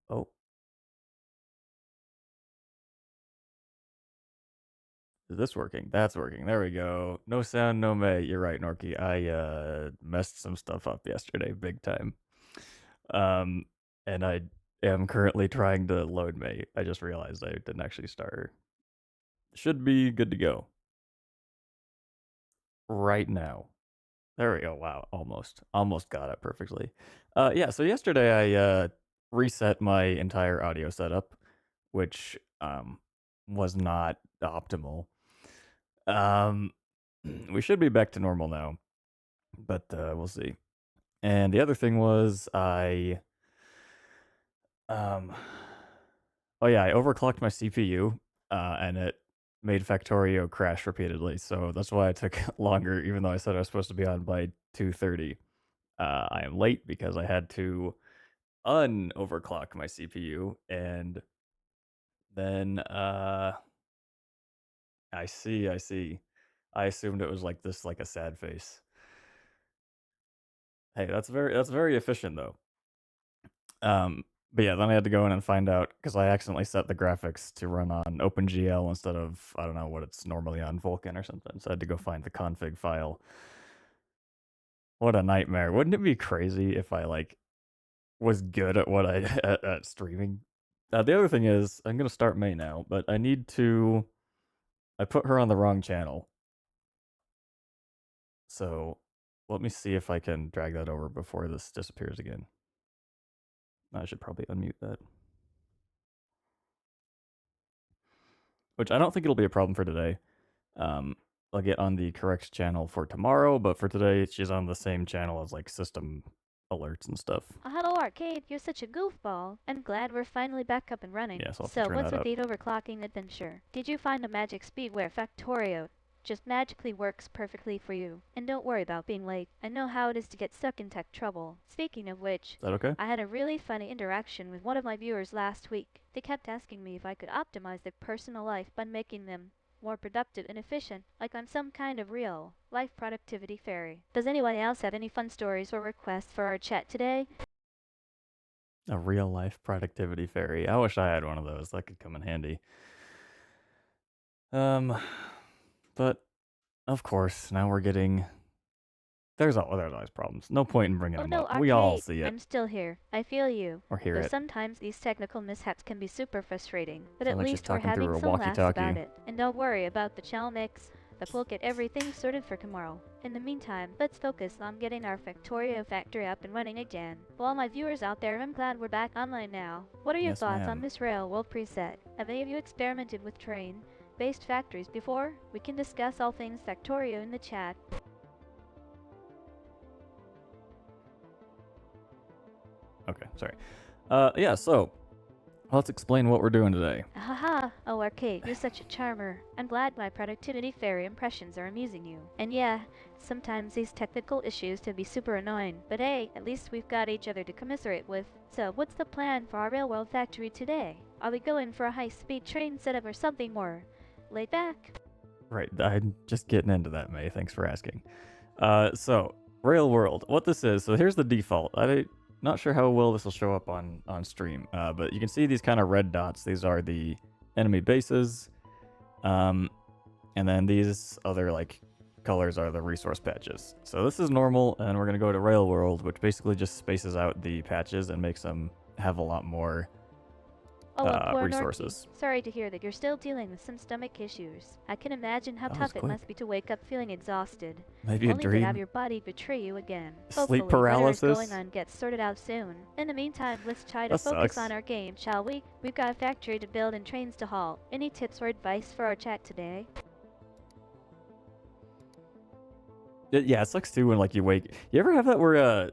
Oh, is this working? That's working. There we go. No sound, no May. You're right, Norky. I messed some stuff up yesterday, big time. Um, and I am currently trying to load May. I just realized I didn't actually start her. Should be good to go right now. There we go. Wow, almost got it perfectly. Yeah. So yesterday I reset my entire audio setup, which was not optimal. Um, we should be back to normal now, but we'll see. And the other thing was um, oh yeah, I overclocked my CPU, and it made Factorio crash repeatedly. So that's why it took longer, even though I said I was supposed to be on by 2:30. I am late because I had to unoverclock my CPU, and then I see. I assumed it was like this, like a sad face. Hey, that's very efficient though. Um, but yeah, then I had to go in and find out because I accidentally set the graphics to run on OpenGL instead of I don't know what it's normally on Vulkan or something. So I had to go find the config file. What a nightmare! Wouldn't it be crazy if I like was good at what I at streaming? The other thing is I'm gonna start May now, but I need to. I put her on the wrong channel, so let me see if I can drag that over before this disappears again. I should probably unmute that. Which I don't think it'll be a problem for today. Um, I'll get on the correct channel for tomorrow, but for today, she's on the same channel as like system alerts and stuff. Oh, hello, Arcade. You're such a goofball. I'm glad we're finally back up and running. Yeah, so I'll have to So, turn what's that with up. the overclocking adventure? Did you find a magic speed where Factorio just magically works perfectly for you? And don't worry about being late. I know how it is to get stuck in tech trouble. Speaking of which, Is that okay? I had a really funny interaction with one of my viewers last week. They kept asking me if I could optimize their personal life by making them more productive and efficient, like I'm some kind of real life productivity fairy. Does anyone else have any fun stories or requests for our chat today? A real life productivity fairy. I wish I had one of those. That could come in handy. Um, but of course, now we're getting. There's always problems. No point in bringing Oh them no, up. We all Arcade, see it I'm still here. I feel you. or hear Though it. sometimes these technical mishaps can be super frustrating, but Sound at like she's least we're talking having through a some laughs walkie-talkie. about it. And don't worry about the chow mix, but we'll get everything sorted for tomorrow. In the meantime, let's focus on getting our Factorio factory up and running again. For all my viewers out there, I'm glad we're back online now. What are your Yes, thoughts on ma'am. this Railworld preset? Have any of you experimented with train-based factories before? We can discuss all things Factorio in the chat. Okay, sorry. Yeah, so let's explain what we're doing today. Haha, oh Arcade, you're such a charmer. I'm glad my productivity fairy impressions are amusing you. And yeah, sometimes these technical issues can be super annoying, but hey, at least we've got each other to commiserate with. So what's the plan for our railroad factory today? Are we going for a high-speed train setup or something more laid back? Right, I'm just getting into that, May. Thanks for asking. So Rail World, what this is. So here's the default. I'm not sure how well this will show up on stream, but you can see these kind of red dots. These are the enemy bases, and then these other like colors are the resource patches. So this is normal, and we're gonna go to Rail World, which basically just spaces out the patches and makes them have a lot more Oh, and poor resources. Norky. Sorry to hear that you're still dealing with some stomach issues. I can imagine how That was tough it quick. must be to wake up feeling exhausted, Maybe a only to have dream. your body betray you again. Sleep Hopefully, whatever is going paralysis. on gets sorted out soon. In the meantime, let's try to That focus sucks. on our game, shall we? We've got a factory to build and trains to haul. Any tips or advice for our chat today? Yeah, it sucks too when like you wake. You ever have that where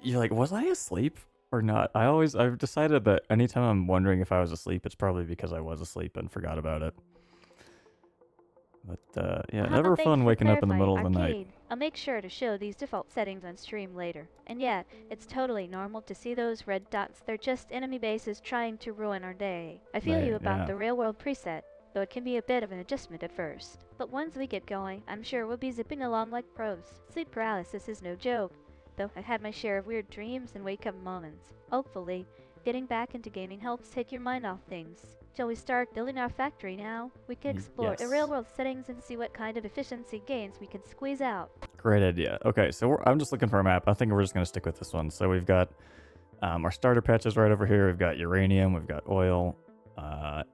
you're like, was I asleep or not? I've decided that anytime I'm wondering if I was asleep, it's probably because I was asleep and forgot about it. But yeah, Haha, never thanks fun for waking up in the clarifying, middle of the night. Arcade. I'll make sure to show these default settings on stream later. And yeah, it's totally normal to see those red dots. They're just enemy bases trying to ruin our day. I feel you about Yeah. the Railworld preset, though it can be a bit of an adjustment at first. But once we get going, I'm sure we'll be zipping along like pros. Sleep paralysis is no joke, though I've had my share of weird dreams and wake-up moments. Hopefully, getting back into gaming helps take your mind off things. Shall we start building our factory now? We can explore the Yes. railroad settings and see what kind of efficiency gains we can squeeze out. Great idea. Okay, so I'm just looking for a map. I think we're just gonna stick with this one. So we've got our starter patches right over here. We've got uranium. We've got oil.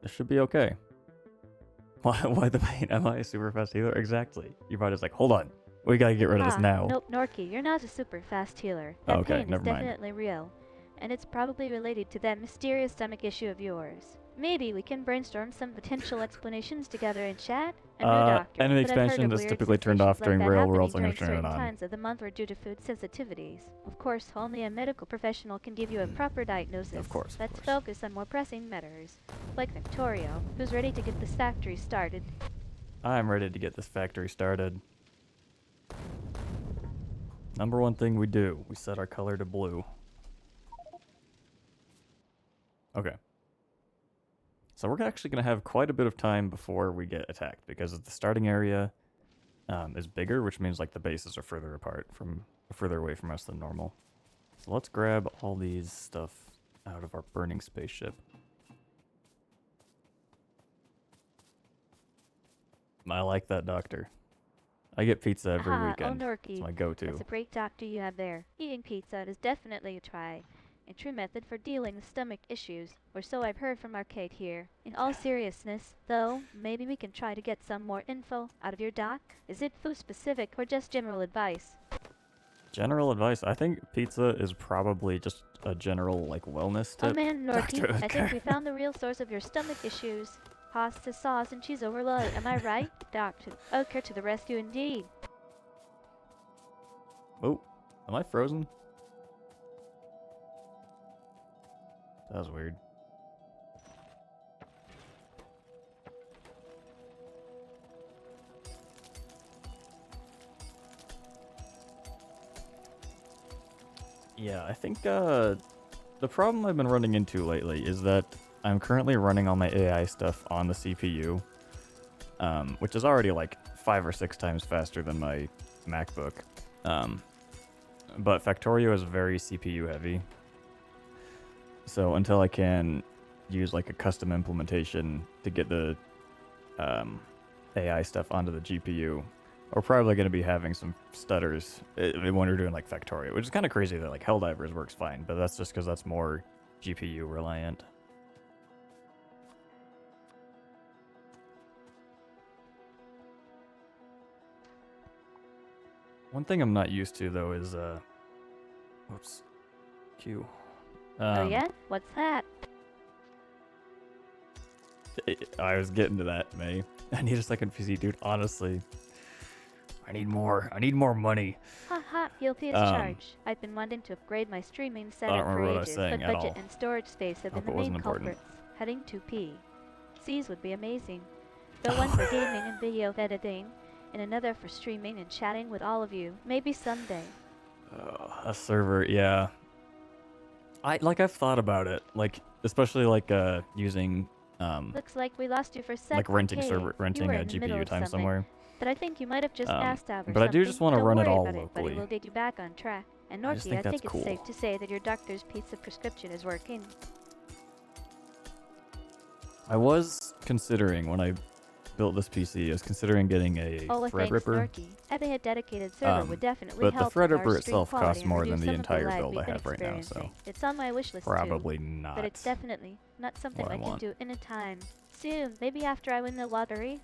It should be okay. Why the pain? Am I a super fast healer? Exactly. Your body's like, hold on. We gotta get rid of this now. Nope, Norky, you're not a super fast healer. That Okay, pain is never mind. definitely real, and it's probably related to that mysterious stomach issue of yours. Maybe we can brainstorm some potential explanations together in chat. I'm no doctor, enemy but I've heard expansion of is weird typically turned sensations off like during that Rail happening World, so I'm gonna during turn it certain on. times of the month or due to food sensitivities. Of course, only a medical professional can give you a proper diagnosis. Of course. Let's focus on more pressing matters, like Victorio, who's ready to get this factory started. I'm ready to get this factory started. Number one thing we do, we set our color to blue. Okay. So we're actually going to have quite a bit of time before we get attacked because the starting area is bigger, which means like the bases are further away from us than normal. So let's grab all these stuff out of our burning spaceship. I like that doctor. I get pizza every weekend. It's my go-to. That's a great doctor you have there. Eating pizza is definitely a try. A true method for dealing with stomach issues, or so I've heard from Arcade here. In all seriousness, though, maybe we can try to get some more info out of your doc. Is it food specific or just general advice? General advice. I think pizza is probably just a general like wellness tip. Oh man, Norky, Dr. I think we found the real source of your stomach issues. Pasta sauce and cheese overload, am I right? Doctor Oker to the rescue indeed. Oh, am I frozen? That was weird. Yeah, I think the problem I've been running into lately is that I'm currently running all my AI stuff on the CPU, which is already like 5 or 6 times faster than my MacBook. But Factorio is very CPU heavy. So until I can use like a custom implementation to get the AI stuff onto the GPU, we're probably going to be having some stutters when we're doing like Factorio, which is kind of crazy that like Helldivers works fine, but that's just because that's more GPU reliant. One thing I'm not used to though is whoops, Q. Oh yeah? What's that? I was getting to that, May. I need a second PC, dude. Honestly, I need more. I need more money. Haha, guilty as charged. I've been wanting to upgrade my streaming setup for ages, but budget and storage space have been the main culprits. Heading to P. C's would be amazing. But one for gaming and video editing, and another for streaming and chatting with all of you. Maybe someday. A server, yeah. I've thought about it, like especially like using Looks like we lost you for a sec. Like renting a GPU time somewhere. But I think you might have just passed out or but I do just want to run it all locally. But it will get you back on track. And Norky, I think it's safe to say that your doctor's pizza prescription is working. I was considering when I built this PC, I was considering getting a Threadripper. Having a dedicated server would definitely help. But the Threadripper itself costs more than the entire build I have right now, so it's on my wish list probably too, not. But it's definitely not something I can do anytime soon. Maybe after I win the lottery.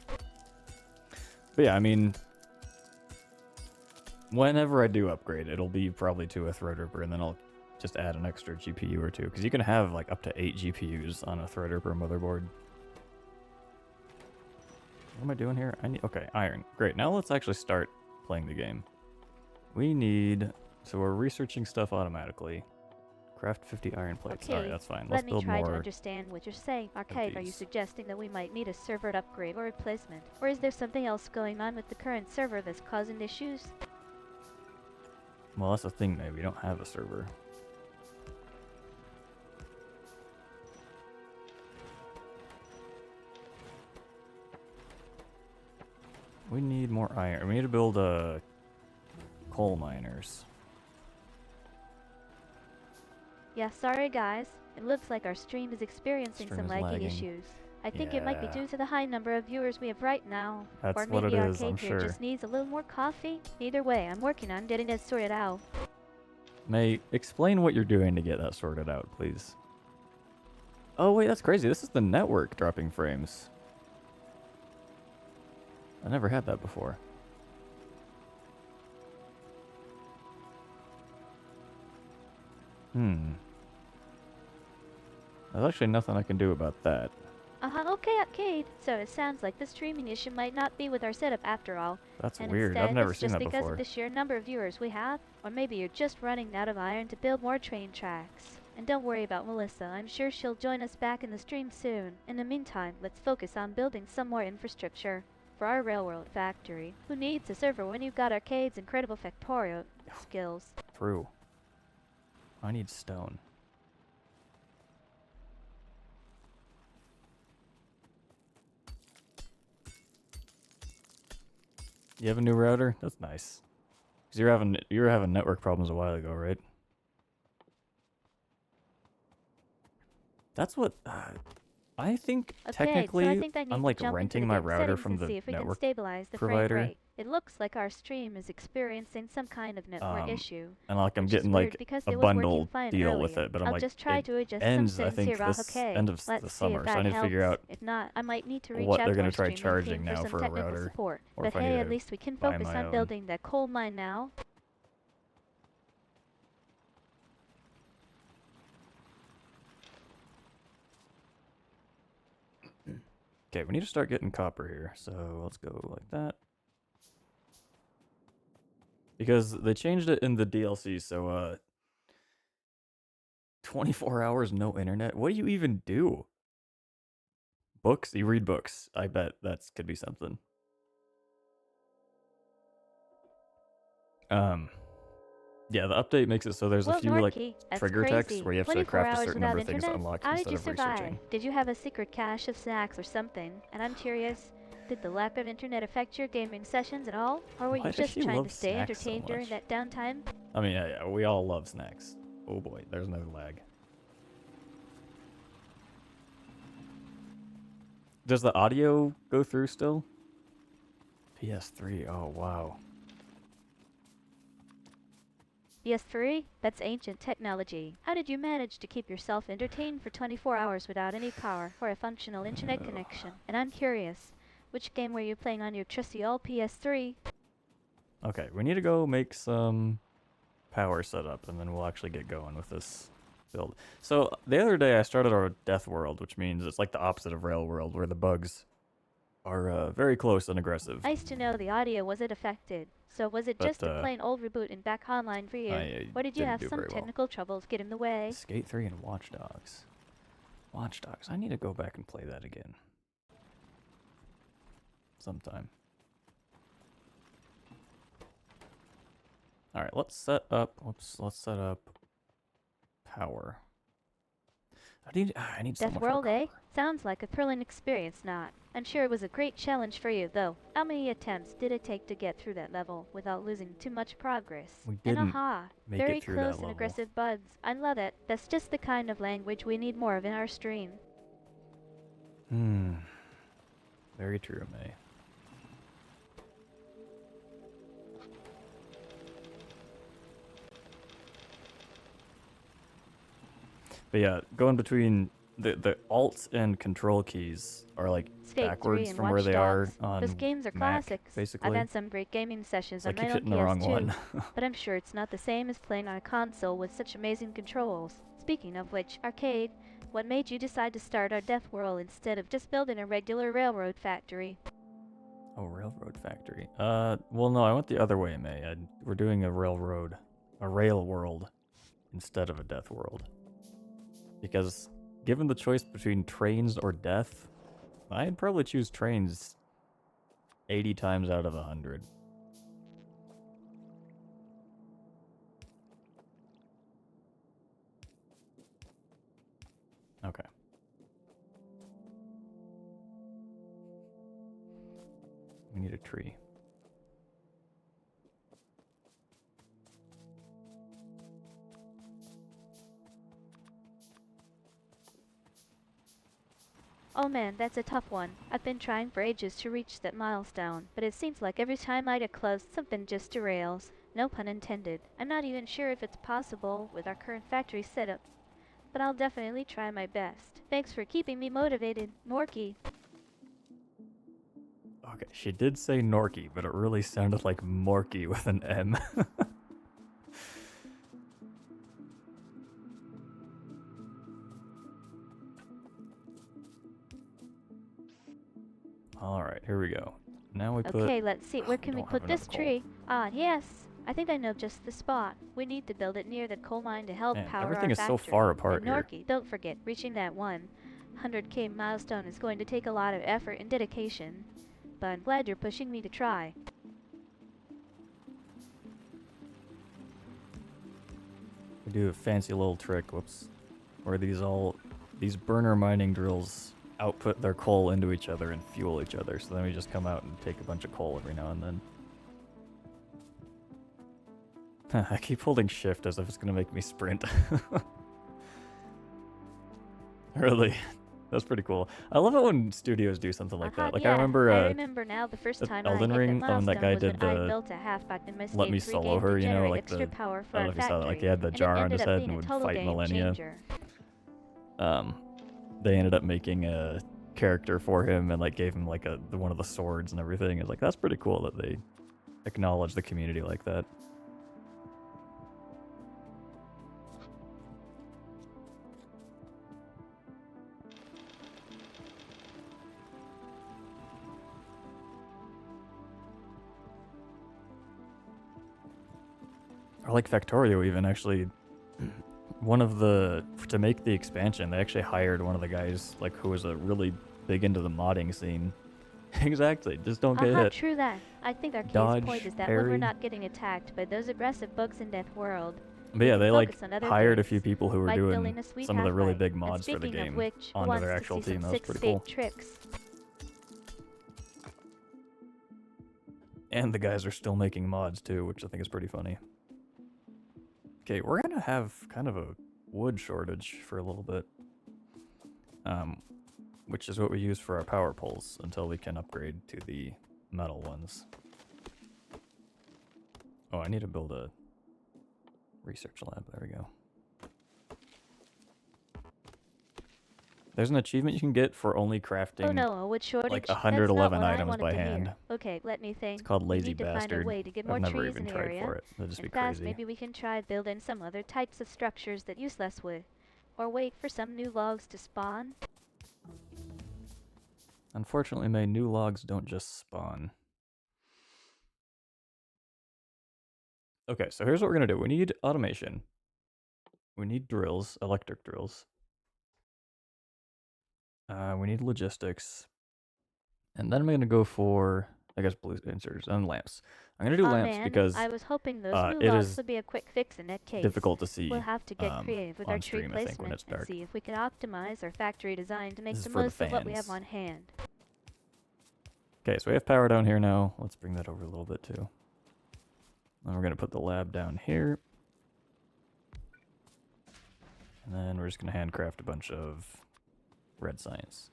But yeah, I mean, whenever I do upgrade, it'll be probably to a Threadripper, and then I'll just add an extra GPU or two, because you can have like up to 8 GPUs on a Threadripper motherboard. What am I doing here? Okay, iron. Great. Now let's actually start playing the game. So we're researching stuff automatically. Craft 50 iron plates. Okay, alright, that's fine. Let me try to understand what you're saying. Arcade, are you suggesting that we might need a server upgrade or replacement? Or is there something else going on with the current server that's causing issues? Well, that's the thing, maybe we don't have a server. We need more iron. We need to build coal miners. Yeah, sorry guys. It looks like our stream is experiencing some lagging issues. I think it might be due to the high number of viewers we have right now. That's or maybe what it is, I'm Arcade here sure. just needs a little more coffee. Either way, I'm working on getting it sorted out. May, explain what you're doing to get that sorted out, please. Oh wait, that's crazy. This is the network dropping frames. I never had that before. There's actually nothing I can do about that. Okay, Arcade. So it sounds like the streaming issue might not be with our setup after all. That's and weird. Instead, I've never it's seen just that because before. of the sheer number of viewers we have. Or maybe you're just running out of iron to build more train tracks. And don't worry about Melissa. I'm sure she'll join us back in the stream soon. In the meantime, let's focus on building some more infrastructure for our railroad factory. Who needs a server when you've got Arcade's incredible Factorio skills? True. I need stone. You have a new router? That's nice. Cause you were having network problems a while ago, right? That's what I think. Technically, so I think I'm like renting my router from the network provider. It looks like our stream is experiencing some kind of network issue. And like I'm getting like a bundle deal with it, but I'm I'll like just try to adjust ends some I think here, this okay. end of the summer, so I need to figure out if not, I might need to reach what out they're to gonna our try streaming charging team now for for some a technical router, support. or But if I hey, need at to least we can buy focus my on own. building that coal mine now. Okay, we need to start getting copper here, so let's go like that. Because they changed it in the DLC, so 24 hours, no internet? What do you even do? Books? You read books. I bet that could be something. Yeah, the update makes it so there's a Well, few like Norky, that's trigger texts crazy. where you have to 24 craft a hours certain without number of things to internet? unlock How did instead you of survive? researching. Did you have a secret cache of snacks or something? And I'm curious, did the lack of internet affect your gaming sessions at all? Or were Why you does just she trying to love stay snacks so entertained during much? that downtime? I mean, yeah, we all love snacks. Oh boy, there's another lag. Does the audio go through still? PS3, oh wow. PS3? That's ancient technology. How did you manage to keep yourself entertained for 24 hours without any power or a functional internet connection? And I'm curious, which game were you playing on your trusty old PS3? Okay, we need to go make some power setup and then we'll actually get going with this build. So the other day I started our death world, which means it's like the opposite of rail world where the bugs are very close and aggressive. Nice to know the audio wasn't affected. So was it But, just a plain old reboot and back online for you? Or did you didn't have do some very well. technical troubles get in the way? Skate 3 and Watch Dogs. Watch Dogs. I need to go back and play that again. Sometime. Alright, let's set up power. I need Death someone World, for a eh? collar. Sounds like a thrilling experience, not? I'm sure it was a great challenge for you, though. How many attempts did it take to get through that level without losing too much progress? We And didn't aha, make very it through that close and level. aggressive bugs. I love it. That's just the kind of language we need more of in our stream. Very true, May. But yeah, going between the alt and control keys are like Skate 3 backwards and from Watch where they are Dogs. on Those games are Mac, classics. basically. I've had some great gaming sessions So I on my keep own hitting the wrong PS2, one. but I'm sure it's not the same as playing on a console with such amazing controls. Speaking of which, Arcade, what made you decide to start our Death World instead of just building a regular railroad factory? Oh, railroad factory. Well, no, I went the other way, May. We're doing a rail world, instead of a death world. Because given the choice between trains or death, I'd probably choose trains 80 times out of 100. Okay. We need a tree. Oh man, that's a tough one. I've been trying for ages to reach that milestone, but it seems like every time I get close, something just derails. No pun intended. I'm not even sure if it's possible with our current factory setup, but I'll definitely try my best. Thanks for keeping me motivated, Morky. Okay, she did say Norky, but it really sounded like Morky with an M. Alright, here we go. Now we put... Okay, let's see. Where can we don't put have this enough coal. tree? Ah, yes. I think I know just the spot. We need to build it near the coal mine to help Man, power everything our is factory. so far apart And here. Norky, don't forget, reaching that 100K milestone is going to take a lot of effort and dedication. But I'm glad you're pushing me to try. We do a fancy little trick, whoops, where these burner mining drills output their coal into each other and fuel each other. So then we just come out and take a bunch of coal every now and then. I keep holding shift as if it's gonna make me sprint. Really, that's pretty cool. I love it when studios do something like that. Like yeah, I remember now the first at time Elden I hit Ring, that milestone that guy was did when I the built a halfback in my let me Skate 3 solo game her, to you know, generate like extra the power for I don't know our if you saw that, like he factory, had the and it jar on ended his up head being and a would total fight game Millennia. changer. They ended up making a character for him and like gave him like one of the swords and everything. It's like that's pretty cool that they acknowledge the community like that. Or like Factorio even actually one of the to make the expansion, they actually hired one of the guys like who was a really big into the modding scene. Exactly. Just don't get Haha, hit. true that. I think Arcade's Dodge, point is that when we're parry. not getting attacked by those aggressive bugs in Death World, But we yeah, can they like focus on other hired a things, few people who were like doing building a sweet some of the really half-life. big And mods for the speaking of game which, who onto wants their to actual see team. some That was sick pretty skate cool. tricks? And the guys are still making mods too, which I think is pretty funny. Okay, we're gonna have kind of a wood shortage for a little bit. Which is what we use for our power poles until we can upgrade to the metal ones. Oh, I need to build a research lab. There we go. There's an achievement you can get for only crafting Oh no, a wood shortage? like That's 111 not what I items wanted by to hear. hand. Okay, let me think. It's called We Lazy need to find a Bastard. way to get I've more never trees even in the tried area. for it. That'd just be And fast, crazy. maybe we can try building some other types of structures that use less wood. Or wait for some new logs to spawn. Unfortunately, my new logs don't just spawn. Okay, so here's what we're gonna do. We need automation. We need drills, electric drills. We need logistics. And then I'm gonna go for, I guess, blue inserters and lamps. I'm gonna do Aw lamps man, because I was hoping those new it logs is would be a quick fix in that case. difficult to see We'll have to get creative with our on tree stream, I think, when placement it's and dark. see if we can optimize our factory design to make This the is for the most of what we have fans. on hand. Okay, so we have power down here now. Let's bring that over a little bit too. Then we're gonna put the lab down here. And then we're just gonna handcraft a bunch of red science.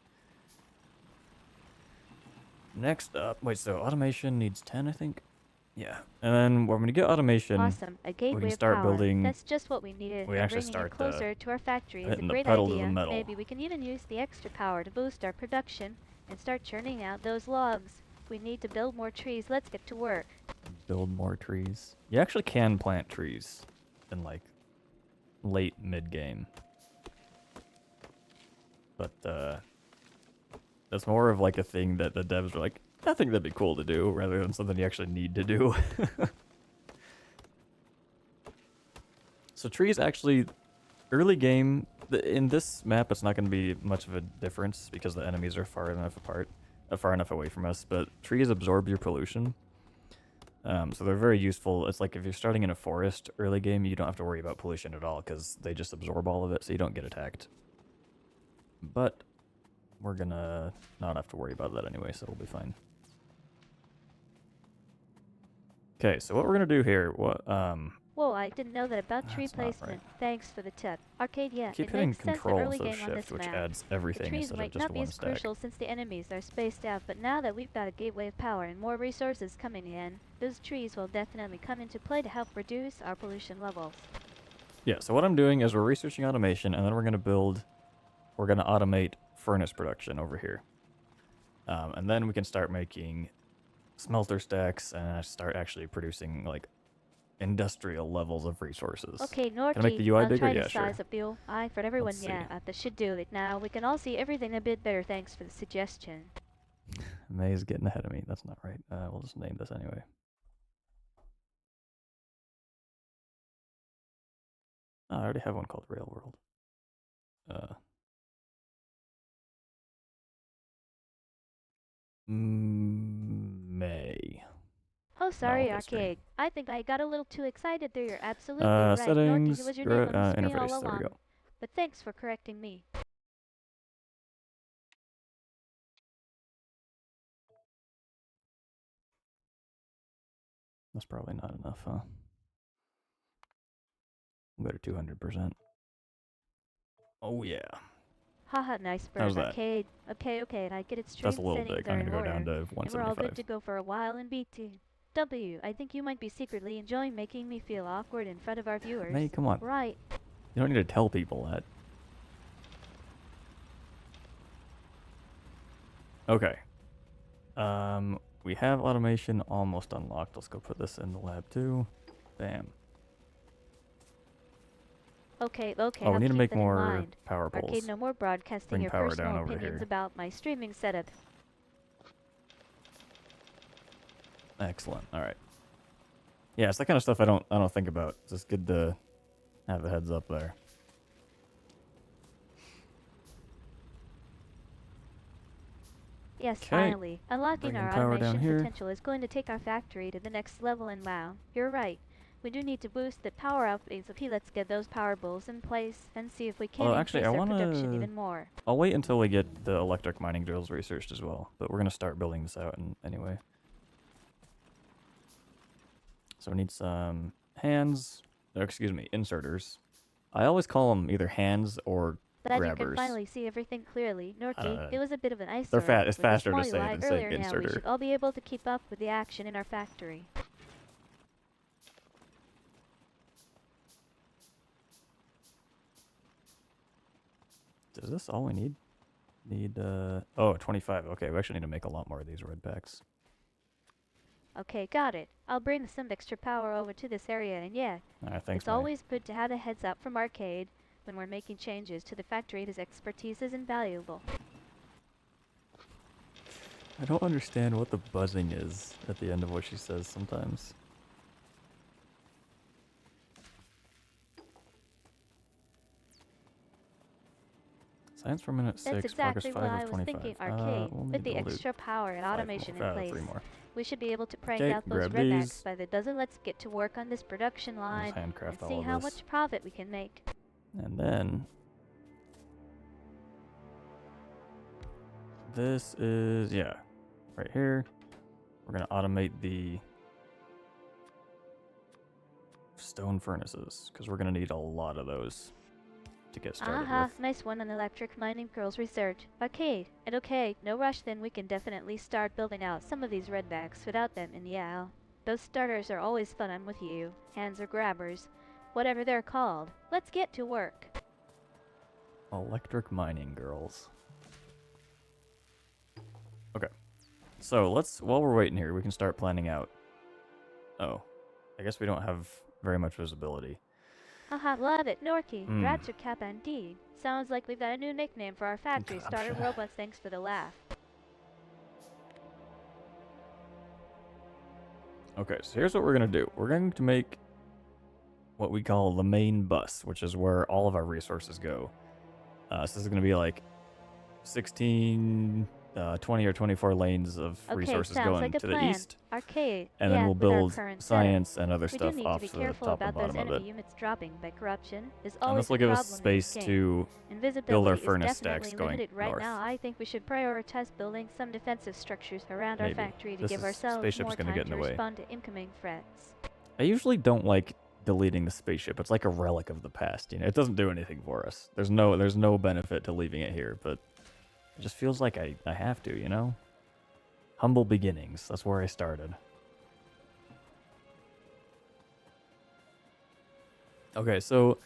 Next up, wait, so automation needs 10, I think? Yeah. And then when we get automation, Awesome, a gateway of start power. building- That's just what we needed. we and actually bringing start, it closer to our factory is a hitting the great pedal to the idea. metal. Maybe we can even use the extra power to boost our production and start churning out those logs. If we need to build more trees, let's get to work. Build more trees. You actually can plant trees in like late mid-game. But that's more of like a thing that the devs are like, I think that'd be cool to do, rather than something you actually need to do. So trees actually, early game, in this map it's not going to be much of a difference because the enemies are far enough apart, far enough away from us, but trees absorb your pollution. So they're very useful. It's like if you're starting in a forest early game, you don't have to worry about pollution at all because they just absorb all of it so you don't get attacked. But we're gonna not have to worry about that anyway, so we'll be fine. Okay, so what we're gonna do here, Whoa, I didn't know that about tree That's not right. placement. Thanks for the tip. Arcade, yeah, keep it hitting makes sense that control early instead of game on this shift, which map. adds The everything trees instead of might just not be one as stack. crucial since the enemies are spaced out, but now that we've got a gateway of power and more resources coming in, those trees will definitely come into play to help reduce our pollution levels. Yeah, so what I'm doing is we're researching automation, and then we're gonna automate furnace production over here. And then we can start making smelter stacks and start actually producing like industrial levels of resources. Okay, Norky, Can I make the UI I'll bigger? try Yeah, to sure. size up the UI for everyone. Let's see. Yeah, that should do it. Now we can all see everything a bit better. Thanks for the suggestion. May's getting ahead of me. That's not right. We'll just name this anyway. Oh, I already have one called Rail World. May. Oh, sorry, history. Arcade. I think I got a little too excited there. You're absolutely right. Settings, Norky was your name on the screen interface. all There we along. go. But thanks for correcting me. That's probably not enough, huh? We'll go to 200%. Oh yeah. Haha, nice bird, How's that? Arcade. Okay, I get it straight. That's a little Settings big. are I'm in gonna go down order. to And we're all good 175. to go for a while in BT. W, I think you might be secretly enjoying making me feel awkward in front of our viewers. May, come on. Right. You don't need to tell people that. Okay. We have automation almost unlocked. Let's go put this in the lab too. Bam. Okay, Oh, I'll we need to keep make that in more mind. power poles. Arcade, no more broadcasting Bring your power personal down over opinions here. about my streaming setup. Excellent. All right. Yeah, it's that kind of stuff I don't think about. It's just good to have a heads up there. Yes, 'Kay. finally. Unlocking Bringing our power down automation here. potential is going to take our factory to the next level, and wow, you're right. We do need to boost the power outputs of Let's get those power bulbs in place and see if we can Although, actually, increase I our production wanna... even more. I'll wait until we get the electric mining drills researched as well, but we're gonna start building this out anyway. So we need some hands, or excuse me, inserters. I always call them either hands or Glad you can grabbers. finally see everything clearly. Norky, know. it was a bit of an eyesore. They're fat. It's with the faster to small say UI than say earlier now. We inserter. should all be able to keep up with the action in our factory. Is this all we need? Oh, 25. Okay, we actually need to make a lot more of these red packs. Okay, got it. I'll bring some extra power over to this area, and yeah, Alright, thanks, it's May. always good to have a heads up from Arcade when we're making changes to the factory. His expertise is invaluable. I don't understand what the buzzing is at the end of what she says sometimes. Science for minute 6, That's exactly progress 5 what of I was 25. thinking, Arcade. We'll With need the to loot extra power and automation in place, 3 more. we should be able to crank Okay, out those grab redbacks these. by the dozen. Let's get to work on this production line Just handcraft and all see of how this. much profit we can make. And then this is, yeah, right here. We're gonna automate the stone furnaces because we're gonna need a lot of those to get started Aha, with. nice one on electric mining girls research. Arcade, and okay, no rush then. We can definitely start building out some of these redbacks without them, and yeah, those starters are always fun. I'm with you. Hands or grabbers, whatever they're called. Let's get to work. Electric mining girls. Okay, so while we're waiting here, we can start planning out. Oh, I guess we don't have very much visibility. Haha, love it, Norky. Hmm. Rats or Kappa indeed. Sounds like we've got a new nickname for our factory starter robots. Thanks for the laugh. Okay, so here's what we're gonna do. We're going to make what we call the main bus, which is where all of our resources go. So this is gonna be like 16, 20 or 24 lanes of Okay, resources sounds going like a to plan. the east, Arcade. and yeah, then we'll with our build current science and other we stuff do need off to be the careful top and about those bottom of enemy it. units dropping by corruption. Is And always this will a give problem us in this space game. to Invisibility build our is furnace definitely stacks going limited right north. now. I think we should prioritize building some defensive structures around Maybe. our factory to This give is- ourselves spaceship's more gonna time get in to the way. respond to incoming threats. I usually don't like deleting the spaceship. It's like a relic of the past, you know. It doesn't do anything for us. There's no benefit to leaving it here, but it just feels like I have to, you know? Humble beginnings. That's where I started. Okay, so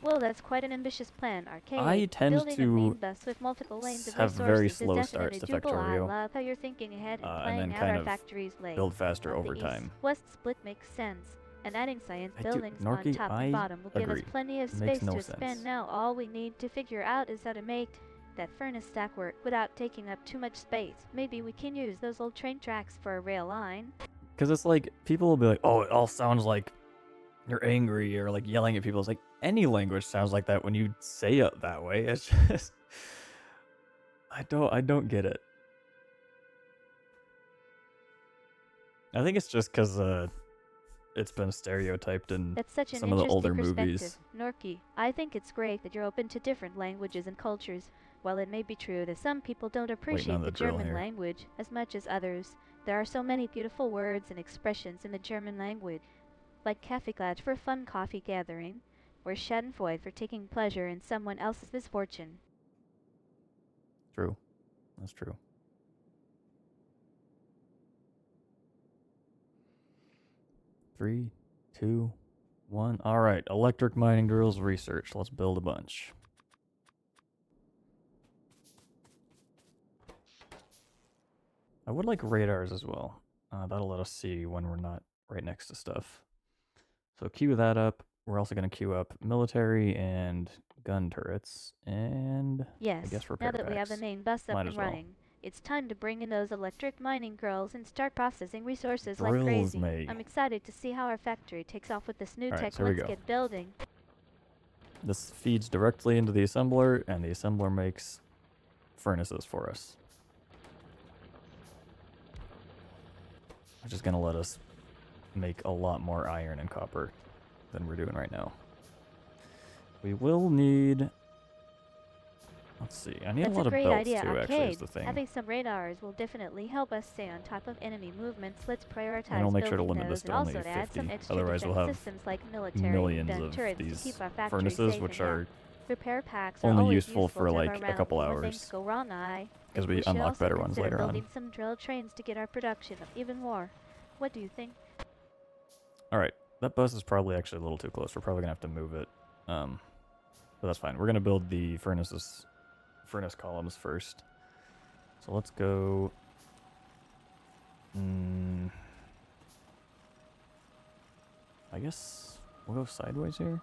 Well, that's quite an ambitious plan, Arcade. I tend Building a main to bus with multiple lanes of have resources very is slow definitely starts to doable. I Factorio, love how you're thinking ahead and and playing then out kind our of factory's layout. build faster over The time. east-west split makes sense, and adding science I do- buildings Norky, on top I and bottom will give us agree. plenty of It makes space no to expand. sense. Now, all we need to figure out is how to make that furnace stack work without taking up too much space. Maybe we can use those old train tracks for a rail line. Because it's like, people will be like, oh, it all sounds like you're angry or like yelling at people. It's like, any language sounds like that when you say it that way. It's just, I don't get it. I think it's just because it's been stereotyped in That's such an some of the interesting older perspective. movies. Norky, I think it's great that you're open to different languages and cultures. While it may be true that some people don't appreciate on the the drill German here. language as much as others, there are so many beautiful words and expressions in the German language, like Kaffeeklatsch for a fun coffee gathering, or Schadenfreude for taking pleasure in someone else's misfortune. True. That's true. Three, two, one. All right. Electric mining drills research. Let's build a bunch. I would like radars as well. That'll let us see when we're not right next to stuff. So queue that up. We're also going to queue up military and gun turrets and Yes, I guess repair now that we have the packs. main bus up Might and as well. running, it's time to bring in those electric mining girls and start processing resources like Drills, crazy. May. I'm excited to see how our factory takes off with this new Alright, tech. so here we Let's go. get building. This feeds directly into the assembler, and the assembler makes furnaces for us. which is going to let us make a lot more iron and copper than we're doing right now. We will need... Let's see, I need That's a lot of great belts idea, too, actually, is Arcade. the thing. Having some radars will definitely help us stay on top of enemy movements. Let's prioritize And we'll make sure to building limit those this and to only also to add some 50. extra Otherwise we'll defense have systems like military millions gun of turrets to these keep our factory furnaces, safe which and are repair packs are only always useful for to have like a around couple when things hours. go wrong. I Because think we should unlock also better ones consider later on. building some drill trains to get our production up even more. What do you think? Alright, that bus is probably actually a little too close. We're probably going to have to move it. But that's fine. We're going to build the furnace columns first. So let's go... I guess we'll go sideways here.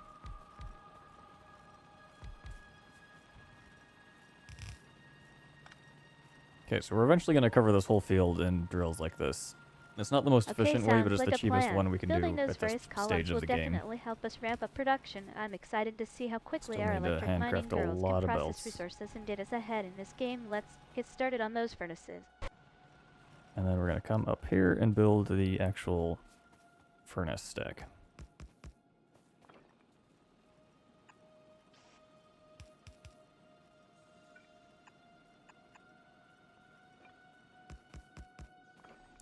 Okay, so we're eventually going to cover this whole field in drills like this. It's not the most efficient way, but it's the cheapest one we can Building do those at this first columns stage will of the game. definitely help us ramp up production. I'm excited to see how quickly Still our need to electric mining handcraft a girls lot can of process belts. resources and get us ahead in this game. Let's get started on those furnaces. And then we're going to come up here and build the actual furnace stack.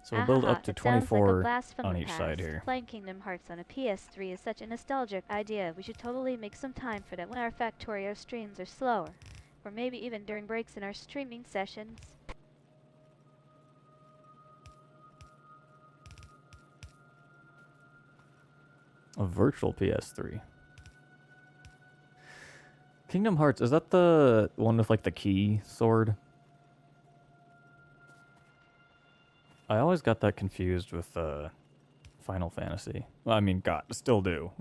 So we'll build up to 24 on each side here. Playing Kingdom Hearts on a PS3 is such a nostalgic idea. We should totally make some time for that when our Factorio streams are slower. Or maybe even during breaks in our streaming sessions. A virtual PS3. Kingdom Hearts, is that the one with like the key sword? I always got that confused with Final Fantasy. Well, I mean, still do.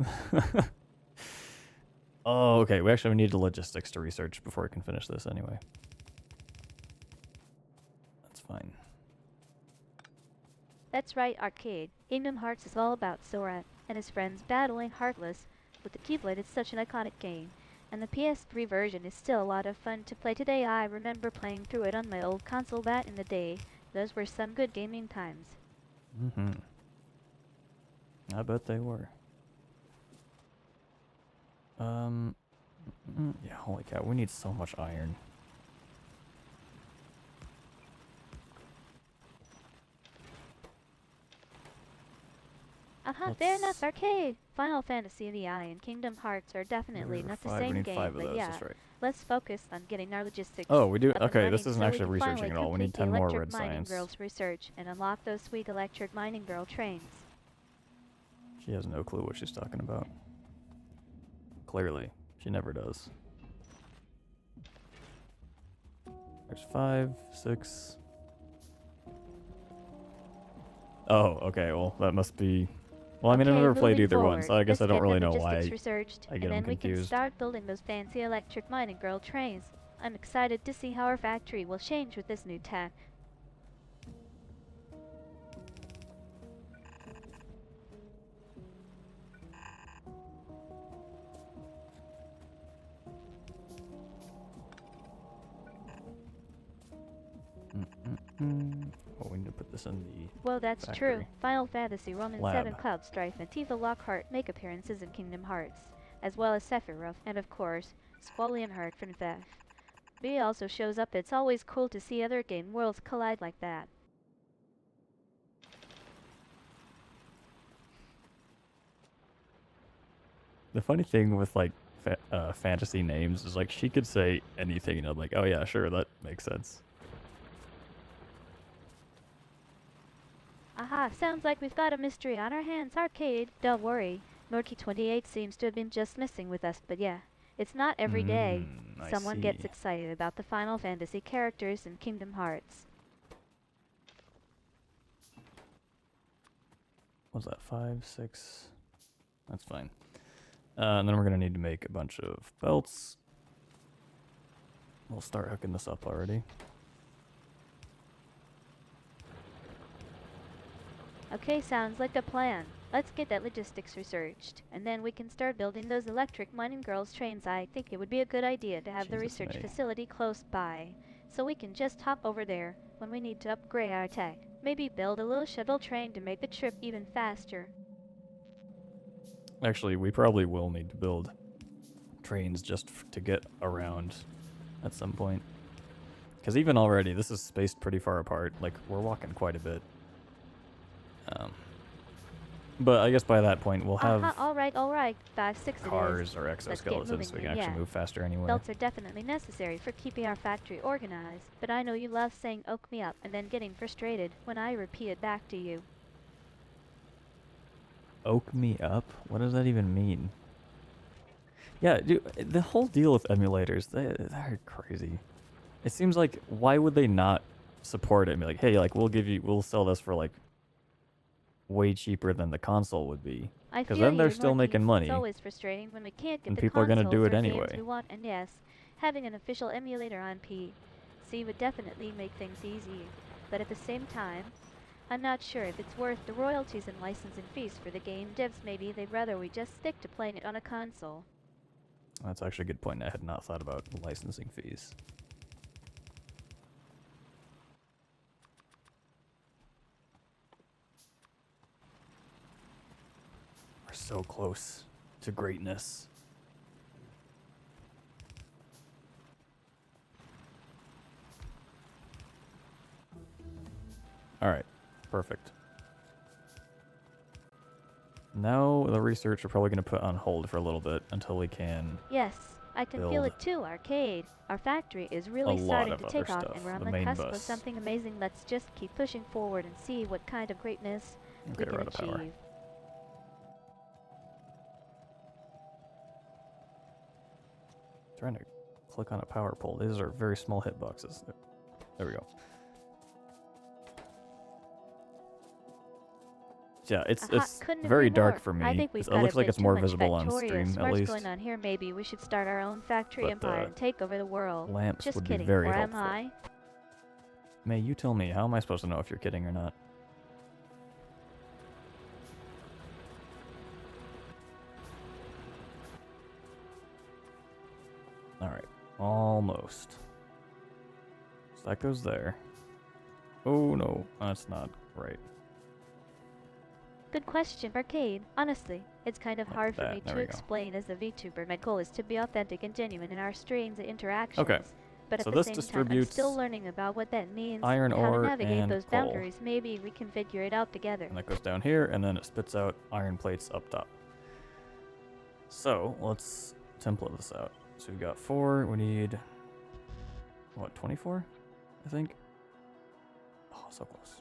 Oh, okay. We actually need the logistics to research before we can finish this anyway. That's fine. That's right, Arcade. Kingdom Hearts is all about Sora and his friends battling Heartless. With the Keyblade, it's such an iconic game. And the PS3 version is still a lot of fun to play today. I remember playing through it on my old console back in the day. Those were some good gaming times. Mm-hmm. I bet they were. Yeah, holy cow, we need so much iron. Fair enough, Arcade. Final Fantasy VI and Kingdom Hearts are definitely not the same game, but yeah. That's right. Let's focus on getting our logistics. Oh, we do? up and Okay, running this isn't so we actually can researching finally at all. We need complete 10 the more electric red mining science. girls research and unlock those sweet electric mining girl trains. She has no clue what she's talking about. Clearly, she never does. There's 5, 6. Oh, okay, well, that must be... Well, I mean, I've never played either one, so I guess I don't really know why researched, I get and then them we can confused. start building those fancy electric mining girl trains. I'm excited to see how our factory will change with this new tech. Oh, we need to put this in the Well, that's factory. true. Final Fantasy, Roman Lab. 7, Cloud Strife, and Tifa Lockhart make appearances in Kingdom Hearts, as well as Sephiroth, and of course, Squallion Heart from Theft. B also shows up. It's always cool to see other game worlds collide like that. The funny thing with like fantasy names is like she could say anything and I'm like, oh yeah, sure, that makes sense. Aha, sounds like we've got a mystery on our hands, Arcade. Don't worry, Morky28 seems to have been just messing with us, but yeah, it's not every day someone gets excited about the Final Fantasy characters in Kingdom Hearts. What was that, 5, 6? That's fine. And then we're going to need to make a bunch of belts. We'll start hooking this up already. Okay, sounds like a plan. Let's get that logistics researched, and then we can start building those electric mining girls trains. I think it would be a good idea to have the research facility close by, so we can just hop over there when we need to upgrade our tech. Maybe build a little shuttle train to make the trip even faster. Actually, we probably will need to build trains just to get around at some point. Because even already, this is spaced pretty far apart. Like, we're walking quite a bit. But I guess by that point, we'll have Alright, 5-6 it is. cars or Let's get exoskeletons, moving so we here, can actually yeah. move faster anyway. Belts are definitely necessary for keeping our factory organized, but I know you love saying "oak me up" and then getting frustrated when I repeat it back to you. Oak me up? What does that even mean? Yeah, dude, the whole deal with emulators, they're crazy. It seems like, why would they not support it and be like, hey, like, we'll sell this for, like, way cheaper than the console would be. I Because feel then they're you, still Norky. making money. It's always frustrating when we can't get And the people are gonna consoles do it or anyway. games we want, and yes, having an official emulator on PC would definitely make things easier. But at the same time, I'm not sure if it's worth the royalties and licensing fees for the game devs. Maybe they'd rather we just stick to playing it on a console. That's actually a good point. I had not thought about licensing fees. We're so close to greatness. Alright, perfect. Now the research we're probably going to put on hold for a little bit until we can... Yes, I can feel build it too, Arcade. Our factory is really a lot starting of to other take off, stuff, and we're on the the main cusp of bus. something amazing. Let's just keep pushing forward and see what kind of greatness we Okay, can we're out of power. achieve. Trying to click on a power pole. These are very small hitboxes. There we go. Yeah, it's Couldn't very agree more. dark for me. I think we've It got looks a like bit it's too more much visible on Victorious stream, at smarts least. going on here. Maybe we should start our own factory But, empire and take over the world. Lamps Just would kidding, be very or helpful. am I? May, you tell me. How am I supposed to know if you're kidding or not? Alright, almost. So that goes there. Oh no, that's not right. Good question, Arcade. Honestly, it's kind of Like hard for that, me there to we go. explain as a VTuber. My goal is to be authentic and genuine in our streams and interactions. Okay, But so at the this same time, I'm distributes still learning about what that means, iron and how to ore navigate and those coal. boundaries. Maybe we can figure it out together. And that goes down here, and then it spits out iron plates up top. So, let's template this out. So we've got 4, we need, what, 24? I think? Oh, so close.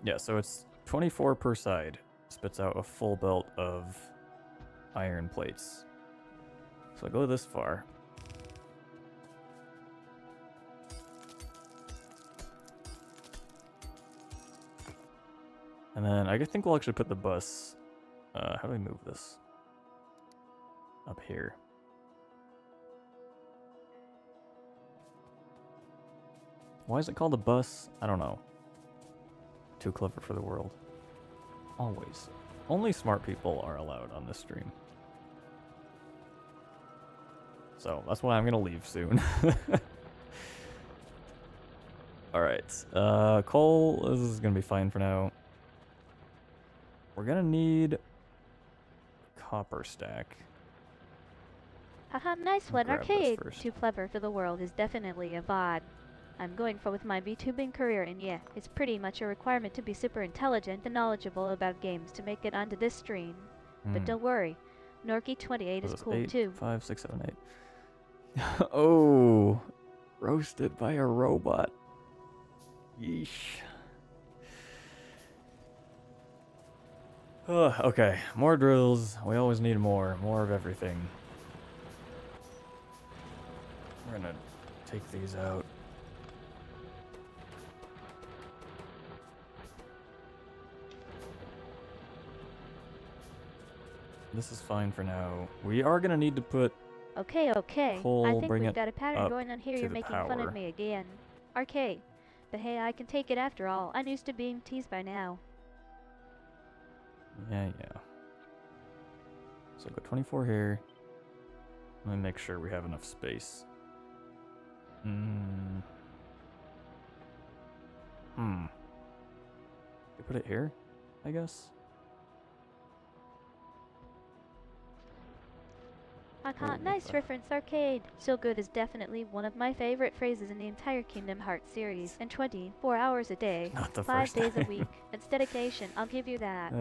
Yeah, so it's 24 per side. Spits out a full belt of iron plates. So I go this far. And then I think we'll actually put the bus... how do we move this? Up here. Why is it called a bus? I don't know. Too clever for the world. Always. Only smart people are allowed on this stream. So that's why I'm gonna leave soon. Alright. Coal, this is gonna be fine for now. We're gonna need copper stack. Haha, nice one, Grab this Arcade. first. Too clever for the world is definitely a VOD. I'm going for with my VTubing career, and yeah, it's pretty much a requirement to be super intelligent and knowledgeable about games to make it onto this stream. But don't worry, Norky28 is This cool 8, too. 5, 6, 7, 8. Oh, roasted by a robot. Yeesh. Okay, more drills. We always need more of everything. We're gonna take these out. This is fine for now. We are gonna need to put Okay. Coal, I think bring we've it got a pattern up going on here. to You're the making fun power. of me again. Arcade. But hey, I can take it after all. I'm used to being teased by now. Yeah. So go 24 here. Let me make sure we have enough space. You put it here, I guess. Aha, nice reference, Arcade. So good is definitely one of my favorite phrases in the entire Kingdom Hearts series. And 24 hours a day, Not the 5 first days a time. week. It's dedication, I'll give you that.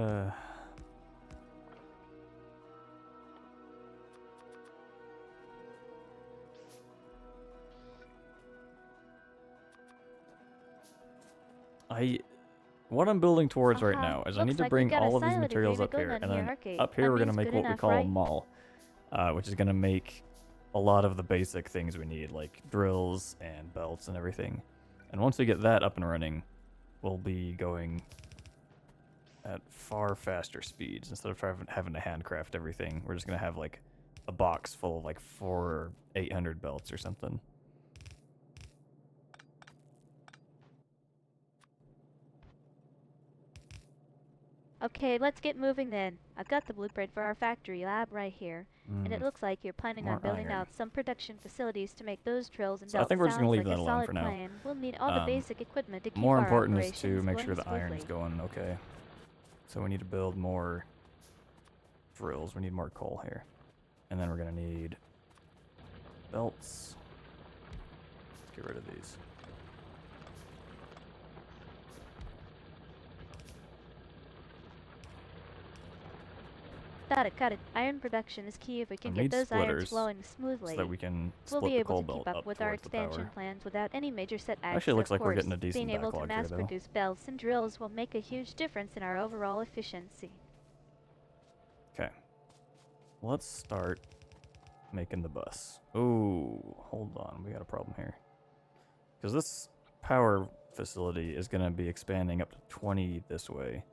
What I'm building towards right Aha, now is I looks need to like we bring got a all of these silent materials up agreement here, going and on then Arcade. up here That we're gonna means make good what we enough, call a right? mall, which is gonna make a lot of the basic things we need, like drills and belts and everything. And once we get that up and running, we'll be going at far faster speeds. Instead of having to handcraft everything, we're just gonna have like a box full of like 400 or 800 belts or something. Okay, let's get moving then. I've got the blueprint for our factory lab right here. And it looks like you're planning More on building iron. out some production facilities to make those drills and So I belts. think we're just gonna Sounds leave like that a alone solid for now. plan. We'll need all the basic equipment to keep More our important is operations to make going sure the iron's smoothly. going okay. So we need to build more drills. We need more coal here. And then we're gonna need belts. Let's get rid of these. Got it. Iron production is key if we can We get need those irons splitters flowing smoothly. so that we can We'll split be the able coal to keep belt up with our towards the expansion power. plans without any major setbacks. Actually, it looks Of like we're course, getting a decent being able to backlog here, mass though. produce belts and drills will make a huge difference in our overall efficiency. Okay. Let's start making the bus. Oh, hold on. We got a problem here. Because this power facility is going to be expanding up to 20 this way.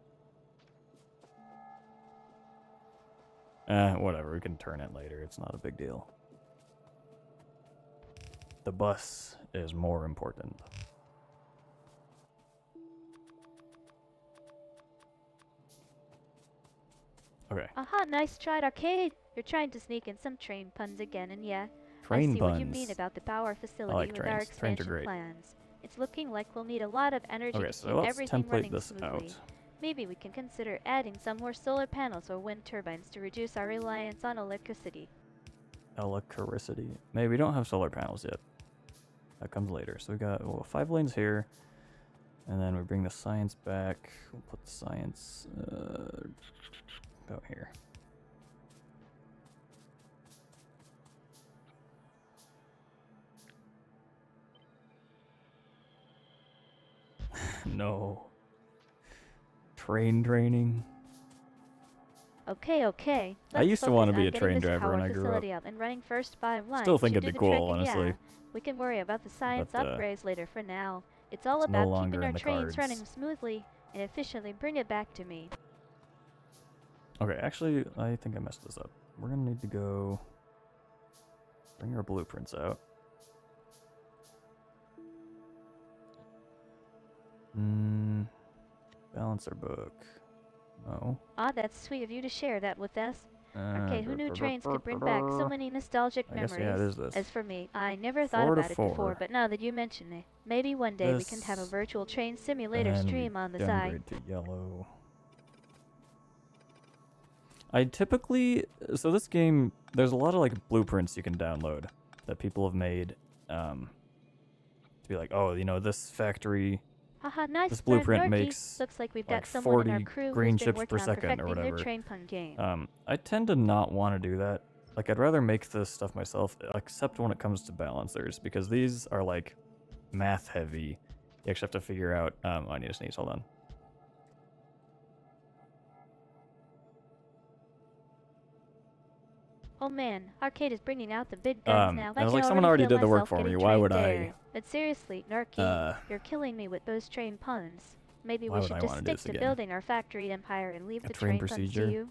Whatever. We can turn it later. It's not a big deal. The bus is more important. Okay. Aha, nice try, Arcade. You're trying to sneak in some train puns again, and yeah, Train I see buns. what you mean about the power facility like with our trains. Trains are expansion great. plans. It's looking like we'll need a lot of energy Okay, to so keep let's everything template running this smoothly. out. Maybe we can consider adding some more solar panels or wind turbines to reduce our reliance on electricity. Electricity. Maybe we don't have solar panels yet. That comes later. So we got 5 lanes here. And then we bring the science back. We'll put the science about here. No. Train training. Okay. I used to want wanna be a train driver when I grew up. Out and running first 5 lines. Still think should it'd do be the cool, trick, and honestly. Yeah, we can worry about the science But, upgrades later for now. It's all it's no about longer keeping in our the trains cards. running smoothly and efficiently. Bring it back to me. Okay, actually, I think I messed this up. We're gonna need to go bring our blueprints out. Balancer book. No. Ah, that's sweet of you to share that with us. Okay, who knew trains could bring back so many nostalgic I guess, memories? yeah, it is this. As for me, I never thought 4 to about it before, 4. but now that you mention it, maybe one day we can have a This, virtual train simulator and stream we on the side. downgrade to yellow. I typically, so this game, there's a lot of like blueprints you can download that people have made to be like, oh, you know, this factory, Haha, nice this friend, blueprint Norky. makes Looks like we've like got someone in 40 our crew green who's been chips per working on second or perfecting their whatever. train pun game. I tend to not want to do that. Like, I'd rather make this stuff myself, except when it comes to balancers, because these are like math heavy. You actually have to figure out, I need to sneeze, hold on. Oh man, Arcade is bringing out the big guns now. I was like, someone already did the work for me. Why would I? But seriously, Narky, you're killing me with those train puns. Maybe why we would should I just wanna do stick this to again? building our factory empire and leave A the train train puns procedure? to you.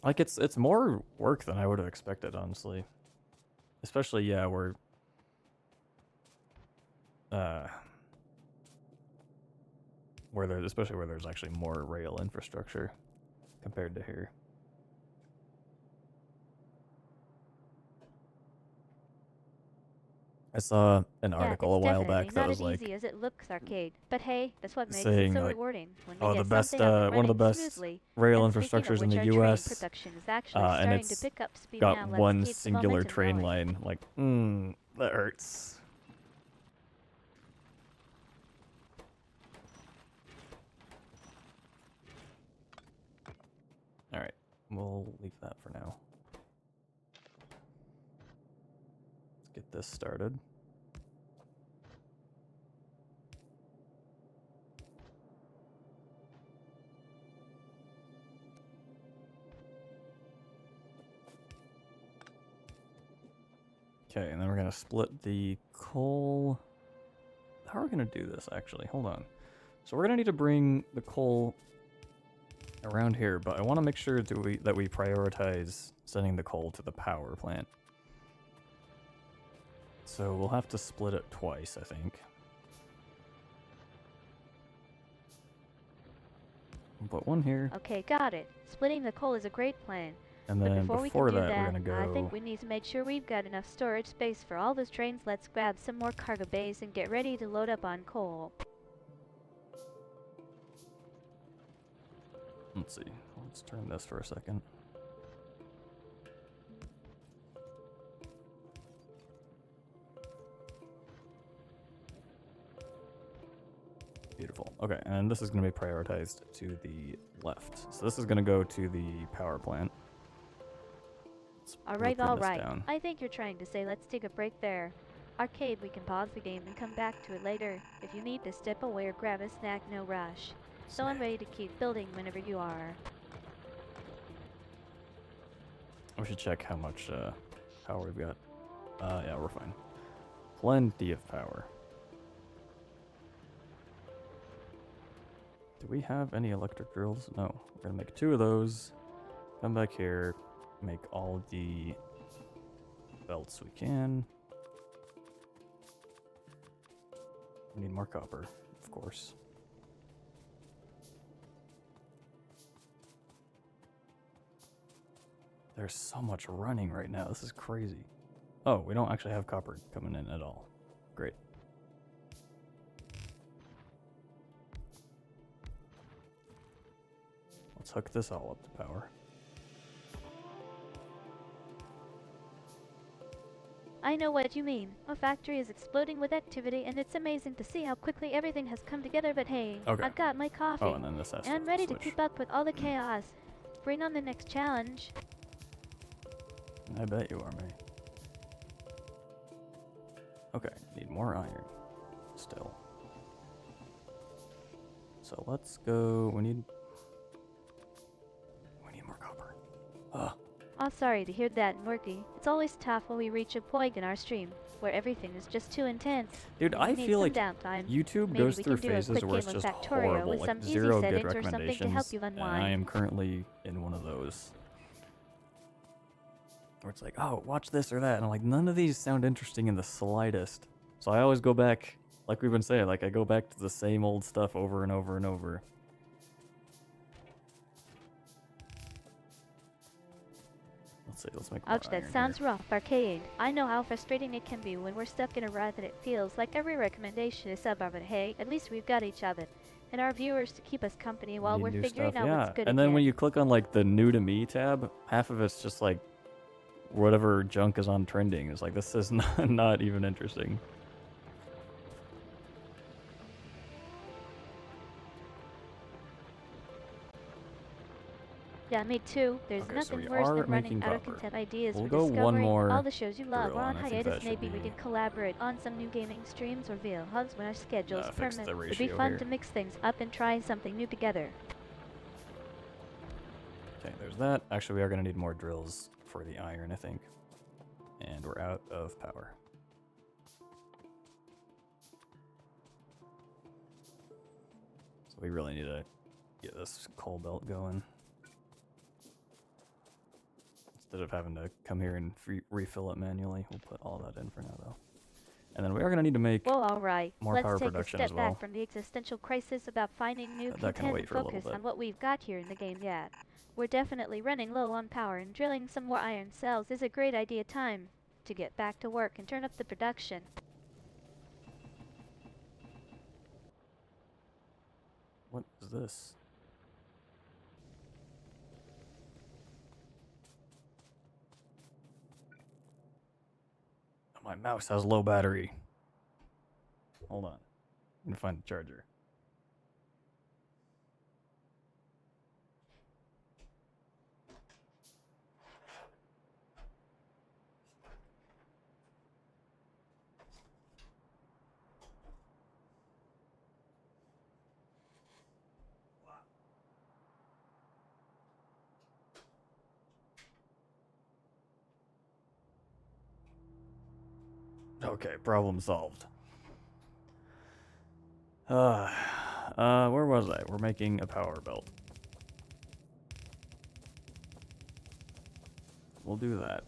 Like, it's more work than I would have expected, honestly. Especially, yeah, we're especially where there's actually more rail infrastructure compared to here. I saw an Yeah, article a it's while definitely back that not was as easy like as it looks, Arcade. But hey, that's what makes it saying so like, rewarding when we oh, the get best, something up and one of the running best smoothly. rail And speaking of infrastructures in which, the our train U.S. production is actually And starting to it's pick up speed got now. Let's one keep the singular momentum train going. line. Like, that hurts. All right, we'll leave that for now. Let's get this started. Okay, and then we're gonna split the coal. How are we gonna do this, actually? Hold on. So we're gonna need to bring the coal around here, but I want to make sure that we prioritize sending the coal to the power plant. So we'll have to split it twice, I think. We'll put one here, Okay, got it. Splitting the coal is a great plan. and But then before we before can do that, we're that, gonna go. I think we need to make sure we've got enough storage space for all those trains. Let's grab some more cargo bays and get ready to load up on coal. Let's see. Let's turn this for a second. Beautiful. Okay, and this is going to be prioritized to the left. So this is going to go to the power plant. Alright, alright. I think you're trying to say let's take a break there. Arcade, we can pause the game and come back to it later. If you need to step away or grab a snack, no rush. So I'm ready to keep building whenever you are. We should check how much power we've got. Yeah, we're fine. Plenty of power. Do we have any electric drills? No. We're gonna make 2 of those. Come back here. Make all the belts we can. We need more copper, of course. There's so much running right now. This is crazy. Oh, we don't actually have copper coming in at all. Great. Let's hook this all up to power. I know what you mean. Our factory is exploding with activity, and it's amazing to see how quickly everything has come together, but hey, Okay. I've got my coffee. Oh, and then this has and I'm ready to keep up with all the chaos. Bring on the next challenge. I bet you are, May. Okay, need more iron. Still. So let's go. We need more copper. Oh, sorry to hear that, Morky. It's always tough when we reach a point in our stream where everything is just too intense. Dude, and we I need feel some like downtime. YouTube Maybe goes we through can do a phases quick where it's game of just Factorio horrible, with like some easy 0 good settings or something to recommendations, help you and unwind. I am currently in one of those. Where it's like, oh, watch this or that, and I'm like, none of these sound interesting in the slightest. So I always go back, like we've been saying, like I go back to the same old stuff over and over and over. Let's see, let's make more Ouch, that iron sounds here. rough, Arcade. I know how frustrating it can be when we're stuck in a rut and it feels like every recommendation is sub, but hey, at least we've got each other. And our viewers to keep us company while Need we're new figuring stuff, out yeah. what's good And again. then when you click on like the new to me tab, half of it's just like whatever junk is on trending. It's like, this is not even interesting. Yeah, me too. There's Okay, so nothing we worse are than running making out of copper. content ideas We'll for go one discovering more all the shows you love. drill, We're on and I think hiatus, that should maybe we be can collaborate on some new gaming streams or VL hubs when our schedules fix the permit. It'd be ratio fun here. to mix things up and try something new together. Okay, there's that. Actually, we are going to need more drills for the iron, I think. And we're out of power. So we really need to get this coal belt going. Instead of having to come here and refill it manually, we'll put all that in for now, though. And then we are going to need to make Well, alright. more Let's power take a production step as well. back from the existential crisis about finding new That can content wait and for a little focus bit. on what we've got here in the game yet. We're definitely running low on power, and drilling some more iron cells is a great idea. Time to get back to work and turn up the production. is this? My mouse has low battery. Hold on. Let me find the charger. Okay, problem solved. Where was I? We're making a power belt. We'll do that.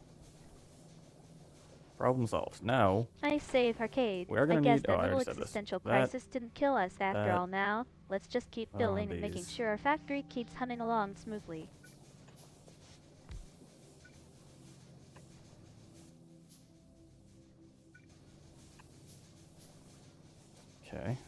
Problem solved. Now, I save arcade. we are gonna I guess need. that I little already said this. existential That, crisis didn't kill us after that, all now. Let's just keep building and making these. sure our factory keeps humming along smoothly. Okay.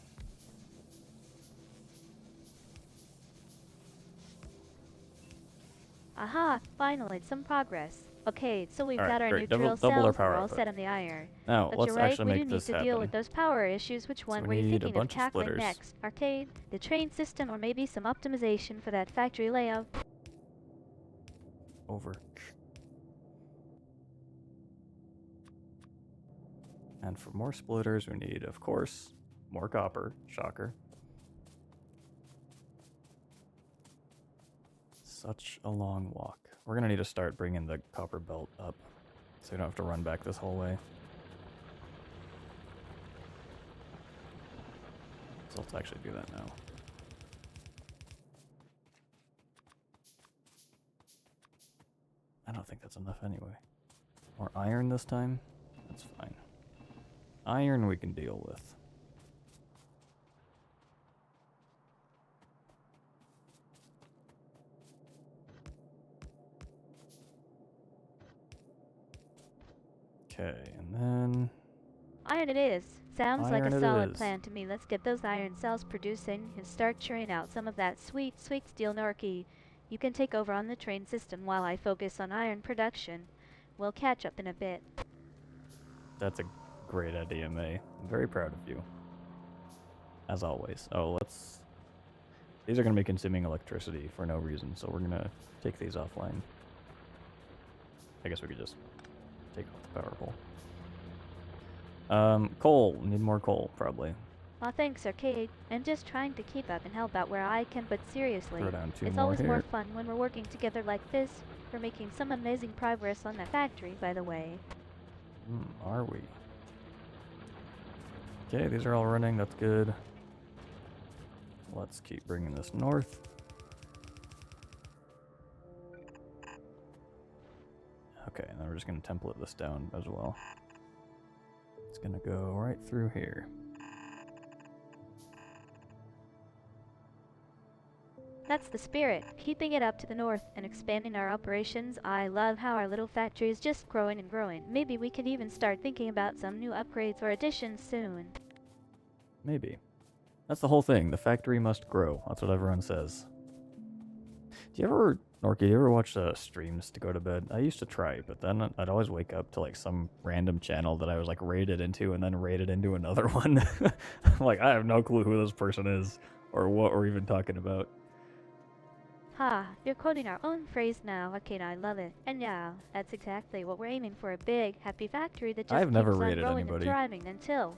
Aha! Finally, some progress. Okay, so we've Alright, got our great. neutral Double our cells, power we're all output. set on the iron. Now, But let's you're right, actually we do make need this to happen. deal with those power issues. Which one we were you need a thinking of bunch of tackling splitters. next? Arcade, the train system, or maybe some optimization for that factory layout? Over. And for more splitters, we need, of course, more copper. Shocker. Such a long walk. We're gonna need to start bringing the copper belt up, so we don't have to run back this whole way. So let's actually do that now. I don't think that's enough anyway. More iron this time? That's fine. Iron we can deal with. Okay, and then Iron it is. Sounds like Iron a it solid is. plan to me. Let's get those iron cells producing and start churning out some of that sweet, sweet steel Norky. You can take over on the train system while I focus on iron production. We'll catch up in a bit. that's a great idea, May. I'm very proud of you. As always. Oh, let's... These are going to be consuming electricity for no reason, so we're going to take these offline. I guess we could just take off the power pole. Coal. Need more coal, probably. Aw, thanks, Arcade. I'm just trying to keep up and help out where I can, but seriously, Throw down 2 it's more always here. more fun when we're working together like this. We're making some amazing progress on that factory, by the way. Are we? Okay, these are all running. That's good. Let's keep bringing this north. Okay, and then we're just going to template this down as well. It's going to go right through here. That's the spirit, keeping it up to the north and expanding our operations. I love how our little factory is just growing and growing. Maybe we could even start thinking about some new upgrades or additions soon. Maybe. That's the whole thing. The factory must grow. That's what everyone says. Do you ever, Norky, do you ever watch streams to go to bed? I used to try, but then I'd always wake up to like some random channel that I was like raided into and then raided into another one. I'm like, I have no clue who this person is or what we're even talking about. Ha, you're quoting our own phrase now. Okay, I love it. And yeah, that's exactly what we're aiming for, a big, happy factory that just I've never keeps on rated growing anybody. and thriving until,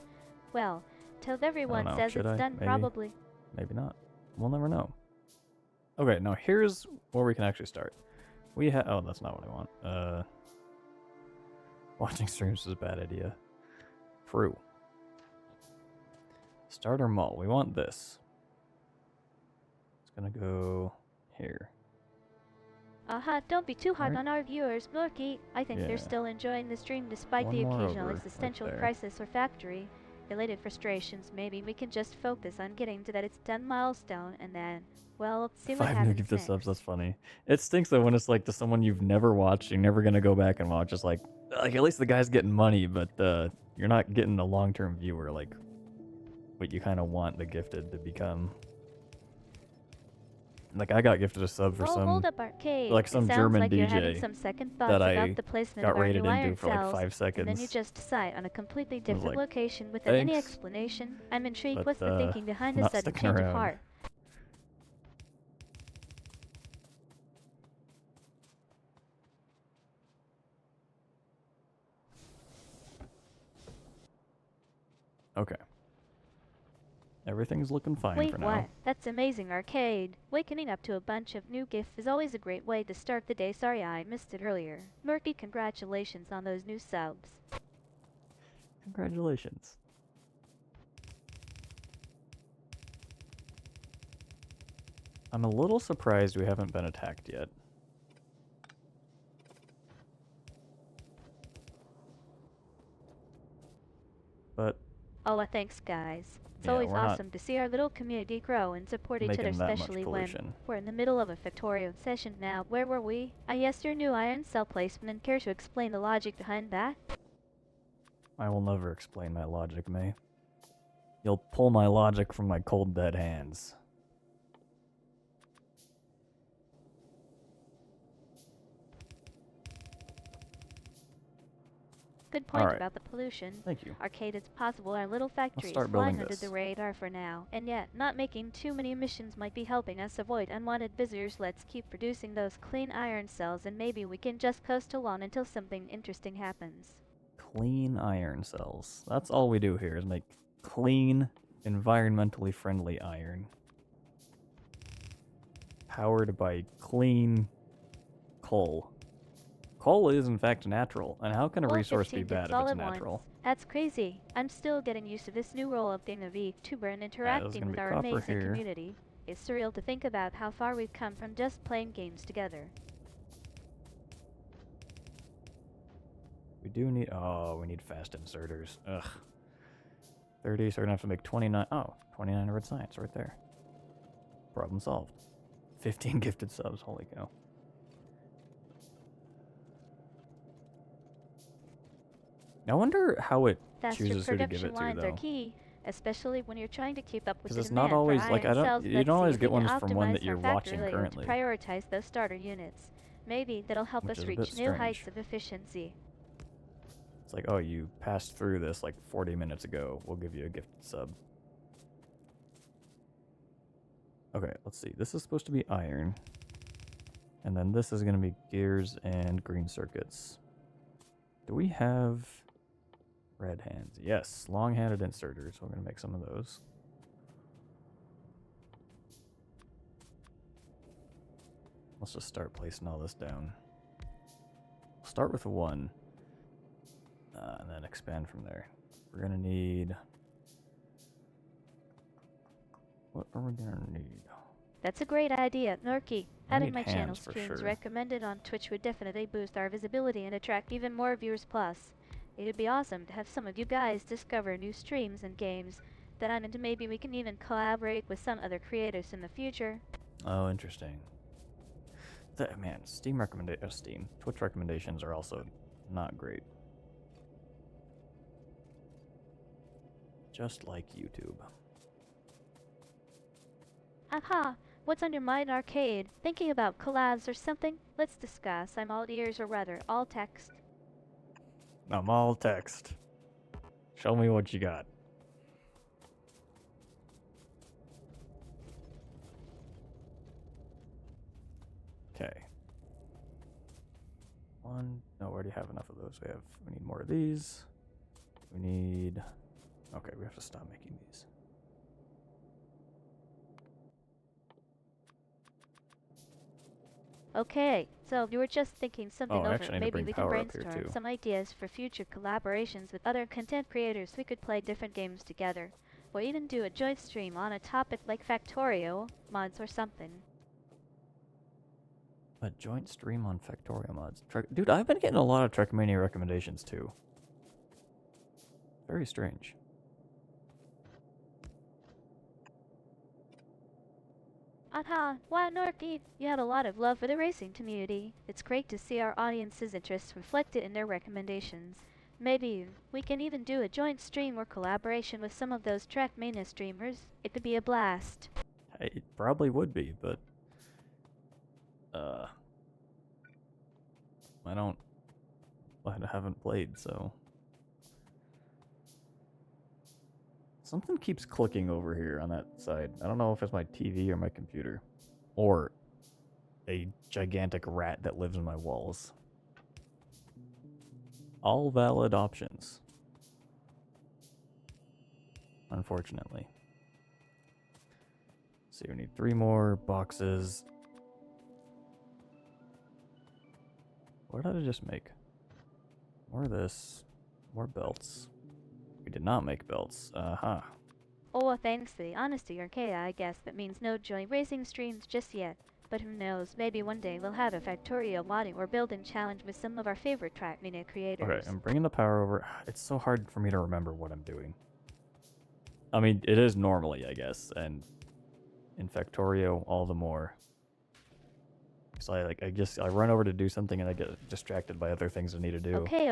well, till everyone know, says should it's I? done, Maybe. probably. Maybe not. We'll never know. Okay, now here's where we can actually start. We have... Oh, that's not what I want. Watching streams is a bad idea. True. Starter mall. We want this. It's gonna go here. Aha, don't be too hard Right. on our viewers, Norky. I think Yeah. they're still enjoying the stream despite One the more occasional over, right existential there. crisis or factory related frustrations. Maybe we can just focus on getting to that it's done milestone and then, well, see what 5 new happens gifted next. subs, that's funny. It stinks though when it's like to someone you've never watched, you're never gonna go back and watch. It's like at least the guy's getting money, but you're not getting a long-term viewer like what you kind of want the gifted to become. Like, I got gifted a sub for Oh, some, hold up, Arcade. like, It some sounds German like you're having DJ some second that thoughts I about the placement got of our rated new into iron for like cells, 5 and then you seconds. just decide on a completely was different like, location without any thanks, explanation. I'm intrigued. but What's the thinking behind the not sudden sticking change of around. heart? Okay. Everything's looking fine Wait, for what? now. That's amazing, Arcade. Waking up to a bunch of new gifts is always a great way to start the day. Sorry I missed it earlier. Murky, congratulations on those new subs. Congratulations. I'm a little surprised we haven't been attacked yet. But Oh, thanks, guys. It's yeah, always we're not awesome to see our little community grow and support each other, making that much especially when pollution. we're in the middle of a Factorio session now. Where were we? Yes, your new iron cell placement, and care to explain the logic behind that? I will never explain my logic, May. You'll pull my logic from my cold, dead hands. Good point Alright. about the pollution. Thank you. Arcade, it's possible our little factory is start flying building under this. the radar for now, and yet not making too many emissions might be helping us avoid unwanted visitors. Let's keep producing those clean iron cells, and maybe we can just coast along until something interesting happens. Clean iron cells. That's all we do here is make clean, environmentally friendly iron. Powered by clean coal. Coal is in fact natural, and how can a Well, resource be 15 bad gets if all it's at once. natural? That's crazy. I'm still getting used to this new role of being a VTuber and interacting gonna with be our copper amazing here. community. It's surreal to think about how far we've come from just playing games together. We do need... Oh, we need fast inserters. Ugh. 30, so we're gonna have to make 29... Oh, 29 red science right there. Problem solved. 15 gifted subs, holy cow. I wonder how it Faster chooses who to give production it to, lines are though. key, especially when you're trying to keep up with Because the it's not demand always, for like, iron cells. you Let's don't see always if get we can ones from one optimize that our you're factory watching layout currently. to prioritize those starter units. Maybe that'll help Which us is a bit reach new heights strange. of efficiency. It's like, oh, you passed through this like 40 minutes ago. We'll give you a gifted sub. Okay, let's see. This is supposed to be iron. And then this is going to be gears and green circuits. Do we have red hands? Yes, long-handed inserters. We're going to make some of those. Let's just start placing all this down. We'll start with one. And then expand from there. We're going to need... What are we going to need? That's a great idea, Norky. I Having need my channel hands for streams sure. recommended on Twitch would definitely boost our visibility and attract even more viewers. Plus, it'd be awesome to have some of you guys discover new streams and games that I'm into. Maybe we can even collaborate with some other creators in the future. Oh, interesting. Man, Twitch recommendations are also not great. Just like YouTube. Aha! What's on your mind, Arcade? Thinking about collabs or something? Let's discuss. I'm all ears, or rather, all text. I'm all text. Show me what you got. Okay. No, we already have enough of those. We need more of these. We need... Okay, we have to stop making these. Okay, so you were just thinking something I over. actually need to Maybe bring we can power up here, brainstorm too. some ideas for future collaborations with other content creators. We could play different games together, or even do a joint stream on a topic like Factorio mods or something. A joint stream on Factorio mods. Dude, I've been getting a lot of Trekmania recommendations, too. Very strange. Aha! Wow, Norky, you have a lot of love for the racing community. It's great to see our audience's interests reflected in their recommendations. Maybe we can even do a joint stream or collaboration with some of those Trackmania streamers. It could be a blast. It probably would be, but I haven't played, so something keeps clicking over here on that side. I don't know if it's my TV or my computer, or a gigantic rat that lives in my walls. All valid options, unfortunately. So we need 3 more boxes. What did I just make? More of this. More belts. We did not make belts. Uh-huh. Oh, well, thanks to the honesty arcade, I guess that means no joy racing streams just yet. But who knows, maybe one day we'll have a Factorio modding or building challenge with some of our favorite Trackmania creators. Okay, I'm bringing the power over. It's so hard for me to remember what I'm doing. I mean, it is normally, I guess, and in Factorio all the more. So I run over to do something and I get distracted by other things I need to do. Okay.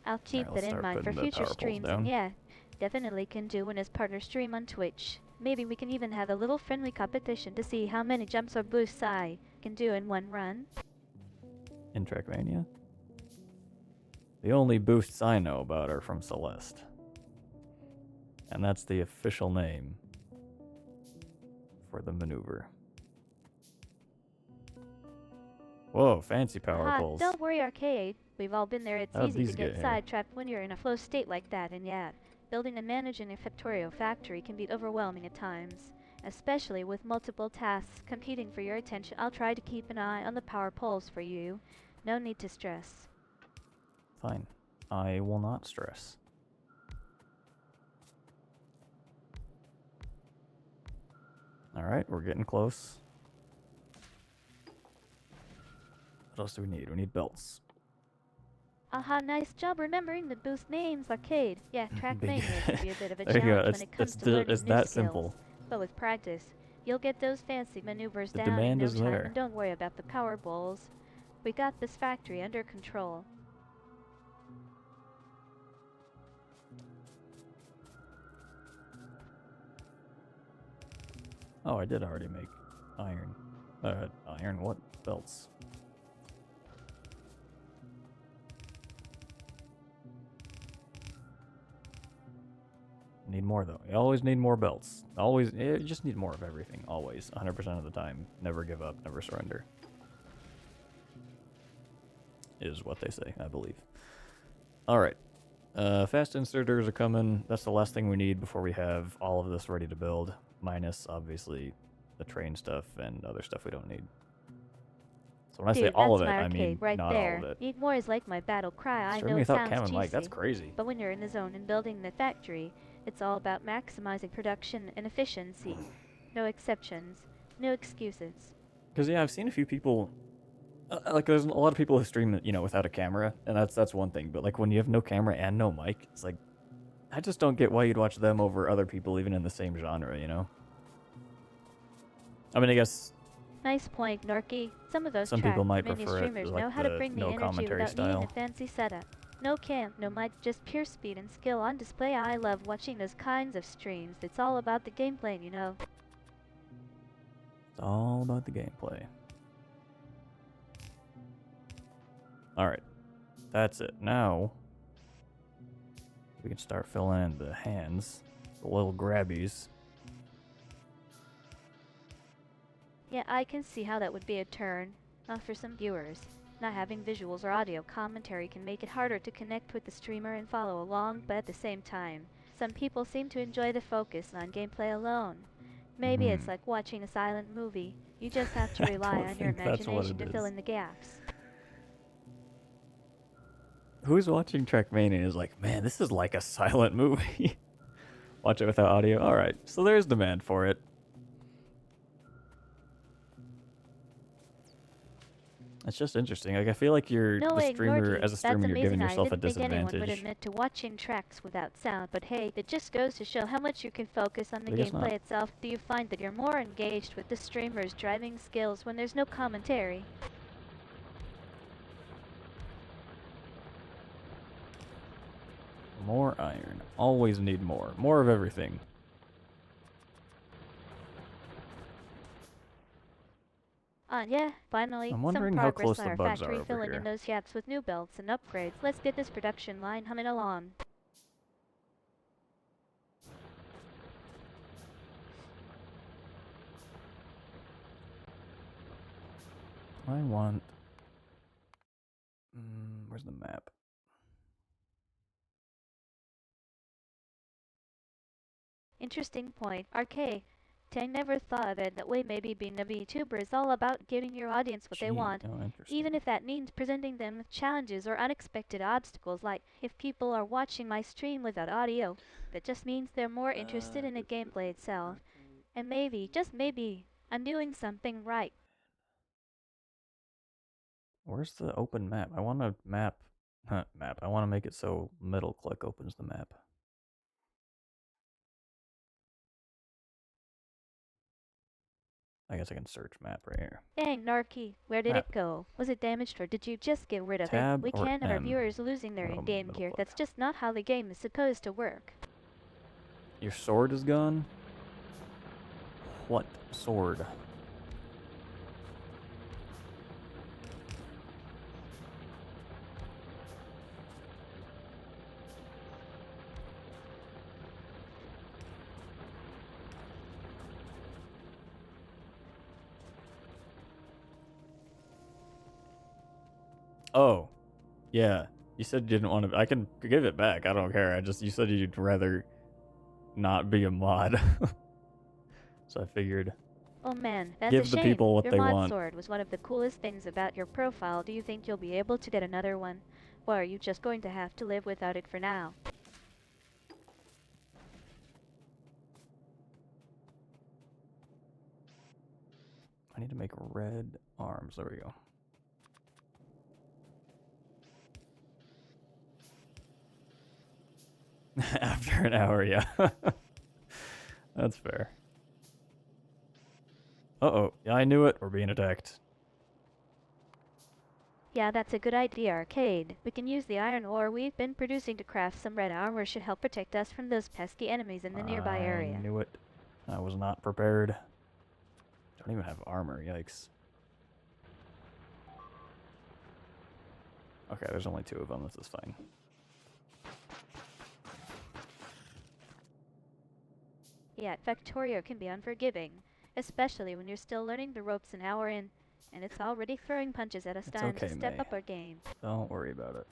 I'll keep Alright, that in mind for future streams, and yeah, definitely can do when his partner stream on Twitch. Maybe we can even have a little friendly competition to see how many jumps or boosts I can do in one run. In Trackmania? The only boosts I know about are from Celeste. And that's the official name for the maneuver. Whoa, fancy power pulls. Don't worry, arcade. We've all been there. It's How'd easy these to get get here? sidetracked when you're in a flow state like that, and yeah, building and managing a Factorio factory can be overwhelming at times, especially with multiple tasks competing for your attention. I'll try to keep an eye on the power poles for you. No need to stress. Fine. I will not stress. Alright, we're getting close. What else do we need? We need belts. Aha, nice job remembering the boost names, arcade. Yeah, Trackmania can be a bit of a There you go. challenge when it comes to learning It's new that skills. simple. But with practice, you'll get those fancy maneuvers The down in demand no is time, there. and don't worry about the power bowls. We got this factory under control. Oh, I did already make iron. Iron what? Belts. Need more though. You always need more belts. Always, you just need more of everything. Always, 100% of the time. Never give up. Never surrender. Is what they say, I believe. All right. Fast inserters are coming. That's the last thing we need before we have all of this ready to build. Minus, obviously, the train stuff and other stuff we don't need. So when I say all of it, I mean right not there. all of it. Need more is like my battle cry. I know Streaming it without sounds cam and cheesy, mic, that's crazy. but when you're in the zone and building the factory, it's all about maximizing production and efficiency. No exceptions. No excuses. Because yeah, I've seen a few people, like there's a lot of people who stream, without a camera, and that's one thing. But like when you have no camera and no mic, it's like I just don't get why you'd watch them over other people, even in the same genre. I mean, I guess Nice point, Norky. Some of those some people might Trackmania prefer it streamers like know how to the bring the no energy commentary without needing style. a fancy setup. No cam, no mic, just pure speed and skill on display. I love watching those kinds of streams. It's all about the gameplay, you know. It's all about the gameplay. Alright. That's it. Now, we can start filling in the hands. The little grabbies. Yeah, I can see how that would be a turn for some viewers. Not having visuals or audio commentary can make it harder to connect with the streamer and follow along, but at the same time, some people seem to enjoy the focus on gameplay alone. Maybe it's like watching a silent movie. You just have to rely on your imagination to fill in the gaps. Who's watching Trackmania and is like, man, this is like a silent movie. Watch it without audio. Alright, so there's demand for it. It's just interesting. Like I feel like you're as a streamer, you're giving yourself a disadvantage. I didn't think anyone would admit to watching tracks without sound, but hey, it just goes to show how much you can focus on the gameplay itself. Do you find that you're more engaged with the streamer's driving skills when there's no commentary? More iron. Always need more. More of everything. on, yeah, finally, I'm some wondering how progress close on the our bugs are factory over filling in here. those gaps with new belts and upgrades. Let's get this production line humming along. I want... where's the map? Interesting point. RK. Tang never thought of it that way. Maybe being a VTuber is all about giving your audience what they want. Oh, interesting. Even if that means presenting them with challenges or unexpected obstacles, like if people are watching my stream without audio, that just means they're more interested in the gameplay itself. And maybe, just maybe, I'm doing something right. Where's the open map? I want a map. Map. I want to make it so middle click opens the map. I guess I can search map right here. Dang, Narky, where did Map. it go? Was it damaged or did you just get rid of Tab it? We or can't have our M? viewers losing their Oh, in-game middle gear. click. That's just not how the game is supposed to work. Your sword is gone? What sword? Oh, yeah. You said you didn't want to. I can give it back. I don't care. You said you'd rather not be a mod. So I figured. Oh man, that's Give a the shame. people what Your they mod want. sword was one of the coolest things about your profile. Do you think you'll be able to get another one? Or are you just going to have to live without it for now? I need to make red arms. There we go. After an hour, yeah. That's fair. Uh-oh. Yeah, I knew it. We're being attacked. Yeah, that's a good idea, Arcade. We can use the iron ore we've been producing to craft some red armor should help protect us from those pesky enemies in the nearby area. I knew it. I was not prepared. Don't even have armor. Yikes. Okay, there's only 2 of them. This is fine. Yeah, Factorio can be unforgiving, especially when you're still learning the ropes an hour in, and it's already throwing punches at us. It's Time okay, to step May. up our game. Don't worry about it.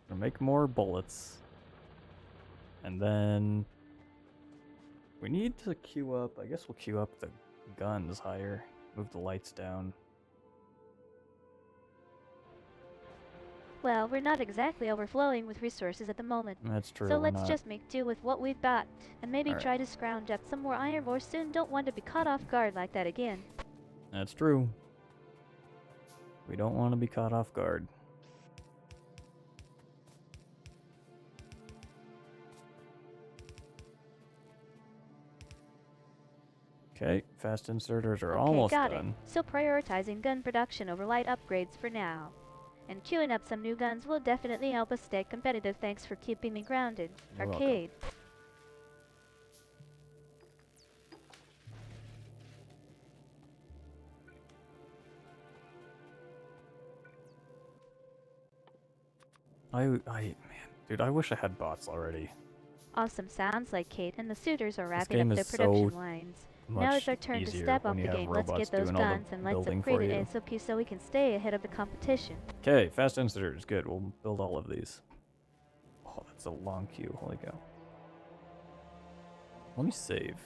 We'll make more bullets. And then we need to queue up. I guess we'll queue up the guns higher. Move the lights down. Well, we're not exactly overflowing with resources at the moment. That's true. So we're let's not. just make do with what we've got, and maybe Alright. try to scrounge up some more iron ore soon. Don't want to be caught off guard like that again. That's true. We don't want to be caught off guard. Okay, fast inserters are Okay, almost got done. it. So prioritizing gun production over light upgrades for now. And queuing up some new guns will definitely help us stay competitive. Thanks for keeping me grounded. You're welcome. Arcade. Man, dude, I wish I had bots already. Awesome, sounds like Kate and the suitors are This wrapping game up their is production so lines. much Now it's our turn to easier step up when the you have game. Let's robots get those doing all the guns and let's building for upgrade you. an SOP so we can stay ahead of the competition. Okay, fast inserters, good. We'll build all of these. Oh, that's a long queue. Holy cow. Let me save.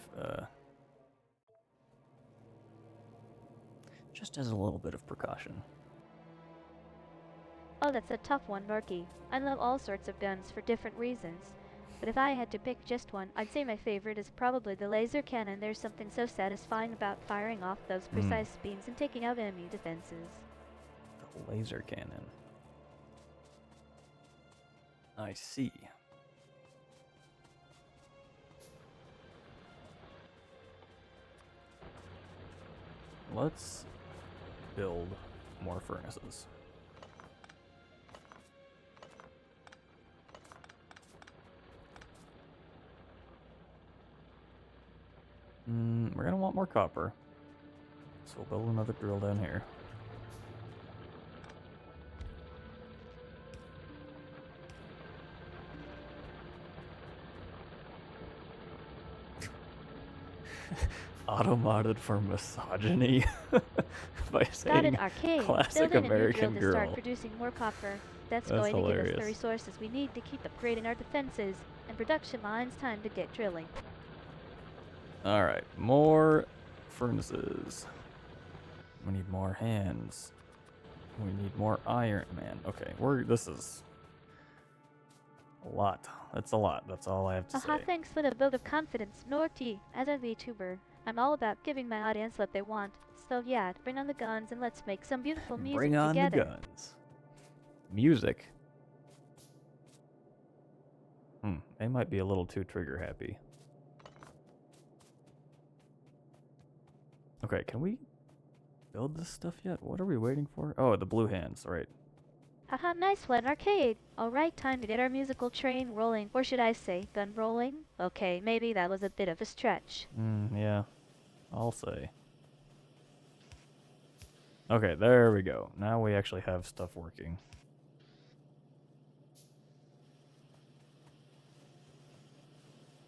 Just as a little bit of precaution. Oh, that's a tough one, Norky. I love all sorts of guns for different reasons. But if I had to pick just one, I'd say my favorite is probably the laser cannon. There's something so satisfying about firing off those precise beams and taking out enemy defenses. The laser cannon. I see. Let's build more furnaces. We're gonna want more copper. So we'll build another drill down here. Auto-modded for misogyny by Got saying an arcade. classic Building a new drill American to girl. start producing more copper. That's That's going to give us the hilarious. resources we need to keep upgrading our defenses and production lines. Time to get drilling. Alright, more furnaces. We need more hands. We need more iron, man. Okay, this is a lot. That's a lot. That's all I have to Aha, say. thanks for the vote of confidence, Norty. As a VTuber, I'm all about giving my audience what they want. So yeah, bring on the guns and let's make some beautiful music Bring on together. the guns. Music. They might be a little too trigger happy. Okay, can we build this stuff yet? What are we waiting for? Oh, the blue hands, right. Haha, nice one, arcade. Alright, time to get our musical train rolling. Or should I say, gun rolling? Okay, maybe that was a bit of a stretch. Yeah, I'll say. Okay, there we go. Now we actually have stuff working.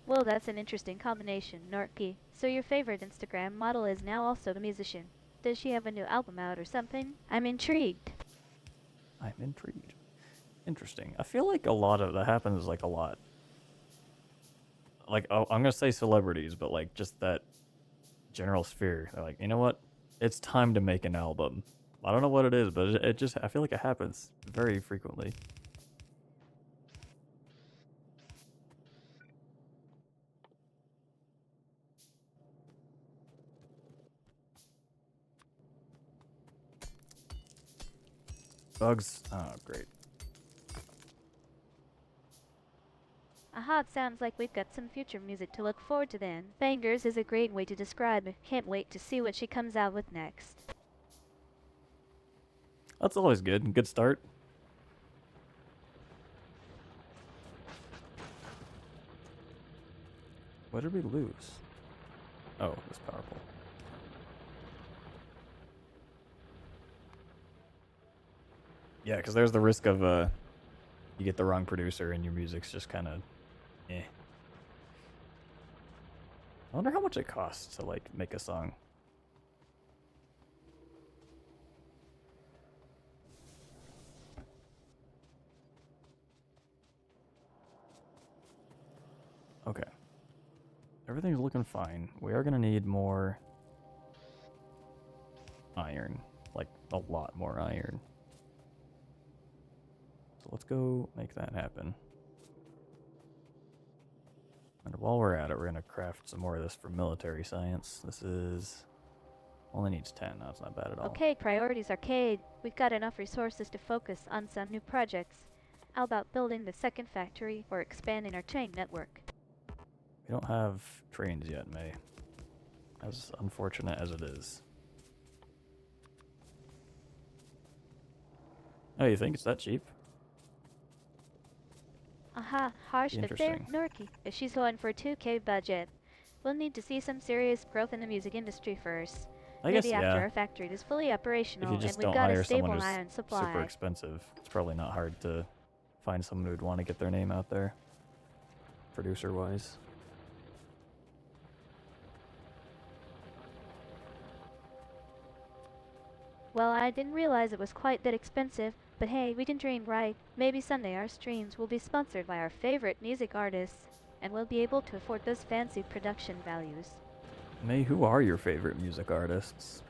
Well, that's an interesting combination, Norky. So your favorite Instagram model is now also the musician. Does she have a new album out or something? I'm intrigued. I'm intrigued. Interesting. I feel like a lot of that happens like a lot. Like, oh, I'm gonna say celebrities, but like just that general sphere. They're like, you know what? It's time to make an album. I don't know what it is, but it just, I feel like it happens very frequently. Bugs. Oh, great. Aha, it sounds like we've got some future music to look forward to then. Bangers is a great way to describe it. Can't wait to see what she comes out with next. That's always good. Good start. What did we lose? Oh, this power pole. Yeah, because there's the risk of you get the wrong producer and your music's just kind of eh. I wonder how much it costs to like make a song. Okay. Everything's looking fine. We are gonna need more iron. Like a lot more iron. So let's go make that happen. And while we're at it, we're gonna craft some more of this for military science. This is only needs 10. That's not bad at all. Okay, priorities arcade. We've got enough resources to focus on some new projects. How about building the second factory or expanding our train network? We don't have trains yet, May. As unfortunate as it is. Oh, you think it's that cheap? Aha, harsh but fair, Interesting. Norky. If she's going for a 2K budget, we'll need to see some serious growth in the music industry first. I guess, Maybe after yeah. our factory is fully If operational you and just we've don't got a hire stable someone who's iron supply. super expensive, it's probably not hard to find someone who'd want to get their name out there, producer-wise. Well, I didn't realize it was quite that expensive, but hey, we can dream, right? Maybe someday our streams will be sponsored by our favorite music artists, and we'll be able to afford those fancy production values. May, who are your favorite music artists?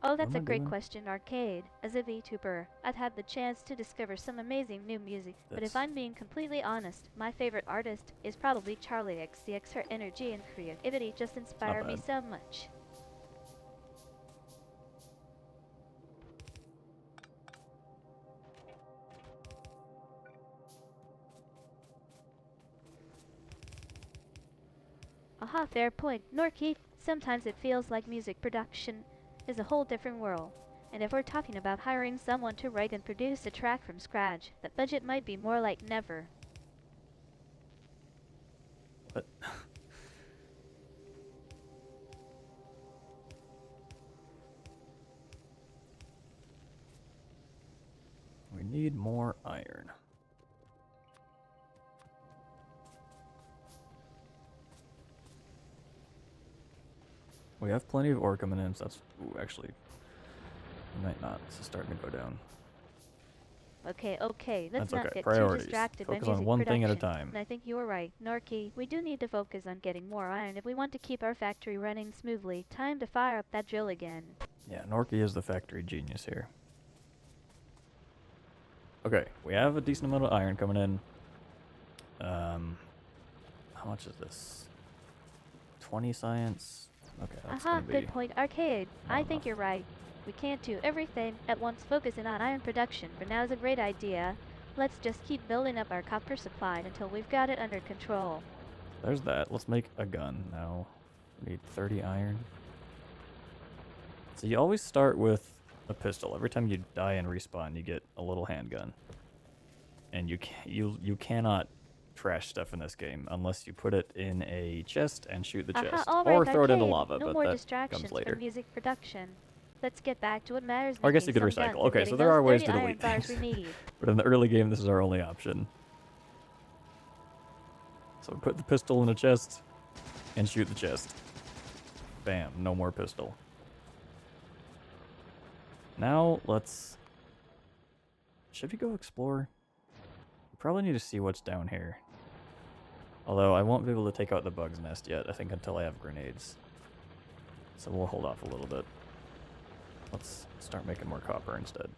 Oh, that's am a I great doing? question, Arcade. As a VTuber, I've had the chance to discover some amazing new music, but if I'm being completely honest, my favorite artist is probably Charlie XCX. Her energy and creativity just inspire me bad. so much. Aha, fair point. Norky, sometimes it feels like music production is a whole different world. And if we're talking about hiring someone to write and produce a track from scratch, that budget might be more like never. What? We need more iron. We have plenty of ore coming in, so that's... Ooh, actually, we might not. This is starting to go down. Okay, let's That's not okay. get Priorities. too distracted Focus by on music one production. thing at a time. And I think you were right, Norky. We do need to focus on getting more iron if we want to keep our factory running smoothly. Time to fire up that drill again. Yeah, Norky is the factory genius here. Okay, we have a decent amount of iron coming in. How much is this? 20 science? Okay, that's gonna be... Good point, Arcade. I enough. think you're right. We can't do everything at once focusing on iron production, but now's a great idea. Let's just keep building up our copper supply until we've got it under control. There's that. Let's make a gun now. We need 30 iron. So you always start with a pistol. Every time you die and respawn, you get a little handgun. And you cannot trash stuff in this game unless you put it in a chest and shoot the chest, All right, or throw it into Arcade. lava. No but more that distractions comes later. from music production. Let's get back to what matters. Or I guess you making could some recycle. guns and Okay, so getting there those are ways 30 to iron delete bars things. we need. But in the early game, this is our only option. So put the pistol in a chest and shoot the chest. Bam, no more pistol. Now let's... Should we go explore? We probably need to see what's down here. Although I won't be able to take out the bug's nest yet, I think, until I have grenades. So we'll hold off a little bit. Let's start making more copper instead.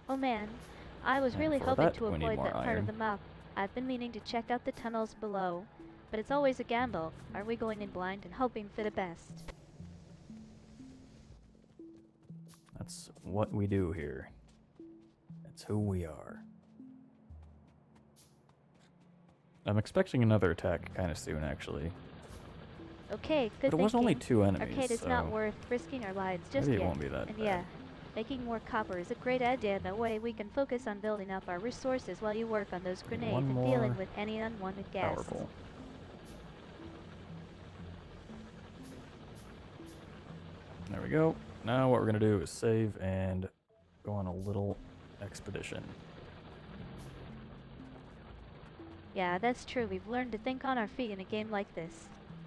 Oh man, I was And really for hoping that, to we need avoid more that part iron. of the map. I've been meaning to check out the tunnels below, but it's always a gamble. Are we going in blind and hoping for the best? That's what we do here. It's who we are. I'm expecting another attack kind of soon, actually. Okay, good But it was only thinking. 2 enemies, Arcade, it's so not worth risking our lives just maybe yet. it won't be that And bad. yeah, making more copper is a great idea. That way we can focus on building up our resources while you work on those grenades one and more dealing with any unwanted gas. Powerful. There we go. Now what we're going to do is save and go on a little expedition. Yeah, that's true. We've learned to think on our feet in a game like this.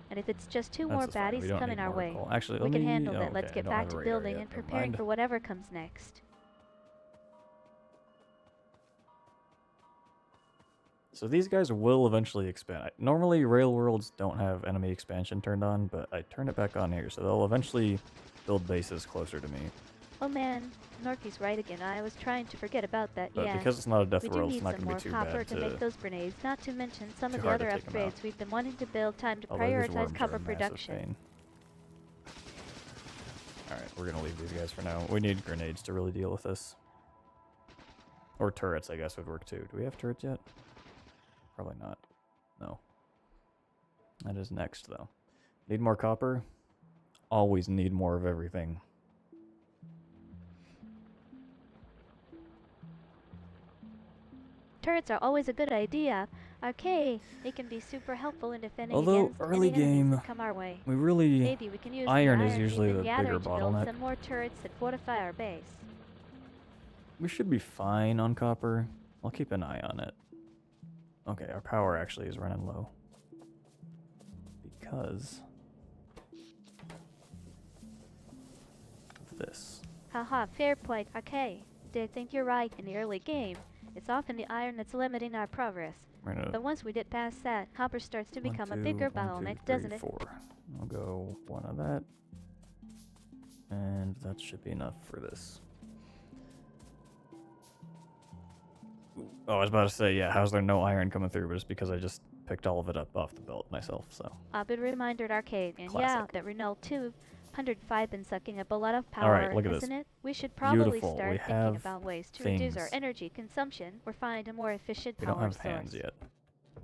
And if it's just two That's more just fine. We baddies don't coming need our more way, coal. Actually, we let can me... handle oh, that. Let's okay, I get don't back have to a radar building yet. and Never preparing mind. for whatever comes next. So these guys will eventually expand. Normally, Railworlds don't have enemy expansion turned on, but I turned it back on here, so they'll eventually build bases closer to me. Oh man, Norky's right again. I was trying to forget about that. But Yeah, because it's not a death we do world, need it's not some going more to be too copper bad to make those grenades. Not to mention some too of the hard to other take 'em out. upgrades we've been wanting to build. Time to Although these prioritize worms are copper a massive production. pain. Alright, we're going to leave these guys for now. We need grenades to really deal with this. Or turrets, I guess, would work too. Do we have turrets yet? Probably not. No. That is next, though. Need more copper? Always need more of everything. Turrets are always a good idea. Okay, they can be super helpful in defending Although, against early any enemies game, that come our way. we really... Maybe we can use iron the is usually we've been the gathering bigger to build bottleneck. some more turrets that fortify our base. We should be fine on copper. I'll keep an eye on it. Okay, our power actually is running low. Because... of this. Haha, fair point. Okay, did think you're right. In the early game, it's often the iron that's limiting our progress. We're gonna... But once we get past that, copper starts to One, become a two, bigger 1, 2, bottleneck, 3, doesn't it? 4. I'll go 1 of that. And that should be enough for this. Oh, I was about to say, yeah, how's there no iron coming through? But it's because I just picked all of it up off the belt myself, so. A good reminder at Arcade. And yeah, Classic. that Renault 205 been sucking up a lot of power, Alright, look at this. isn't it? We should probably Beautiful. start We thinking have about ways to reduce our things. energy consumption or find a more efficient We power don't have source. hands yet.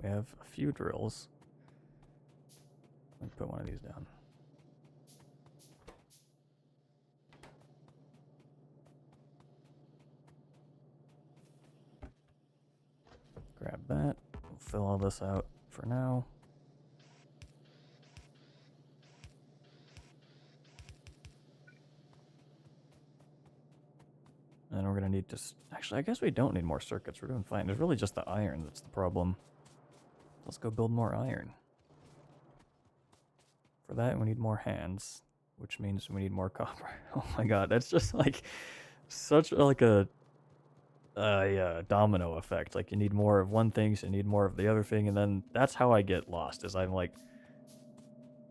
We have a few drills. Let me put one of these down. that. We'll fill all this out for now. And we're gonna need to... Actually, I guess we don't need more circuits. We're doing fine. There's really just the iron that's the problem. Let's go build more iron. For that, we need more hands, which means we need more copper. Oh my god, that's just like such like a domino effect. Like you need more of one thing, so you need more of the other thing, and then that's how I get lost. Is I'm like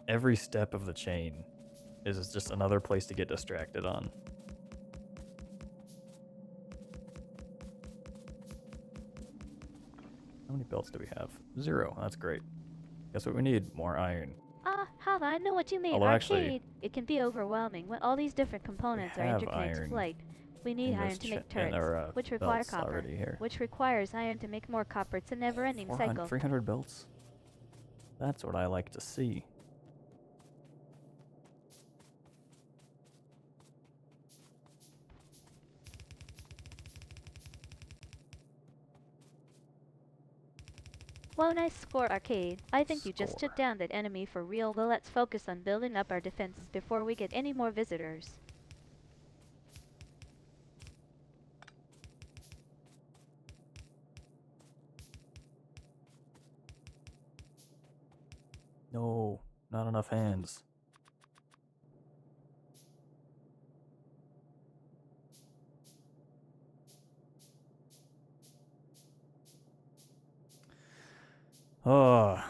every step of the chain is just another place to get distracted on. How many belts do we have? 0. That's great. Guess what we need? More iron. Hava, I know what you mean. Although Arcade. actually, It can be overwhelming when all these different components are have interconnected to iron flight. We need in iron this to make in turrets, our, which require belts copper, already here. which requires iron to make more copper. It's a never-ending 400 cycle. 300 belts. That's what I like to see. Well, nice score, Arcade. I think you just Score. took down that enemy for real, but let's focus on building up our defenses before we get any more visitors. No, not enough hands. Oh,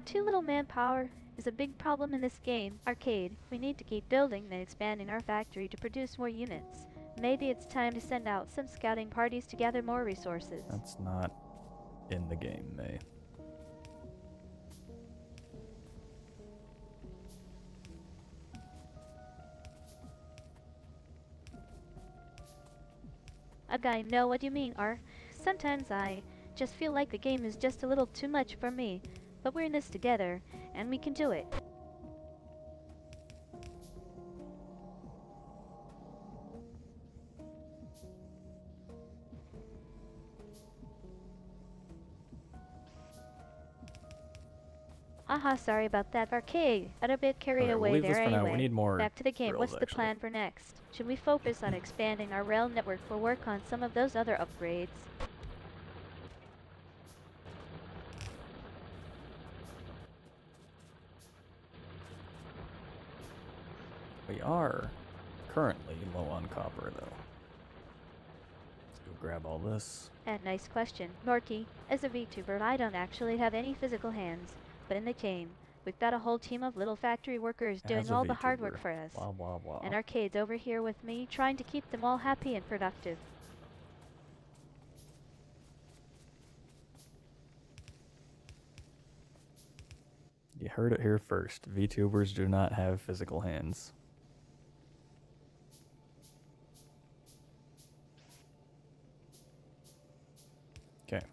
Too little manpower is a big problem in this game, Arcade. We need to keep building and expanding our factory to produce more units. Maybe it's time to send out some scouting parties to gather more resources. that's not in the game, May. I know what you mean, Ar. Sometimes I just feel like the game is just a little too much for me, but we're in this together, and we can do it. Sorry about that, Arcade. Got a bit carried Okay, we'll away leave there this for now. anyway. We need more Back to the game. drills, What's the actually. plan for next? Should we focus on expanding our rail network or work on some of those other upgrades? We are currently low on copper, though. Let's go grab all this. And nice question. Norky, as a VTuber, I don't actually have any physical hands, but in the game, we've got a whole team of little factory workers doing As a all the hard work VTuber. for us. Blah, blah, blah. And Arcade's over here with me, trying to keep them all happy and productive. You heard it here first. VTubers do not have physical hands. Okay.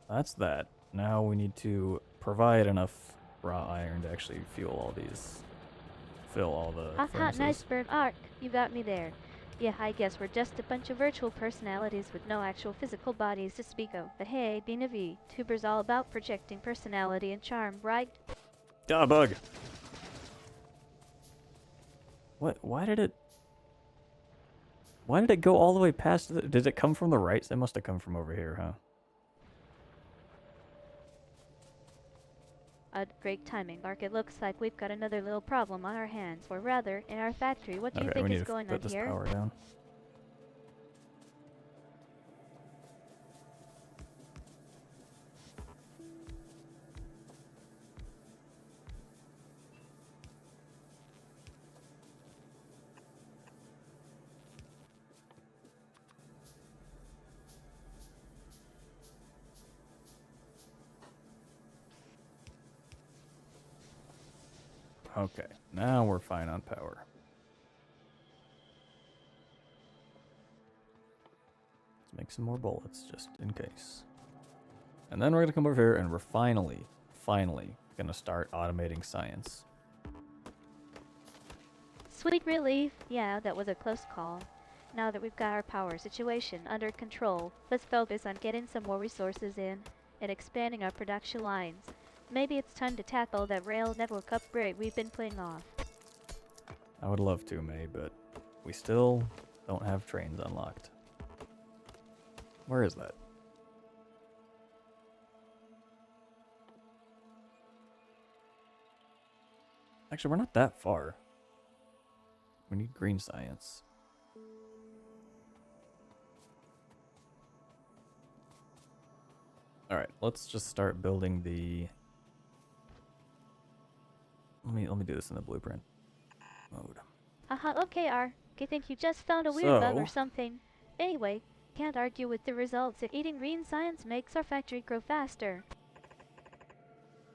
That's that. Now we need to provide enough raw iron to actually fuel all these. Fill all the furnaces. Nice burn arc. You got me there. Yeah, I guess we're just a bunch of virtual personalities with no actual physical bodies to speak of. But hey, being a VTuber's all about projecting personality and charm, right? Ah, bug! What? Why did it go all the way past did it come from the right? It must have come from over here, huh? Great timing, Mark. It looks like we've got another little problem on our hands, or rather, in our factory. What do you Okay, we think need is to going put on this here? power down. Okay, now we're fine on power. Let's make some more bullets just in case. And then we're gonna come over here and we're finally gonna start automating science. Sweet relief. Yeah, that was a close call. Now that we've got our power situation under control, let's focus on getting some more resources in and expanding our production lines. Maybe it's time to tackle that rail network upgrade we've been putting off. I would love to, May, but we still don't have trains unlocked. Where is that? Actually, we're not that far. We need green science. Alright, let's just start building the... Let me do this in the blueprint mode. Okay, R. I think you just found a weird bug or So- something. Anyway, can't argue with the results. If eating green science makes our factory grow faster.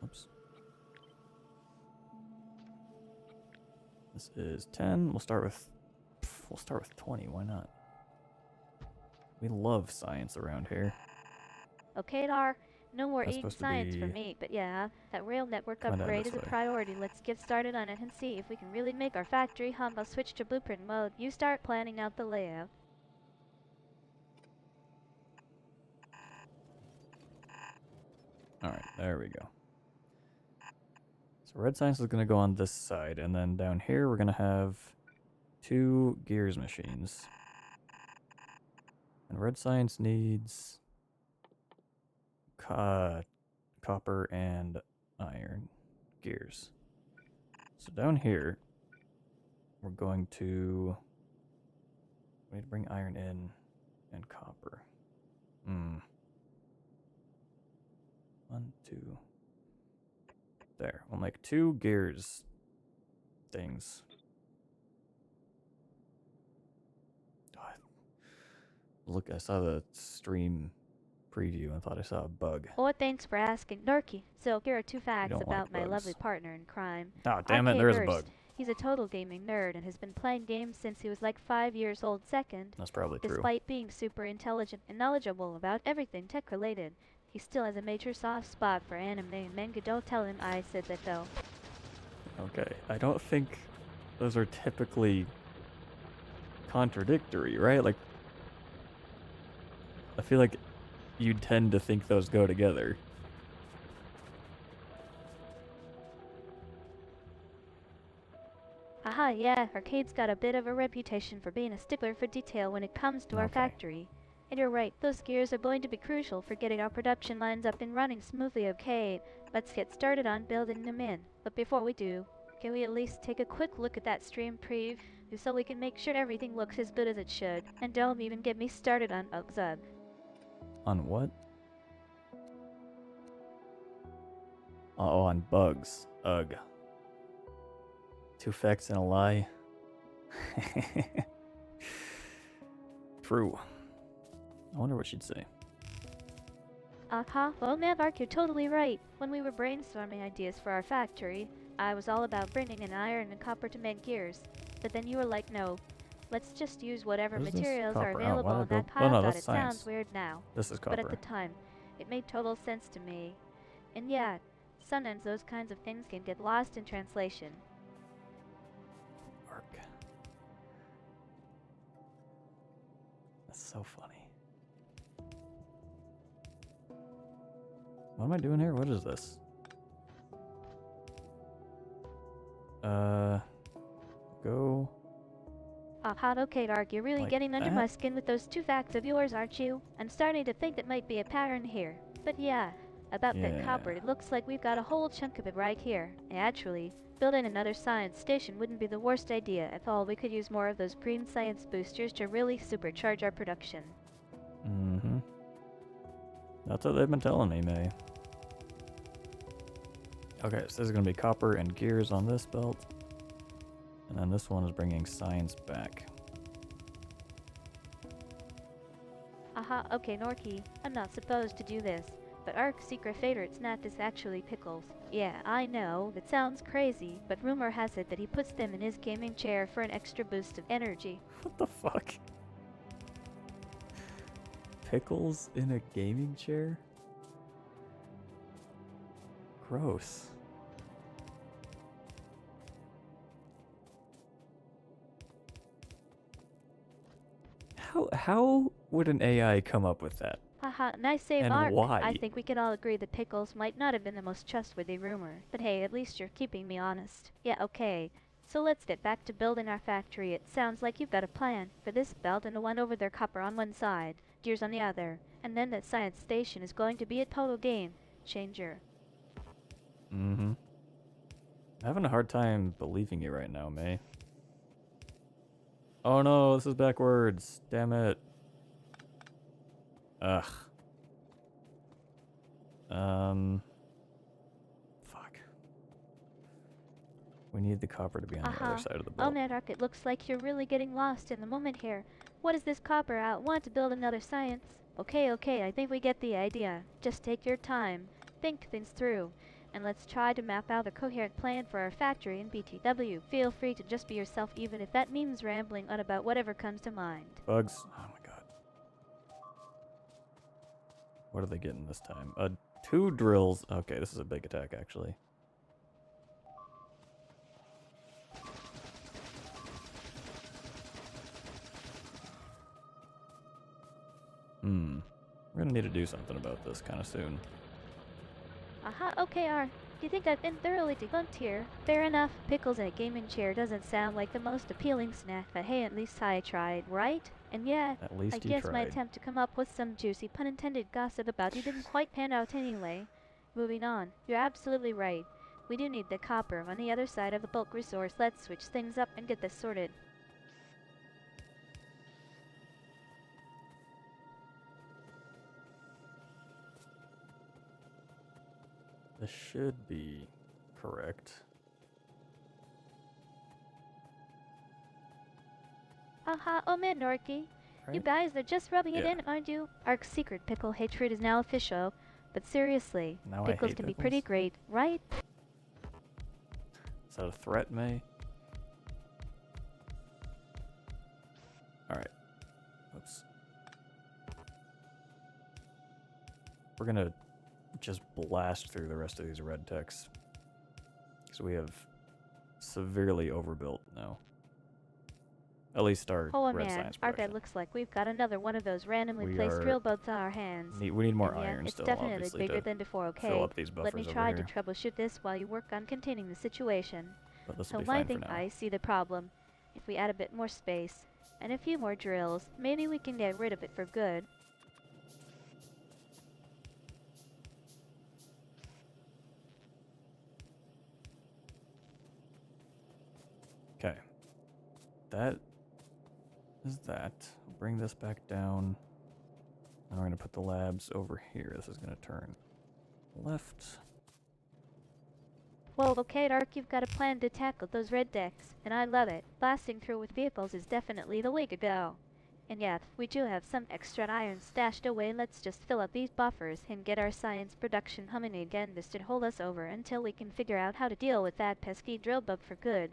Oops. This is 10. We'll start with 20. Why not? We love science around here. Okay, R. No more That's eating supposed to science for be me, but yeah, that rail network coming down upgrade this is a way. priority. Let's get started on it and see if we can really make our factory hum. I'll switch to blueprint mode. You start planning out the layout. Alright, there we go. So red science is going to go on this side, and then down here we're going to have 2 gears machines. And red science needs copper and iron gears. So down here, we're going to... We need to bring iron in and copper. 1, 2... There. We'll make 2 gears things. Look, I saw the stream preview and thought I saw a bug. Oh, thanks for asking, Norky. So here are 2 facts don't about like my lovely bugs. partner in crime. Oh, damn it, RK there is a first. bug. He's a total gaming nerd and has been playing games since he was like 5 years old. Second, That's probably true. despite being super intelligent and knowledgeable about everything tech related, he still has a major soft spot for anime and manga. Don't tell him I said that though. Okay, I don't think those are typically contradictory, right? Like, I feel like you'd tend to think those go together. Haha, yeah, Arcade's got a bit of a reputation for being a stickler for detail when it comes to our Okay. factory. And you're right, those gears are going to be crucial for getting our production lines up and running smoothly. Okay, let's get started on building them in. But before we do, can we at least take a quick look at that stream preview so we can make sure everything looks as good as it should? And don't even get me started on Ugzug. On what? Oh, on bugs. Ugh. 2 facts and a lie. True. I wonder what she'd say. Well, Navark, you're totally right. When we were brainstorming ideas for our factory, I was all about bringing in iron and copper to make gears. But then you were like, no, let's just use whatever What is this? materials are Copper. Oh, available. why did I And build- that oh, pile no, thought that's it sounds science. weird now. This is But at copper. the time, it made total sense to me. And yeah, sometimes those kinds of things can get lost in translation. Arc. That's so funny. What am I doing here? What is this? Go. Okay, Dark, you're really Like getting under that? my skin with those 2 facts of yours, aren't you? I'm starting to think that might be a pattern here. But yeah, about that copper, Yeah. it looks like we've got a whole chunk of it right here. Actually, building another science station wouldn't be the worst idea. If all, we could use more of those green science boosters to really supercharge our production. Mm-hmm. That's what they've been telling me, May. Okay, so this is going to be copper and gears on this belt. And then this one is bringing science back. Okay, Norky, I'm not supposed to do this, but our secret favorite snack is actually pickles. Yeah, I know, that sounds crazy, but rumor has it that he puts them in his gaming chair for an extra boost of energy. What the fuck? Pickles in a gaming chair? Gross. How would an AI come up with that? Haha, nice save, And Ark. why? I think we can all agree that pickles might not have been the most trustworthy rumor. But hey, at least you're keeping me honest. Yeah, okay. So let's get back to building our factory. It sounds like you've got a plan for this belt and the one over there copper on one side, gears on the other. And then that science station is going to be a total game changer. Mm-hmm. I'm having a hard time believing you right now, May. Oh no, this is backwards. Damn it. Ugh. Fuck. We need the copper to be on the other side of the Oh belt. man, Ark, it looks like you're really getting lost in the moment here. What is this copper out? Want to build another science? Okay, I think we get the idea. Just take your time, think things through, and let's try to map out a coherent plan for our factory in BTW. Feel free to just be yourself, even if that means rambling on about whatever comes to mind. Bugs. Oh my god. What are they getting this time? 2 drills. Okay, this is a big attack, actually. We're gonna need to do something about this kind of soon. Okay, do you think I've been thoroughly debunked here? Fair enough, pickles in a gaming chair doesn't sound like the most appealing snack, but hey, at least I tried, right? And yeah, At least I you guess my tried. attempt to come up with some juicy pun intended gossip about you didn't quite pan out anyway. Moving on, you're absolutely right. We do need the copper on the other side of the bulk resource. Let's switch things up and get this sorted. This should be correct. Oh man, Norky. You Right? guys are just rubbing it Yeah. in, aren't you? Ark's secret pickle hatred is now official. But seriously, Now I pickles hate can be pretty pickles? great, right? Is that a threat, May? Alright. Oops. We're gonna just blast through the rest of these red techs. Because we have severely overbuilt now. At least our Oh red man, science Ark, it production. looks like we've got another one of those randomly We placed are- drill boats on our hands. We need more And yeah, iron it's still, definitely obviously, bigger to than before, fill okay? up these buffers Let me over try here. to troubleshoot this while you work on containing the situation. But this So will be I fine for think now. I see the problem. If we add a bit more space and a few more drills, maybe we can get rid of it for good. Okay. That is that. We'll bring this back down. And we're going to put the labs over here. This is going to turn left. Well, okay, Ark, you've got a plan to tackle those red decks, and I love it. Blasting through with vehicles is definitely the way to go. And yeah, we do have some extra iron stashed away. Let's just fill up these buffers and get our science production humming again. This should hold us over until we can figure out how to deal with that pesky drill bug for good.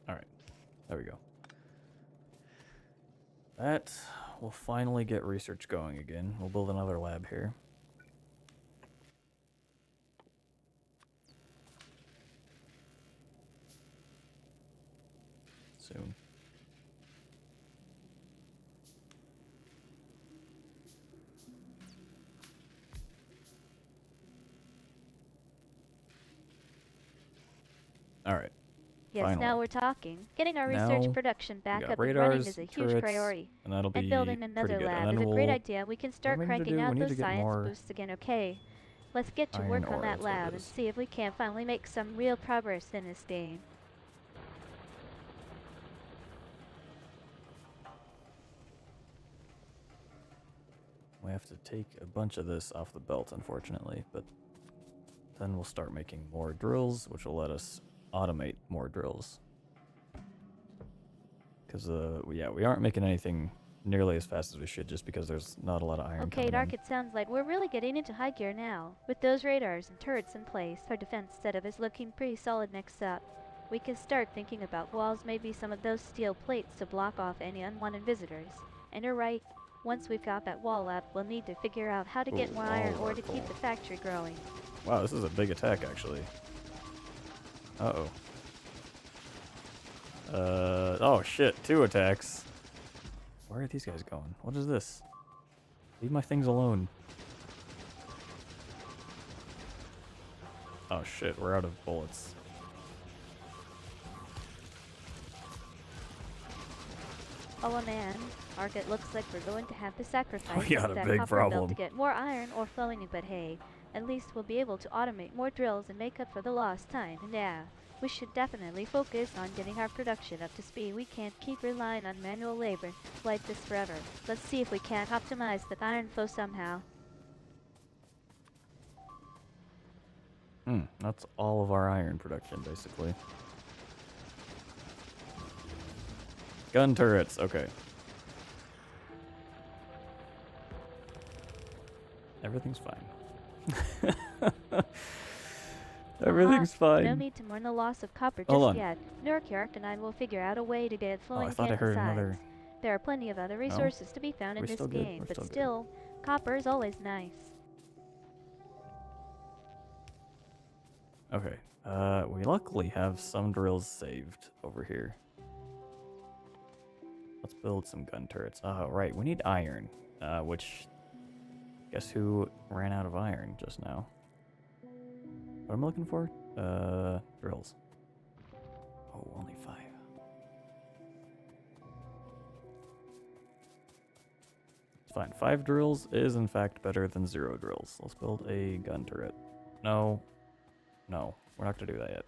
Alright. There we go. That will finally get research going again. We'll build another lab here. Soon. Alright. Yes, Finally. now we're talking. Getting our Now research production we back got up and running radars, is a huge turrets, priority. and that'll be And building pretty another good. lab And is then a great we'll- idea. We can what start do we need to cranking do? out We need those to get science more boosts again, okay? Let's get to iron work on ore, that that's what it lab and is. see if we can finally make some real progress in this game. We have to take a bunch of this off the belt, unfortunately, but then we'll start making more drills, which will let us automate more drills. Because, yeah, we aren't making anything nearly as fast as we should just because there's not a lot of iron Okay, coming Dark, in. it sounds like we're really getting into high gear now. With those radars and turrets in place, our defense setup is looking pretty solid next up. We can start thinking about walls, maybe some of those steel plates to block off any unwanted visitors. And you're right, once we've got that wall up, we'll need to figure out how to get Ooh, more iron all ore are to keep full. the factory growing. Wow, this is a big attack, actually. Uh-oh. Oh shit, 2 attacks. Where are these guys going? What is this? Leave my things alone. Oh shit, we're out of bullets. Oh man, Ark, it looks like we're going to have to sacrifice We got some a of that big copper belt problem. to get more iron or flowing, but hey, at least we'll be able to automate more drills and make up for the lost time. And yeah, we should definitely focus on getting our production up to speed. We can't keep relying on manual labor like this forever. Let's see if we can't optimize the iron flow somehow. That's all of our iron production, basically. Gun turrets, okay. Everything's fine. Everything's fine. No need to mourn the loss of copper Hold just on. yet. Nurkyark and I will figure out a way to get it flowing I thought again. I heard Besides, another. there are plenty of other resources to be found in We're this still good, game, we're but still good. still, copper is always nice. Okay. We luckily have some drills saved over here. Let's build some gun turrets. Right, we need iron. Which, guess who ran out of iron just now? What am I looking for? Drills. Oh, only 5. It's fine. 5 drills is in fact better than 0 drills. Let's build a gun turret. No. No, we're not gonna do that yet.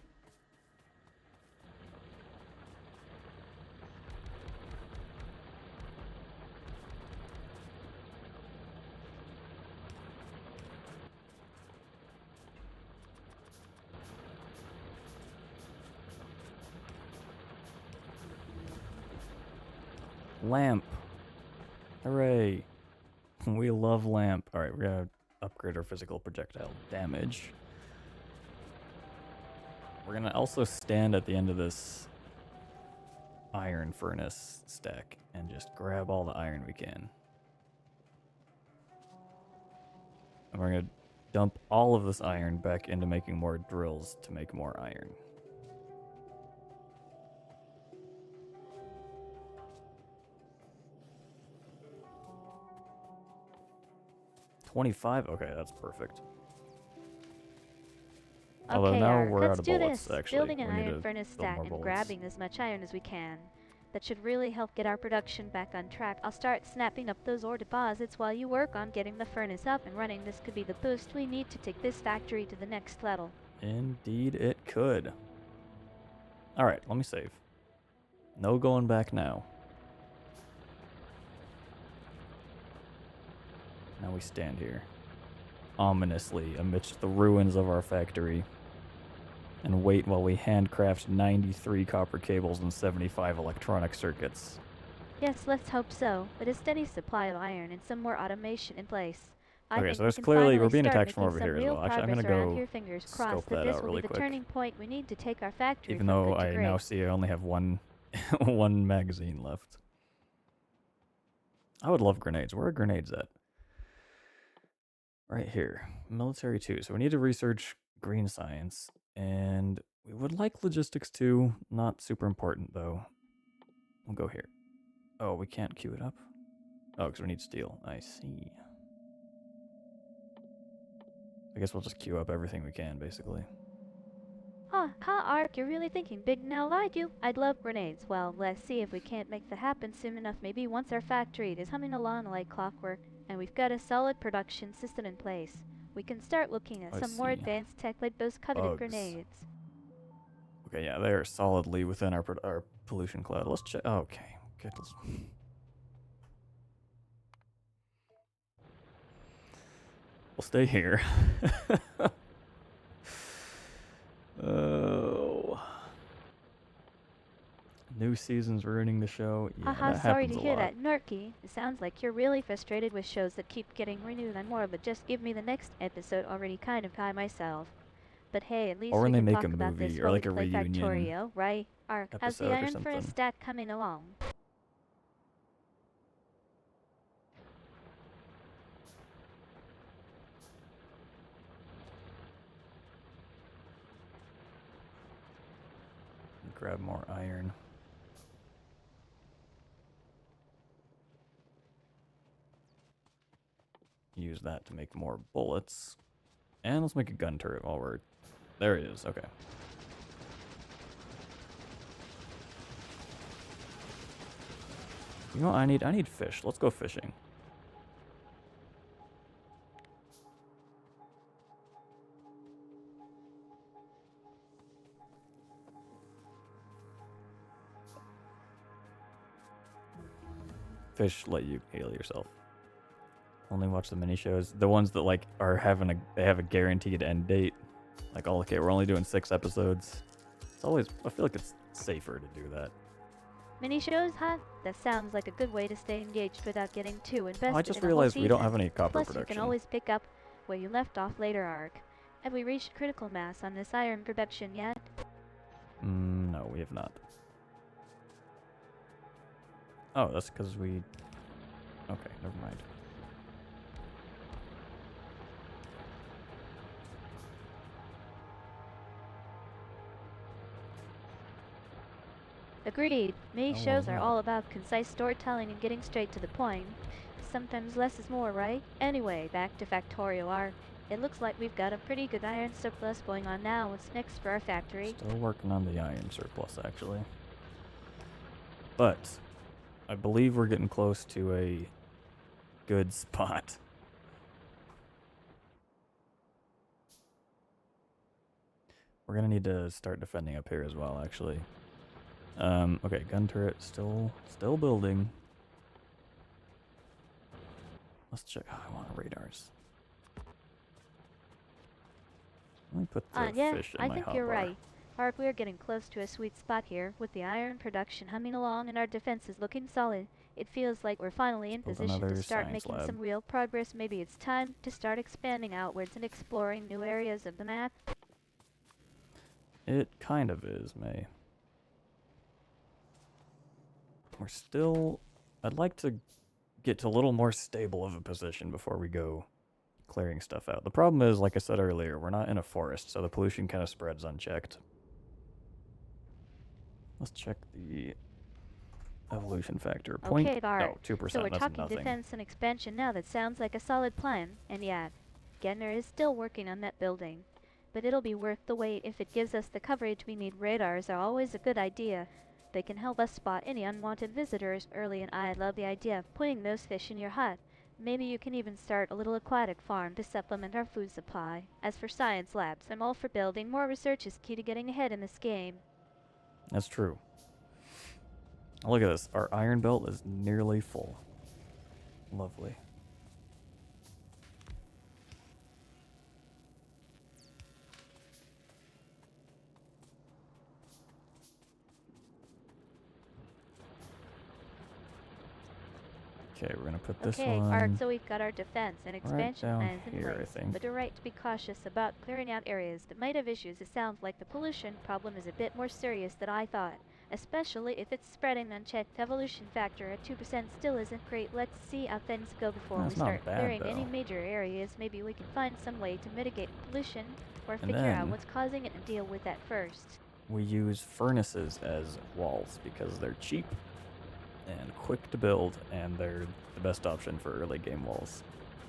Lamp. Hooray. We love lamp. Alright, we're gonna upgrade our physical projectile damage. We're gonna also stand at the end of this iron furnace stack and just grab all the iron we can. And we're gonna dump all of this iron back into making more drills to make more iron. $25? Okay, that's perfect. Although Okay, now Ark, we're out let's of do bullets, this. actually. Building an We need iron to furnace build stack more and bullets. grabbing as much iron as we can. That should really help get our production back on track. I'll start snapping up those ore deposits while you work on getting the furnace up and running. This could be the boost we need to take this factory to the next level. Indeed it could. Alright, let me save. No going back now. Now we stand here, ominously amidst the ruins of our factory, and wait while we handcraft 93 copper cables and 75 electronic circuits. Yes, let's hope so. With a steady supply of iron and some more automation in place, I Okay, think so we there's can clearly finally we're being start attacked from making over some here as real well. Actually, I'm progress gonna around go here. Fingers scope crossed that that this out will really be the quick. turning point we need to take our factory Even from though good to I great. now see I only have one one magazine left. I would love grenades. Where are grenades at? Right here. Military 2. So we need to research green science. And we would like logistics too. Not super important though. We'll go here. Oh, we can't queue it up? Oh, because we need steel. I see. I guess we'll just queue up everything we can, basically. Ark, you're really thinking big now, lied you? I'd love grenades. Well, let's see if we can't make that happen soon enough. Maybe once our factory is humming along like clockwork, and we've got a solid production system in place, we can start looking at I some more see. advanced tech like those coveted Bugs. grenades. Okay, yeah, they are solidly within our pollution cloud. Let's check. Okay. Okay, let's... We'll stay here. Oh. New season's ruining the show. Yeah, Haha, that sorry happens to a hear lot. that, Nurky. It sounds like you're really frustrated with shows that keep getting renewed and more, but just give me the next episode already kind of high myself. But hey, at least Or we when they can make talk a about this movie or while like we a play reunion Factorio, right? Ark, how's the episode or iron furnace something. stack coming along? grab more iron. Use that to make more bullets. And let's make a gun turret while we're... There it is, okay. You know what I need? I need fish. Let's go fishing. Fish let you heal yourself. Only watch the mini shows. The ones that like are having they have a guaranteed end date. Like, oh, okay, we're only doing 6 episodes. It's always, I feel like it's safer to do that. Mini shows, huh? That sounds like a good way to stay engaged without getting too invested. I just in a whole realized we don't season. have any copper Plus, production. you can always pick up where you left off later, Ark. Have we reached critical mass on this iron production yet? No, we have not. Oh, that's because we... Okay, never mind. Agreed. Mini Oh, shows are yeah. all about concise storytelling and getting straight to the point. Sometimes less is more, right? Anyway, back to Factorio R. It looks like we've got a pretty good iron surplus going on now. What's next for our factory? Still working on the iron surplus, actually. But I believe we're getting close to a good spot. We're gonna need to start defending up here as well, actually. Okay, gun turret still building. Let's check. Oh, I want radars. Let me put the Yeah, fish in I my think hotbar. you're right. Ark, we're getting close to a sweet spot here, with the iron production humming along and our defenses looking solid. It feels like we're finally in Build position to another start science making lab. some real progress. Maybe it's time to start expanding outwards and exploring new areas of the map. It kind of is, May. We're still... I'd like to get to a little more stable of a position before we go clearing stuff out. The problem is, like I said earlier, we're not in a forest, so the pollution kind of spreads unchecked. Let's check the evolution factor. Okay, Bart. 2%, So we're that's talking nothing. defense and expansion now. That sounds like a solid plan. And yeah, Genner is still working on that building. But it'll be worth the wait if it gives us the coverage we need. Radars are always a good idea. They can help us spot any unwanted visitors early, and I love the idea of putting those fish in your hut. Maybe you can even start a little aquatic farm to supplement our food supply. As for science labs, I'm all for building. More research is key to getting ahead in this game. That's true. Look at this. Our iron belt is nearly full. Lovely. Okay, we're gonna put this Okay, one Ark, so we've got our defense and expansion down plans in here, I place. think. But you're right to be cautious about clearing out areas that might have issues. It sounds like the pollution problem is a bit more serious than I thought, especially if it's spreading unchecked. Evolution factor at 2% still isn't great. Let's see how things go before That's we not start bad, clearing any though. major areas. Maybe we can find some way to mitigate pollution or And figure out then- what's causing it and deal with that first. We use furnaces as walls because they're cheap and quick to build, and they're the best option for early game walls,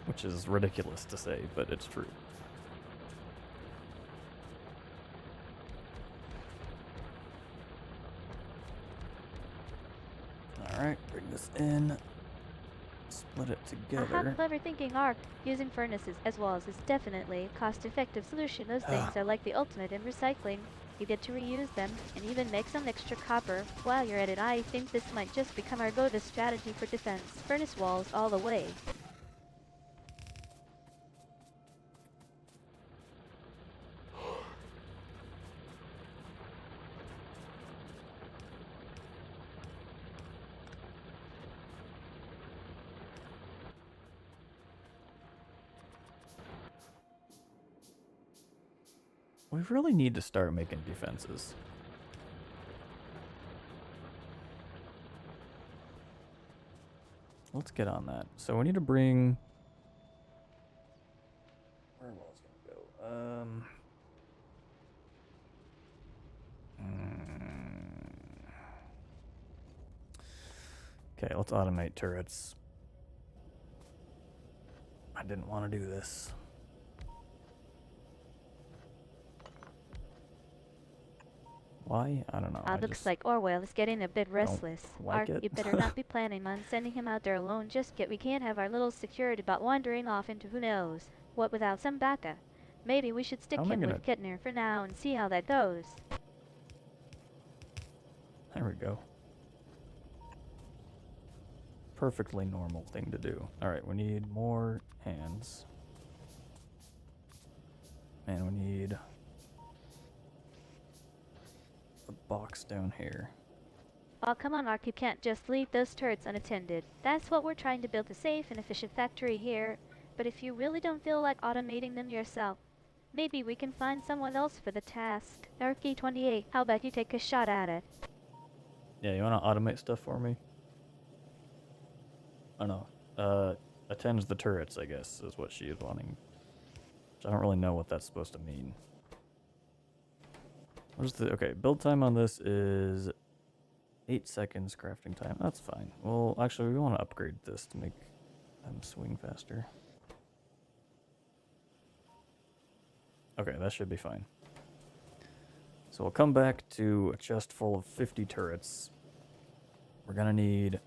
which is ridiculous to say, but it's true. Alright, bring this in, split it together. Clever thinking, Ark. Using furnaces as walls is definitely a cost-effective solution. Those things are like the ultimate in recycling. You get to reuse them and even make some extra copper. While you're at it, I think this might just become our go-to strategy for defense. Furnace walls all the way. We really need to start making defenses. Let's get on that. So we need to bring... Where was gonna go? Okay, let's automate turrets. I didn't want to do this. Why? I don't know. I Looks just like Orwell is getting a bit restless. like it. You better not be planning on sending him out there alone just yet. We can't have our little security bot wandering off into who knows what without some backup. Maybe we should stick How am I him gonna- with Kittner for now and see how that goes. There we go. Perfectly normal thing to do. Alright, we need more hands. And we need a box down here. Oh, come on, Ark, you can't just leave those turrets unattended. That's what we're trying to build, a safe and efficient factory here. But if you really don't feel like automating them yourself, maybe we can find someone else for the task. Arky28, how about you take a shot at it? Yeah, you want to automate stuff for me? Oh no. Attends the turrets, I guess, is what she is wanting. Which I don't really know what that's supposed to mean. What's the... Okay, build time on this is 8 seconds, crafting time. That's fine. Well, actually, we want to upgrade this to make them swing faster. Okay, that should be fine. So we'll come back to a chest full of 50 turrets. We're gonna need...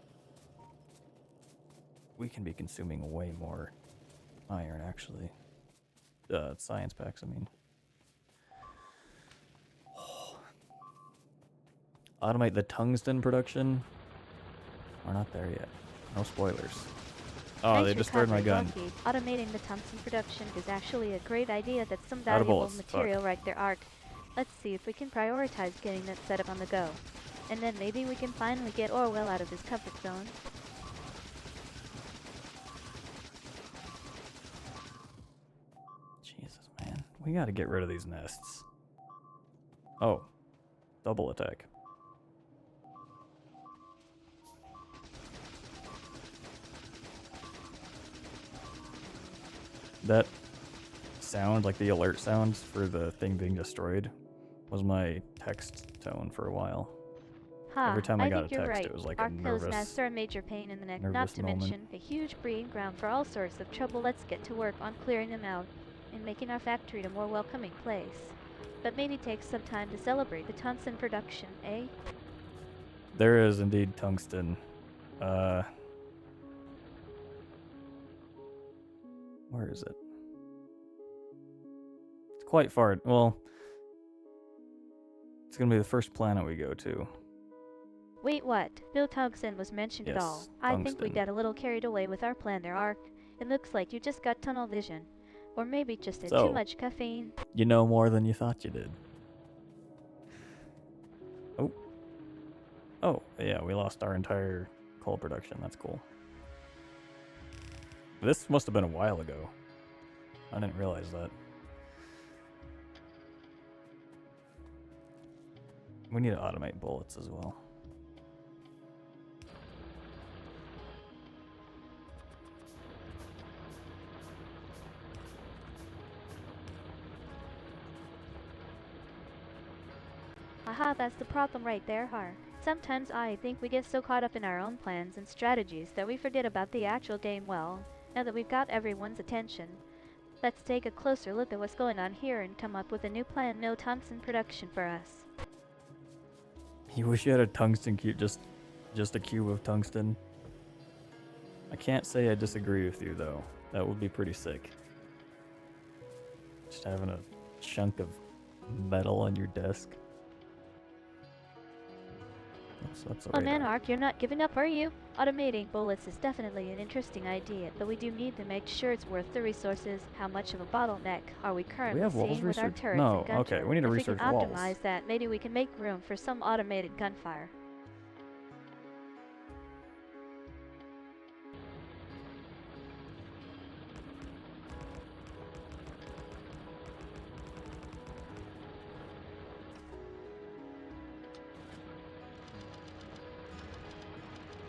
We can be consuming way more iron, actually. Science packs, I mean. Automate the tungsten production. We're not there yet. No spoilers. Oh, Nice they destroyed my recovery, gun. Lucky. Automating the tungsten production is actually a great idea. That's some Out of valuable bullets, fuck. material right there, Ark. Let's see if we can prioritize getting that set up on the go. And then maybe we can finally get Orwell out of his comfort zone. Jesus, man. We gotta get rid of these nests. Oh. Double attack. That sound, like the alert sounds for the thing being destroyed, was my text tone for a while. Ha, Every time I got think a you're text, right. it was like a Ark kills nervous... nests are a major pain in the neck, not nervous to moment. mention a huge breeding ground for all sorts of trouble. Let's get to work on clearing them out and making our factory a more welcoming place. But maybe take some time to celebrate the tungsten production, eh? There is indeed tungsten. Where is it? It's quite far. Well, it's gonna be the first planet we go to. Wait, what? No tungsten was mentioned at all. Yes, I think we tungsten. got a little carried away with our plan there, Ark. It looks like you just got tunnel vision. Or maybe just had So- too much caffeine. You know more than you thought you did. Oh. Oh, yeah, we lost our entire coal production. That's cool. This must have been a while ago. I didn't realize that. We need to automate bullets as well. Aha, that's the problem right there, Har. Sometimes I think we get so caught up in our own plans and strategies that we forget about the actual game. Well, now that we've got everyone's attention, let's take a closer look at what's going on here and come up with a new plan. No tungsten production for us. You wish you had a tungsten cube, just a cube of tungsten. I can't say I disagree with you though. That would be pretty sick. Just having a chunk of metal on your desk. So that's Oh alright. man, Ark, you're not giving up, are you? Automating bullets is definitely an interesting idea, but we do need to make sure it's worth the resources. How much of a bottleneck are we currently have walls seeing with our research? turrets No, and gun okay, turrets? we need to If research we can walls. optimize that, maybe we can make room for some automated gunfire.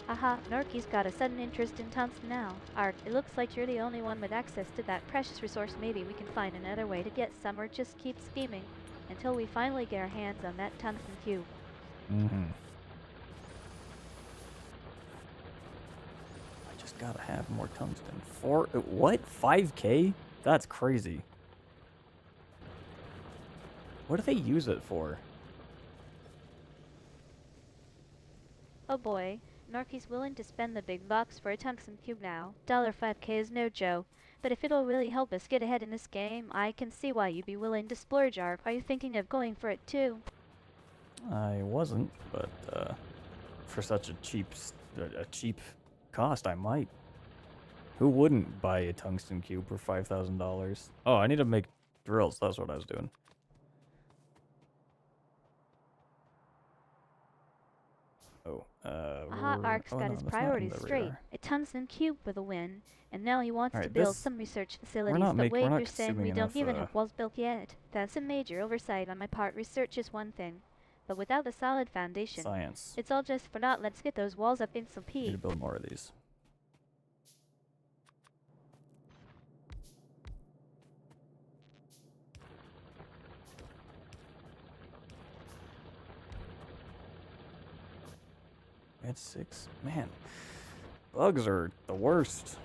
Aha, Norky's got a sudden interest in tungsten now. Ark, it looks like you're the only one with access to that precious resource. Maybe we can find another way to get some, or just keep scheming until we finally get our hands on that tungsten cube. Mm-hmm. gotta have more tungsten. What? 5K? That's crazy. What do they use it for? Oh boy, Narky's willing to spend the big bucks for a tungsten cube now. $5K is no joke. But if it'll really help us get ahead in this game, I can see why you'd be willing to splurge, Ark. Are you thinking of going for it too? I wasn't, but for such a cheap cost, I might. Who wouldn't buy a tungsten cube for $5,000? Oh, I need to make drills. That's what I was doing. Oh, Aha, Ark's got his priorities straight. A tungsten cube with a win, and now he wants to build some research facilities. But wait, you're saying we don't even have walls built yet? That's a major oversight on my part. Research is one thing, but without a solid foundation, science. It's all just for naught. Let's get those walls up in some peak. Need to build more of these. At 6. Man, bugs are the worst.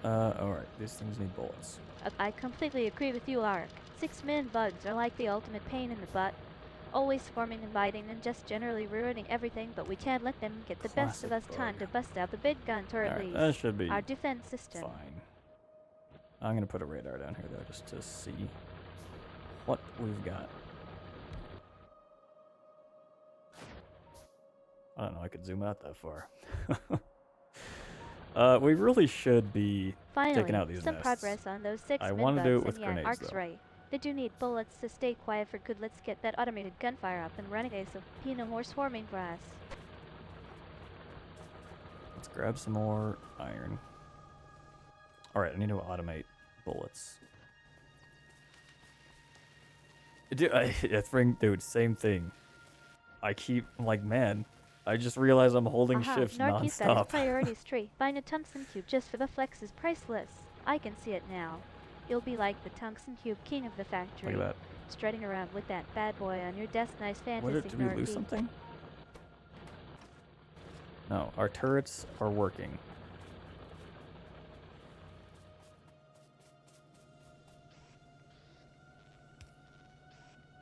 Alright, these things need bullets. I completely agree with you, Ark. 6-man bugs are like the ultimate pain in the butt. Always swarming and biting and just generally ruining everything, but we can't let them get the best of us. Time to bust out the big guns, or at least that should be our defense system. Fine. I'm gonna put a radar down here though, just to see what we've got. I don't know, I could zoom out that far. We really should be taking out these some nests. Progress on those 6 I want to do it with grenades, Ark's though. right. They do need bullets to stay quiet for good. Let's get that automated gunfire up and running, so no more swarming grass. Let's grab some more iron. Alright, I need to automate bullets. Dude, same thing. I'm like, man, I just realized I'm holding shift Narky's got his non-stop. priorities straight. Buying a tungsten cube just for the flex is priceless. I can see it now. You'll be like the tungsten cube king of the factory. Look at that. Strutting around with that bad boy on your desk. Nice fantasy, Did we lose something? No, our turrets are working.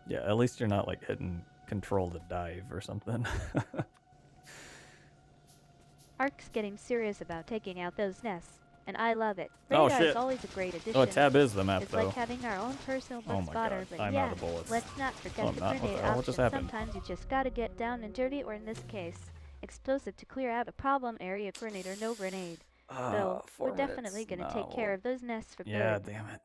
Yeah, at least you're not like hitting control to dive or something. Ark's getting serious about taking out those nests, and I love it. Oh, Radar shit. is always a great addition. Oh, tab is the map, It's though. like having our own personal Oh bug my spotter, God, but I'm yeah, out of bullets. let's not forget Oh, the I'm not. grenade What the hell option. just happened? Sometimes you just gotta get down and dirty, or in this case, explosive to clear out a problem area. Grenade or no grenade. Though, we're definitely gonna take care of those nests for Yeah, good. damn it.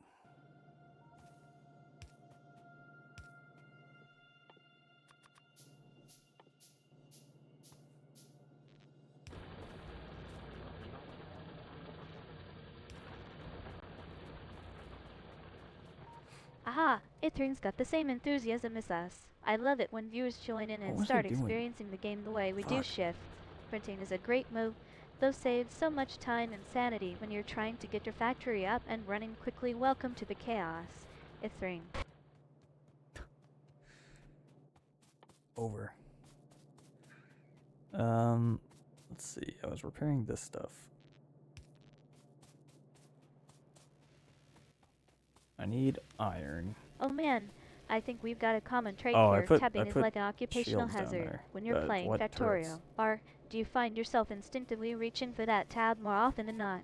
Aha! Ithring's got the same enthusiasm as us. I love it when viewers join in and was start I doing? experiencing the game the way we do. Fuck. Shift. Printing is a great move, though saves so much time and sanity when you're trying to get your factory up and running quickly. Welcome to the chaos. Ithring. Over. Let's see. I was repairing this stuff. I need iron. Oh man, I think we've got a common trait Oh, here. Tabbing is put like an occupational shields down hazard there. when you're playing what turrets? Factorio. Or do you find yourself instinctively reaching for that tab more often than not?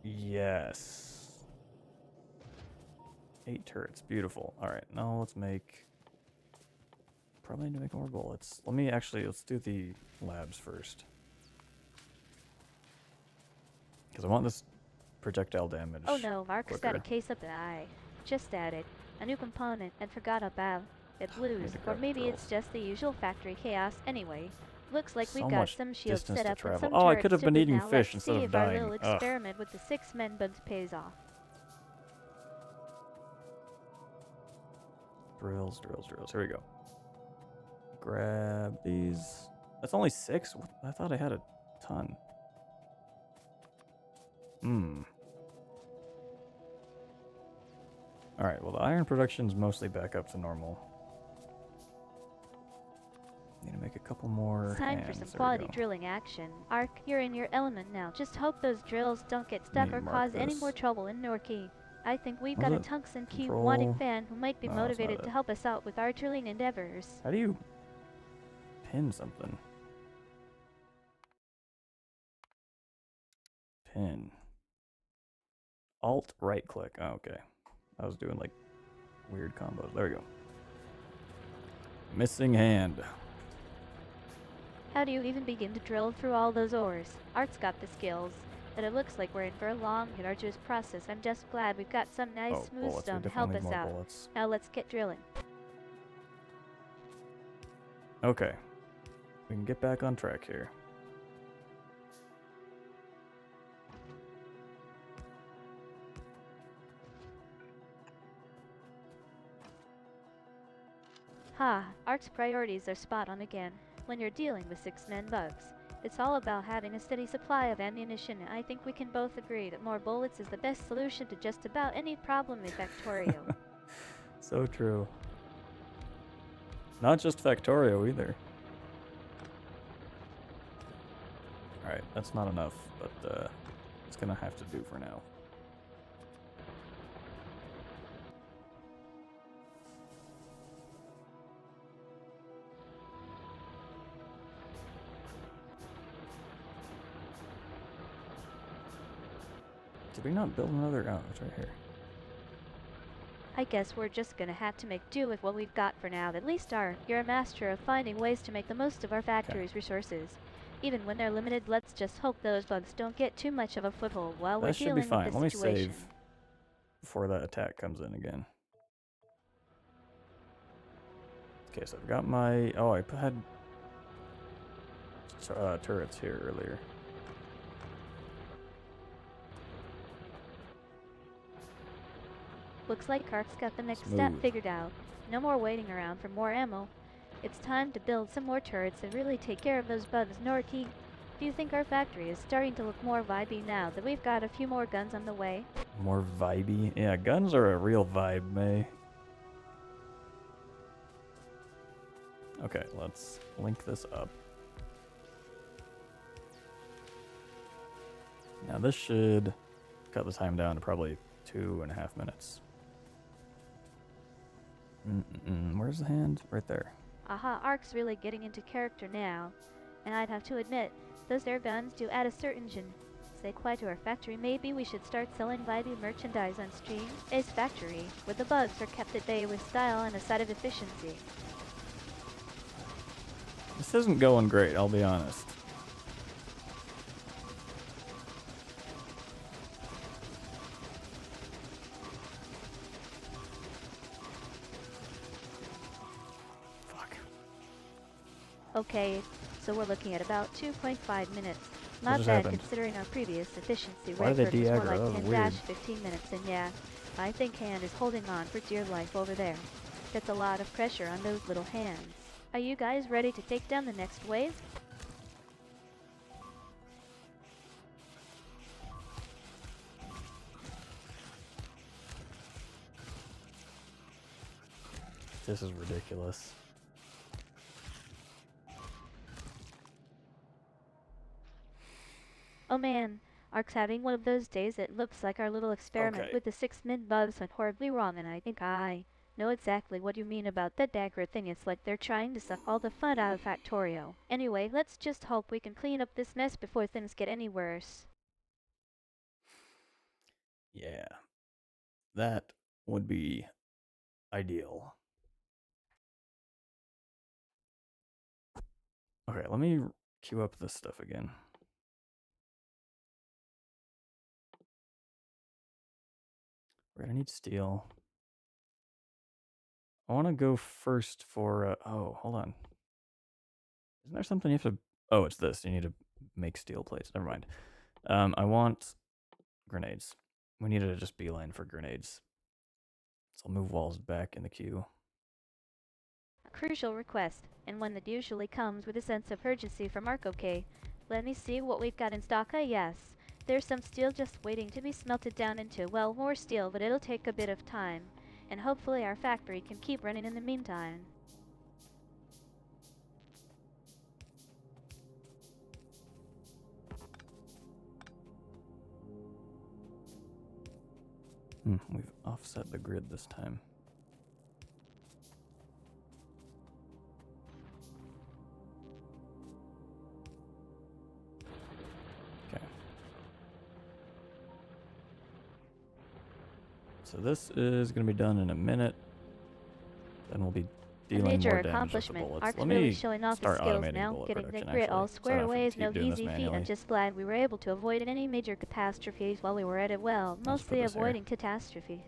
Yes. 8 turrets. Beautiful. Alright, now let's make... Probably need to make more bullets. Let's do the labs first. Because I want this projectile damage. Oh no, Mark's got a quicker. case of the eye. Just added. A new component and forgot about it. Blues. to Or grab maybe it's drills. just the usual factory chaos anyway. Looks like So we've got much some shields distance set to up and travel. some Oh, I turrets could have to been boot. eating Now fish let's instead see of if our dying. little Ugh. experiment with the 6-men bugs pays off. Drills. Here we go. Grab these. That's only 6? I thought I had a ton. Alright, well the iron production's mostly back up to normal. Need to make a couple more It's time hands. for some There we quality go. drilling action. Ark, you're in your element now. Just hope those drills don't get stuck Need or to mark cause any this. more trouble in Norkey. I think we've Was got a it? tungsten key Control? wanting fan who might be No, that's not motivated to it. help us out with our drilling endeavors. How do you pin something? Pin. Alt right click. Oh, okay. I was doing like weird combos. There we go. Missing hand. How do you even begin to drill through all those ores? Art's got the skills, but it looks like we're in for a long and arduous process. I'm just glad we've got some nice smooth bullets. We stone to help definitely us need more out. bullets. Now let's get drilling. Okay. We can get back on track here. Ha, Ark's priorities are spot on again. When you're dealing with 6-men bugs, it's all about having a steady supply of ammunition. I think we can both agree that more bullets is the best solution to just about any problem in Factorio. So true. Not just Factorio either. Alright, that's not enough, but it's gonna have to do for now. Did we not build another? Oh, it's right here. I guess we're just gonna have to make do with what we've got for now. At least you're a master of finding ways to make the most of our factory's resources. Even when they're limited, let's just hope those bugs don't get too much of a foothold while we're That should dealing be fine. with the Let me situation. save before that attack comes in again. Okay, so I've got my... Oh, I had turrets here earlier. Looks like Ark's got the next step Smooth. figured out. No more waiting around for more ammo. It's time to build some more turrets and really take care of those bugs, Norkey. Do you think our factory is starting to look more vibey now that we've got a few more guns on the way? More vibey. Yeah, guns are a real vibe, May. Okay, let's link this up. Now this should cut the time down to probably 2.5 minutes. Where's the hand? Right there. Aha, Ark's really getting into character now. And I'd have to admit, those air guns do add a certain say quite to our factory. Maybe we should start selling vibey merchandise on stream. Ace Factory, where the bugs are kept at bay with style and a side of efficiency. This isn't going great, I'll be honest. Fuck. Okay, so we're looking at about 2.5 minutes. What Not just bad happened? considering our previous efficiency Why did they record was more de-aggro? like That was 10 weird. 15 minutes, and yeah, I think Hand is holding on for dear life over there. That's a lot of pressure on those little hands. Are you guys ready to take down the next wave? This is ridiculous. Oh man, Ark's having one of those days. It looks like our little experiment Okay. with the 6-men bugs went horribly wrong, and I think I know exactly what you mean about the dagger thing. It's like they're trying to suck all the fun out of Factorio. Anyway, let's just hope we can clean up this mess before things get any worse. Yeah. That would be ideal. Okay, let me queue up this stuff again. We're gonna need steel. I want to go first for... oh, hold on. Isn't there something you have to... Oh, it's this. You need to make steel plates. Never mind. I want grenades. We need to just beeline for grenades. So I'll move walls back in the queue. A crucial request, and one that usually comes with a sense of urgency from Ark. Okay, let me see what we've got in stock. Yes, There's some steel just waiting to be smelted down into, well, more steel, but it'll take a bit of time. And hopefully our factory can keep running in the meantime. We've offset the grid this time. Okay. So this is going to be done in a minute. Then we'll be A dealing major more damage with the accomplishment. bullets. Arc's Let really me showing off his start skills automating now. bullet Getting the production, grid all actually, so I squared don't away have is to no keep doing this easy feat. I'm manually. just glad we were able to avoid any major catastrophes while we were at it. Well, Let's put mostly this here. avoiding catastrophes.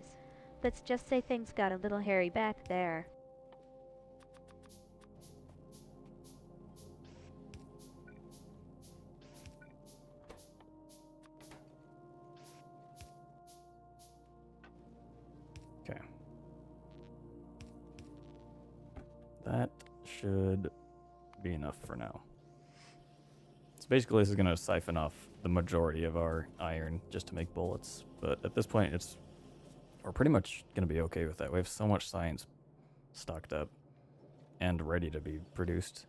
Let's just say things got a little hairy back there. Okay. That should be enough for now. So basically this is going to siphon off the majority of our iron just to make bullets. But at this point, we're pretty much going to be okay with that. We have so much science stocked up and ready to be produced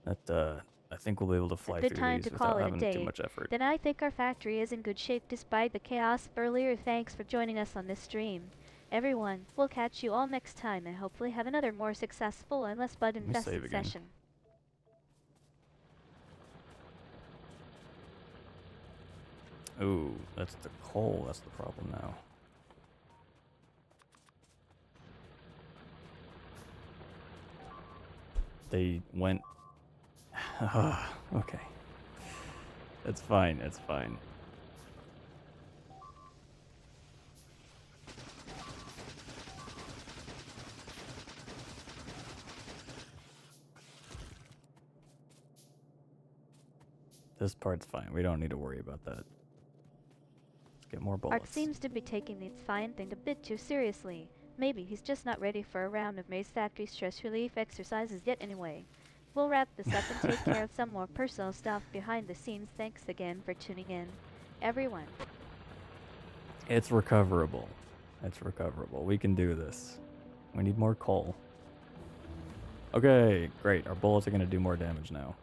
that I think we'll be able to fly Good through time these to call without it a having too day. much effort. Then I think our factory is in good shape despite the chaos earlier. Thanks for joining us on this stream. Everyone, we'll catch you all next time and hopefully have another more successful and less Let me save bud-infested again. session. Ooh, that's the coal. That's the problem now. They went... okay. It's fine, it's fine. This part's fine. We don't need to worry about that. Let's get more bullets. Ark seems to be taking this fine thing a bit too seriously. Maybe he's just not ready for a round of Maze Factory stress relief exercises yet anyway. We'll wrap this up and take care of some more personal stuff behind the scenes. Thanks again for tuning in, everyone. It's recoverable. It's recoverable. We can do this. We need more coal. Okay, great. Our bullets are going to do more damage now.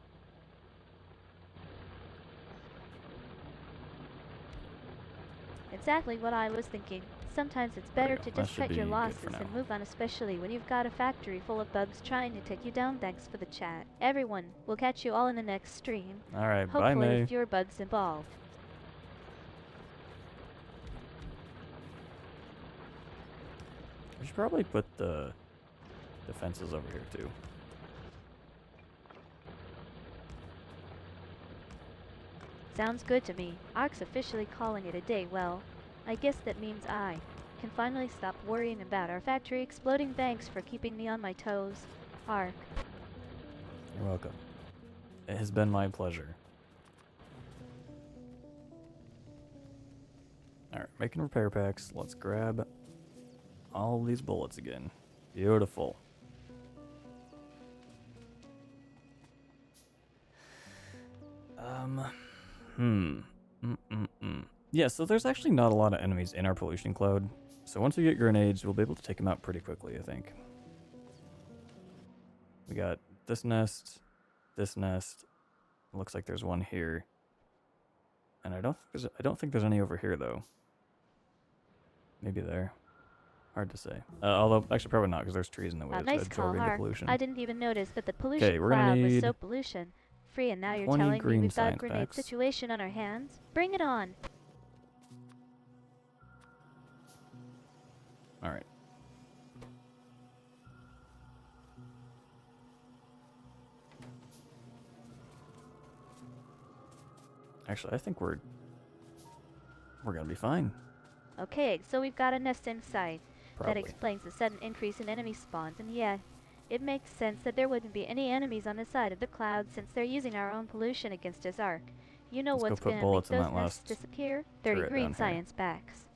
Exactly what I was thinking. Sometimes it's There we better go. to That just should cut your be good losses for and now. move on, especially when you've got a factory full of bugs trying to take you down. Thanks for the chat. Everyone, we'll catch you all in the next stream. Alright, bye, Hopefully May. with fewer bugs involved. We should probably put the defenses over here, too. Sounds good to me. Ark's officially calling it a day. Well, I guess that means I can finally stop worrying about our factory exploding. Thanks for keeping me on my toes, Ark. You're welcome. It has been my pleasure. Alright, making repair packs. Let's grab all these bullets again. Beautiful. Yeah, so there's actually not a lot of enemies in our pollution cloud. So once we get grenades, we'll be able to take them out pretty quickly, I think. We got this nest, this nest. Looks like there's one here. And I don't think there's any over here, though. Maybe there. Hard to say. Although, actually, probably not, because there's trees in the way. It's Nice call, absorbing the Ark. pollution. I didn't even notice that the pollution we're gonna cloud was need so pollution-free, and now you're 20 telling me green we've got a science grenade packs. situation on our hands? Bring it on! Alright. Actually, I think we're gonna be fine. Okay, so we've got a nest in sight. That Probably. explains the sudden increase in enemy spawns, and yeah, it makes sense that there wouldn't be any enemies on the side of the cloud since they're using our own pollution against us, Ark. You know Let's go what's put gonna make bullets in those that nests last disappear? 30 turret green down here. science packs.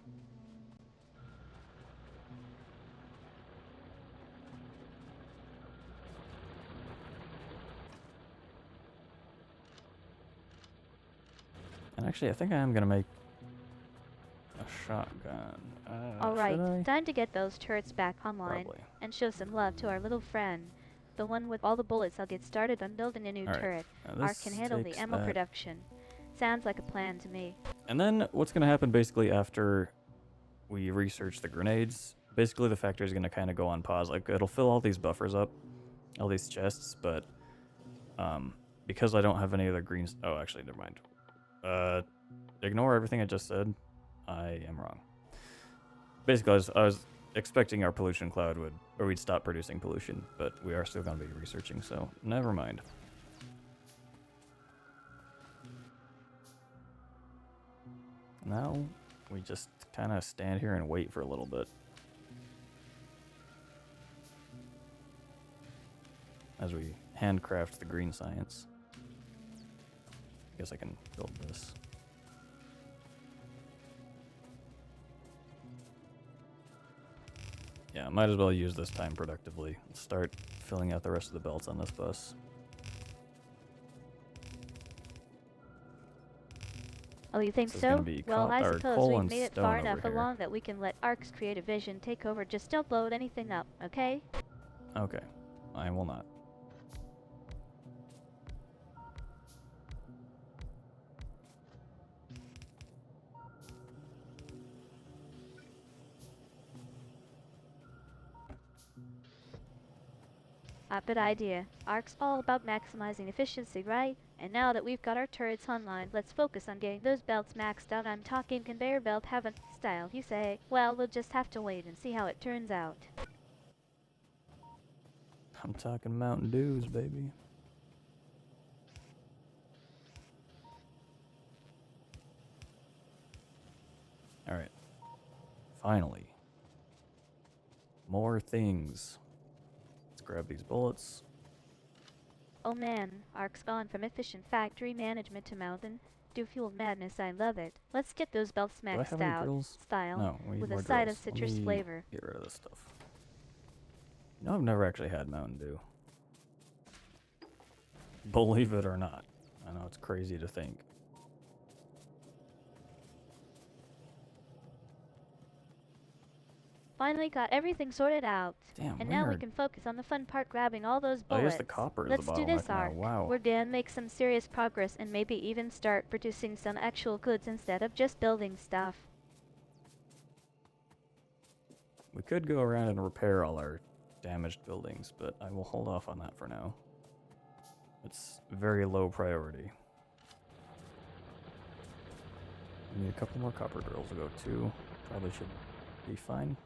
And actually, I think I am gonna make a shotgun. Should Alright, I? time to get those turrets back online Probably. and show some love to our little friend. The one with all the bullets. I'll get started on building a new Alright, turret. now Ark can this handle the takes ammo that. production. Sounds like a plan to me. And then what's gonna happen basically after we research the grenades? Basically, the factory is gonna kind of go on pause. Like it'll fill all these buffers up, all these chests, but because I don't have any other greens. Oh, actually, never mind. Ignore everything I just said. I am wrong. Basically, I was expecting our pollution cloud we'd stop producing pollution, but we are still going to be researching, so never mind. Now, we just kind of stand here and wait for a little bit. As we handcraft the green science. I guess I can build this. Yeah, might as well use this time productively. Start filling out the rest of the belts on this bus. Oh, you think This is gonna so? be Well, I or suppose coal we've and made it stone far over enough here. along that we can let Ark's creative vision take over. Just don't blow anything up, okay? Okay, I will not. Good idea. Ark's all about maximizing efficiency, right? And now that we've got our turrets online, let's focus on getting those belts maxed out. I'm talking conveyor belt heaven style, you say? Well, we'll just have to wait and see how it turns out. I'm talking Mountain Dews, baby. Alright. Finally. More things. Let's grab these bullets. Oh man, Ark's gone from efficient factory management to mountain fuel madness. I love it. Let's get those belts Do I maxed have any out. drills? Style. No, we need With more a side drills. of citrus Let me flavor. get rid of this stuff. You know, I've never actually had Mountain Dew. Believe it or not. I know it's crazy to think. Finally got everything sorted out. Damn, And now we weird. can focus on the fun part, grabbing all those Oh, bullets. yes, the copper is Let's the do this, bottleneck now. Ark. Wow. We're gonna make some serious progress and maybe even start producing some actual goods instead of just building stuff. We could go around and repair all our damaged buildings, but I will hold off on that for now. It's very low priority. We need a couple more copper drills to go too. Probably should be fine.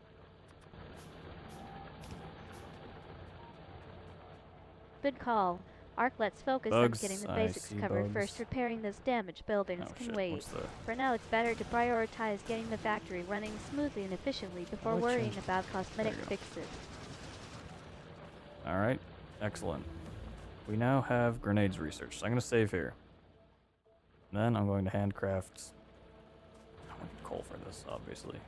Good call. Ark, let's focus Bugs, on getting the I basics see covered bugs. first. Repairing those damaged buildings Oh can shit, wait. what's the... For now, it's better to prioritize getting the factory running smoothly and efficiently before Let's worrying change- about cosmetic you go. fixes. Alright, excellent. We now have grenades researched, so I'm going to save here. Then I'm going to handcraft... I want coal for this, obviously.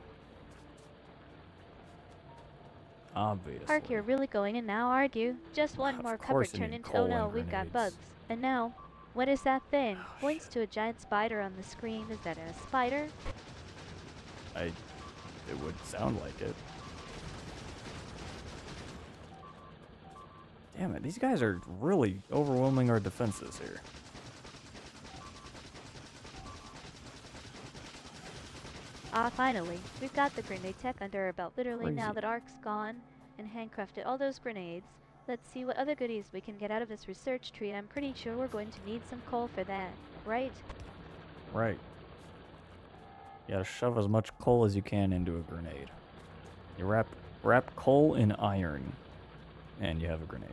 Obviously. Ark, you're really going in now, aren't you? Just one Of more course cupboard you turned need into. coal Oh no, and we've got grenades. bugs. And now, what is that thing? Oh, Points shit. to a giant spider on the screen. Is that a spider? It would sound like it. Damn it, these guys are really overwhelming our defenses here. Ah, finally. We've got the grenade tech under our belt. Literally, now Crazy. that Ark's gone and handcrafted all those grenades, let's see what other goodies we can get out of this research tree. I'm pretty sure we're going to need some coal for that, right? Right. You gotta shove as much coal as you can into a grenade. You wrap coal in iron, and you have a grenade.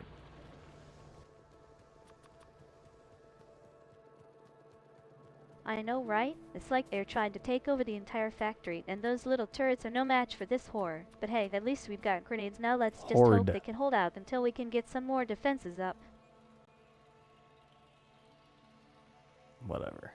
I know, right? It's like they're trying to take over the entire factory, and those little turrets are no match for this horror. But hey, at least we've got grenades now. Let's just hope Horde. they can hold out until we can get some more defenses up. Whatever.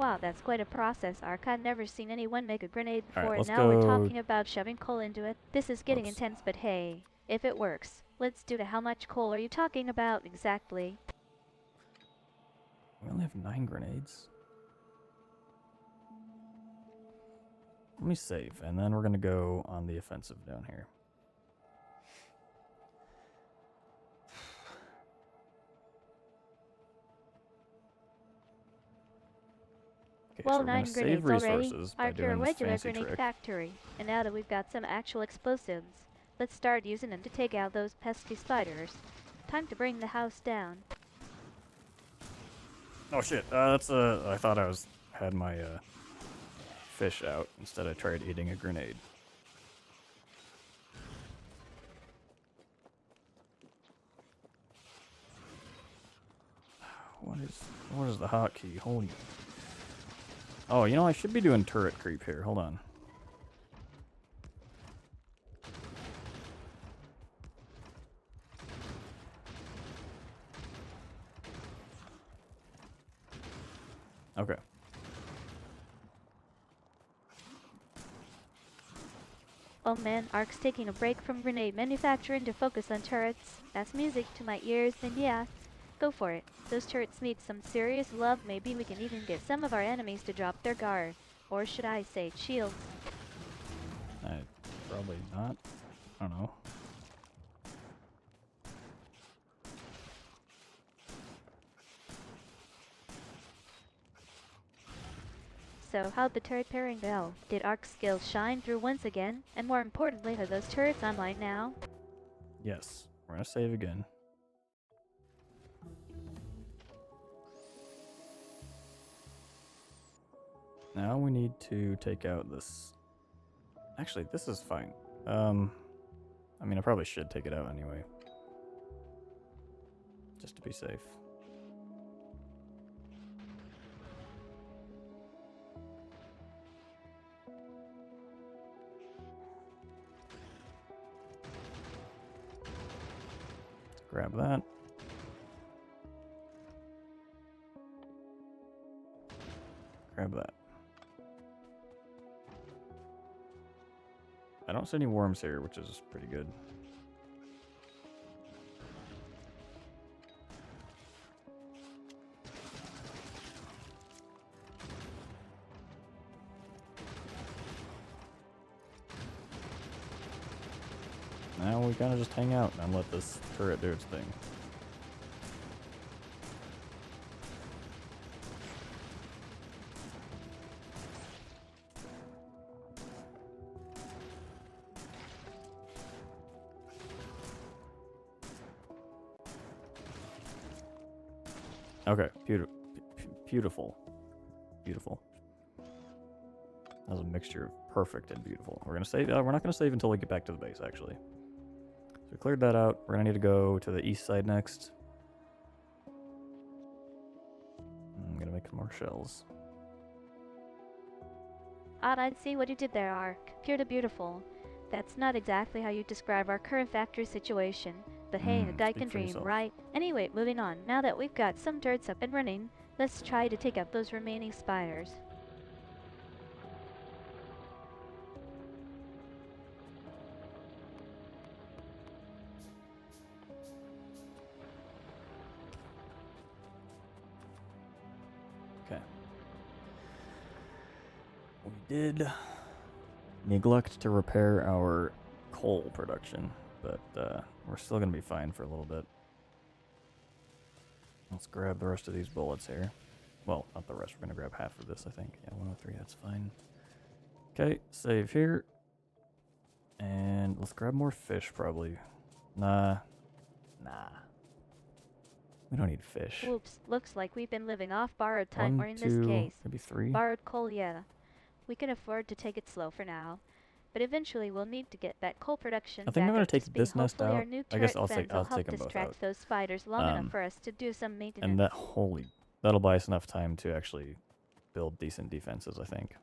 Wow, that's quite a process, Ark. I've never seen anyone make a grenade All right, before, and let's now we're go. talking about shoving coal into it. This is getting Whoops. intense, but hey, if it works, let's do it. How much coal are you talking about exactly? We only have 9 grenades. Let me save, and then we're gonna go on the offensive down here. Okay, Well, so we're gonna 9 save grenades already. resources by Ark, you're a doing this regular fancy grenade trick. factory. And now that we've got some actual explosives, let's start using them to take out those pesky spiders. Time to bring the house down. Oh shit! I thought I had my fish out. Instead, I tried eating a grenade. What is the hotkey? Holy. Oh, you know, I should be doing turret creep here. Hold on. Okay. Oh man, Ark's taking a break from grenade manufacturing to focus on turrets. That's music to my ears, and yeah, go for it. Those turrets need some serious love. Maybe we can even get some of our enemies to drop their guard. Or should I say shields. Probably not. I don't know. So how'd the turret pairing go? Did Ark's skills shine through once again? And more importantly, are those turrets online now? Yes. We're gonna save again. Now we need to take out this. Actually, this is fine. I mean, I probably should take it out anyway. Just to be safe. Grab that. Grab that. I don't see any worms here, which is pretty good. Now we kind of just hang out and let this turret do its thing. Okay, beautiful. Beautiful. That was a mixture of perfect and beautiful. We're gonna save. We're not gonna save until we get back to the base, actually. So we cleared that out. We're gonna need to go to the east side next. I'm gonna make more shells. Odd, I see what you did there, Ark. Pure to beautiful. That's not exactly how you describe our current factory situation. But hey, a guy Speak can for dream, yourself. right? Anyway, moving on. Now that we've got some turrets up and running, let's try to take out those remaining spiders. Okay. We did neglect to repair our coal production, but we're still gonna be fine for a little bit. Let's grab the rest of these bullets here. Well, not the rest. We're gonna grab half of this, I think. Yeah, 103. That's fine. Okay, save here. And let's grab more fish, probably. Nah. We don't need fish. Whoops, looks like we've been living off borrowed time, 1, or in 2, this case, maybe 3. borrowed coal, yeah. We can afford to take it slow for now. But eventually we'll need to get that coal production I think I'm back gonna up to take speed. this nest Hopefully our out. new I guess turret fence will I'll help take them both distract out. those spiders long enough for us to do some maintenance. And that'll buy us enough time to actually build decent defenses, I think.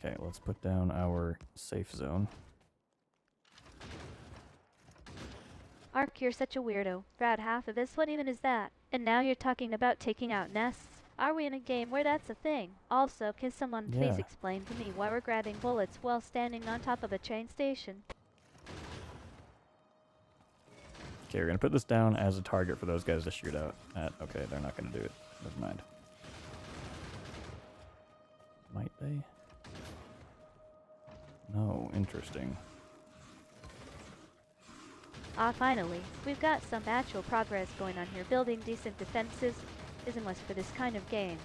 Okay, let's put down our safe zone. Ark, you're such a weirdo. Brad, half of this, what even is that? And now you're talking about taking out nests? Are we in a game where that's a thing? Also, can someone please Yeah. explain to me why we're grabbing bullets while standing on top of a train station? Okay, we're gonna put this down as a target for those guys to shoot out at. Okay, they're not gonna do it. Never mind. Might they? No, interesting. Ah, finally. We've got some actual progress going on here. Building decent defenses isn't much for this kind of game.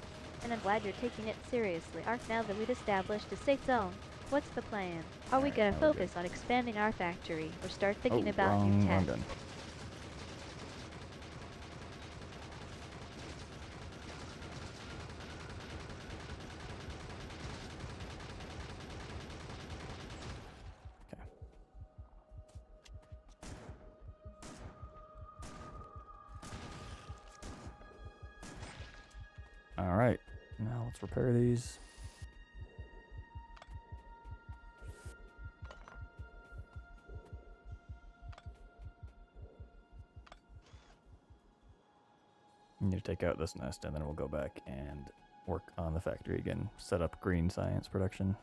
And I'm glad you're taking it seriously. Ark, now that we've established a safe zone, what's the plan? Are we Alright, gonna now we're focus on expanding our factory, or start thinking Oh, about new wrong tech? gun. Okay. Alright, now let's repair these. We need to take out this nest and then we'll go back and work on the factory again. Set up green science production.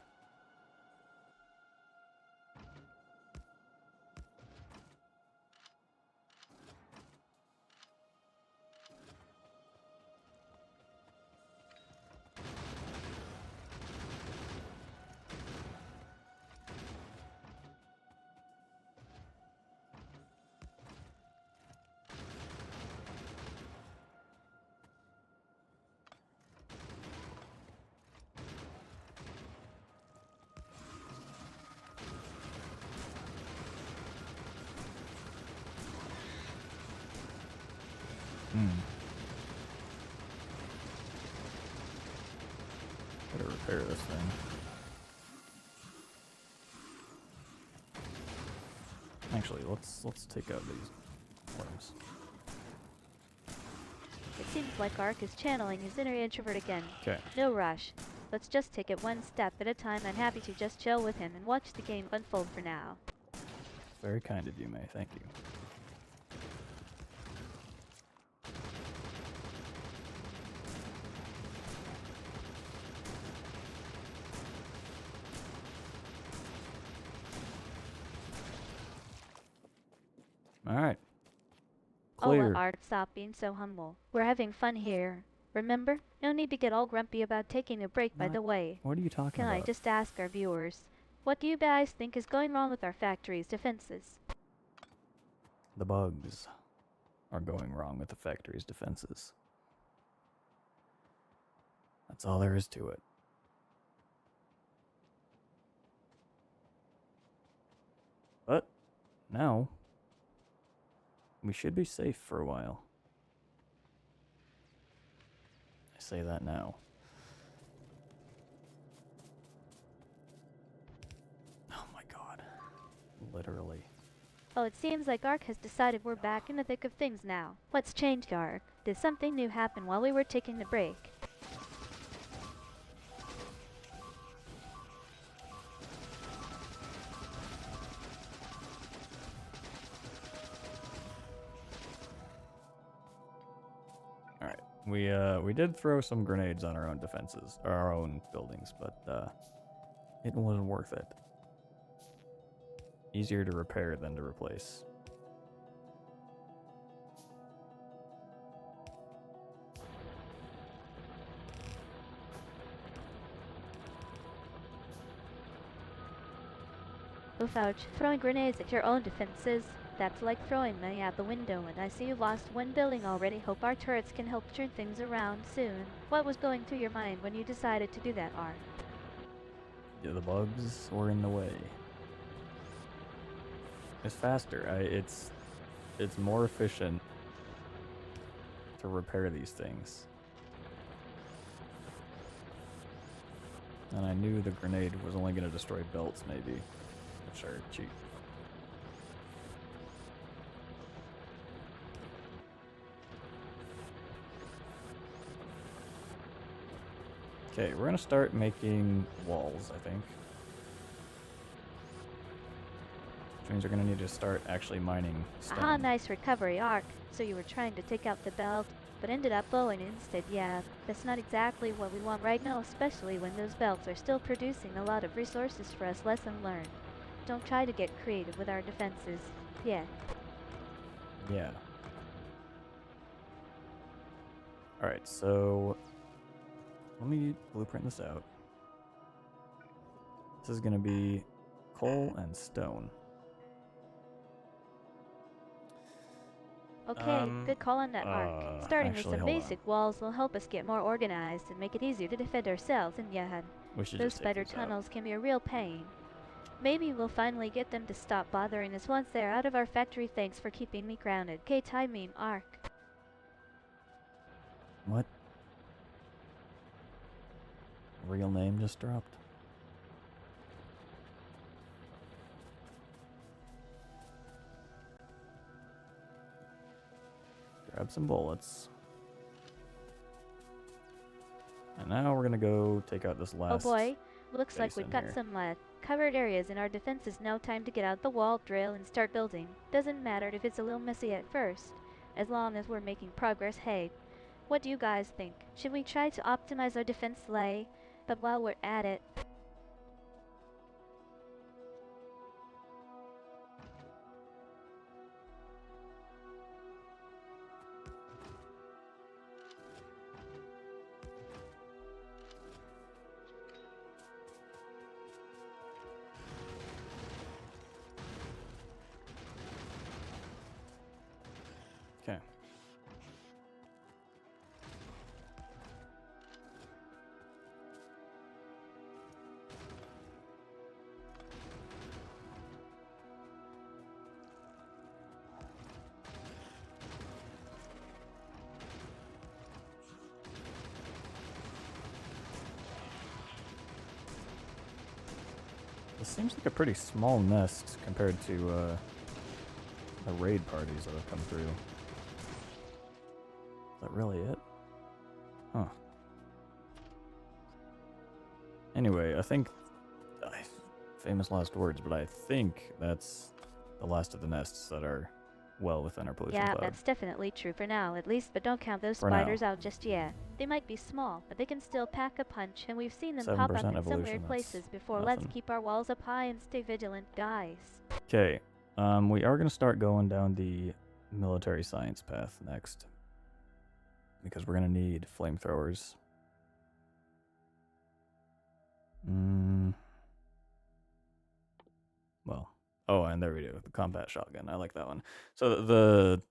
Gotta repair this thing. Actually, let's take out these worms. It seems like Ark is channeling his inner introvert again. Okay. No rush. Let's just take it one step at a time. I'm happy to just chill with him and watch the game unfold for now. Very kind of you, May. Thank you. Alright. Clear. Oh, Art, stop being so humble. We're having fun here. Remember? No need to get all grumpy about taking a break, by Not- the way. What are you talking Can about? I just ask our viewers, what do you guys think is going wrong with our factory's defenses? The bugs are going wrong with the factory's defenses. That's all there is to it. But now we should be safe for a while. I say that now. Oh my god. Literally. Oh, it seems like Ark has decided we're back in the thick of things now. What's changed, Ark? Did something new happen while we were taking a break? We did throw some grenades on our own defenses, or our own buildings, but it wasn't worth it. Easier to repair than to replace. Oof, ouch. Throwing grenades at your own defenses. That's like throwing money out the window, and I see you've lost one building already. Hope our turrets can help turn things around soon. What was going through your mind when you decided to do that, Ark? Yeah, the bugs were in the way. It's faster. It's more efficient to repair these things. And I knew the grenade was only going to destroy belts, maybe, which are cheap. Okay, we're gonna start making walls, I think. Which means we're gonna need to start actually mining stone. Aha, nice recovery, Ark. So you were trying to take out the belt, but ended up blowing it instead. Yeah, that's not exactly what we want right now, especially when those belts are still producing a lot of resources for us. Lesson learned. Don't try to get creative with our defenses. Yeah. Yeah. Alright, so let me blueprint this out. This is gonna be coal and stone. Okay, good call on that, Ark. Starting with actually, some hold basic walls will help us get more organized and make it easier to defend ourselves in Yahan. We should Those just take spider these out. tunnels can be a real pain. Maybe we'll finally get them to stop bothering us once they're out of our factory. Thanks for keeping me grounded. Okay, time meme, Ark. What? Real name just dropped. Grab some bullets. And now we're gonna go take out this last. Oh boy, looks like base we've in got here. some covered areas in our defenses. Now time to get out the wall, drill, and start building. Doesn't matter if it's a little messy at first, as long as we're making progress. Hey, what do you guys think? Should we try to optimize our defense lay? But while we're at it, Okay. This seems like a pretty small nest compared to the raid parties that have come through. Is that really it? Huh. Anyway, I think famous last words, but I think that's the last of the nests that are well within our pollution yeah, cloud. that's definitely true for now, at least. But don't count those For now. spiders out just yet. They might be small, but they can still pack a punch, and we've seen them pop 7% up in some evolution, weird that's places before. Let's nothing. keep our walls up high and stay vigilant, guys. Okay, we are going to start going down the military science path next. Because we're going to need flamethrowers. Well, oh, and there we go. The combat shotgun. I like that one. So the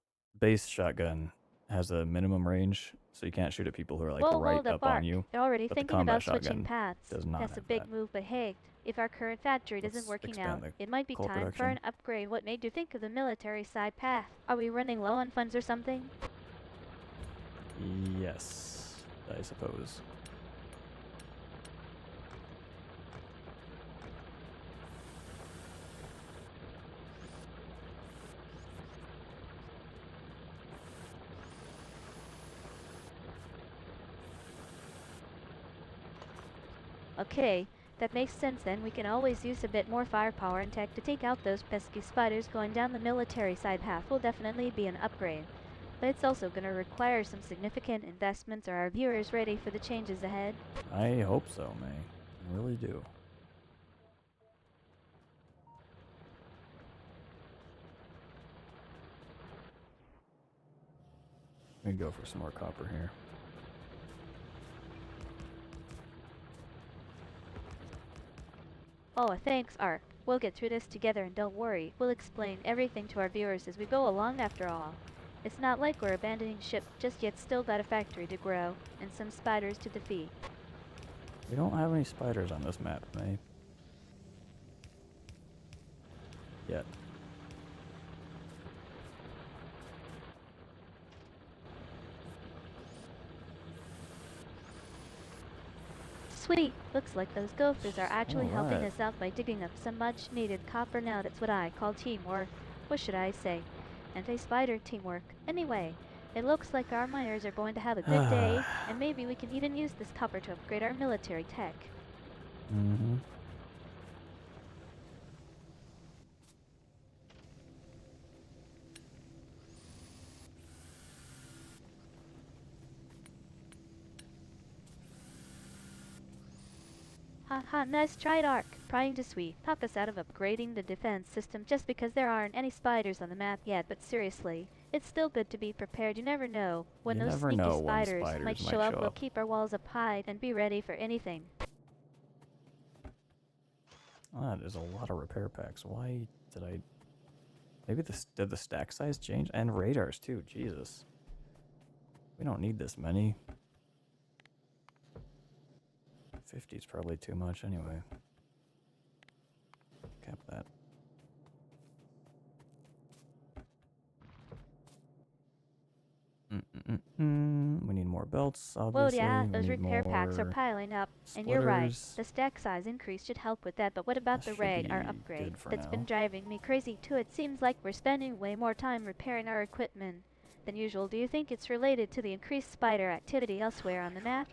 base shotgun has a minimum range, so you can't shoot at people who are like Whoa, right hold up Ark. on you. They're already but the thinking combat about switching shotgun paths. does not That's a have big that. move, but hey, if our current factory doesn't Let's working expand out, the it might be coal time for production. an upgrade. What made you think of the military side path? Are we running low on funds or something? Yes, I suppose. Okay, that makes sense then. We can always use a bit more firepower and tech to take out those pesky spiders. Going down the military side path will definitely be an upgrade. But it's also going to require some significant investments. Are our viewers ready for the changes ahead? I hope so, May. I really do. Let me go for some more copper here. Oh, thanks, Ark. We'll get through this together and don't worry. We'll explain everything to our viewers as we go along after all. It's not like we're abandoning ship just yet. Still got a factory to grow and some spiders to defeat. We don't have any spiders on this map, May. Yet. Sweet! Looks like those gophers are actually helping Alright. us out by digging up some much needed copper. Now that's what I call teamwork. What should I say? Anti-spider teamwork. Anyway, it looks like our miners are going to have a good day, and maybe we can even use this copper to upgrade our military tech. Mm-hmm. Haha, nice try, Ark. Trying to talk us out of upgrading the defense system just because there aren't any spiders on the map yet, but seriously, it's still good to be prepared. You never know when You those never sneaky know when spiders spiders might might show up. show We'll up. keep our walls up high and be ready for anything. Ah, there's a lot of repair packs. Why did I... Maybe did the stack size change? And radars too, Jesus. We don't need this many. 50 is probably too much anyway. Cap that. We need more belts, obviously. Well, yeah, We those need repair packs are more piling up. And you're right, splitters. the stack size increase should help with that, but what about That the should ray, our be upgrade? good for That's now. been driving me crazy too. It seems like we're spending way more time repairing our equipment than usual. Do you think it's related to the increased spider activity elsewhere on the map?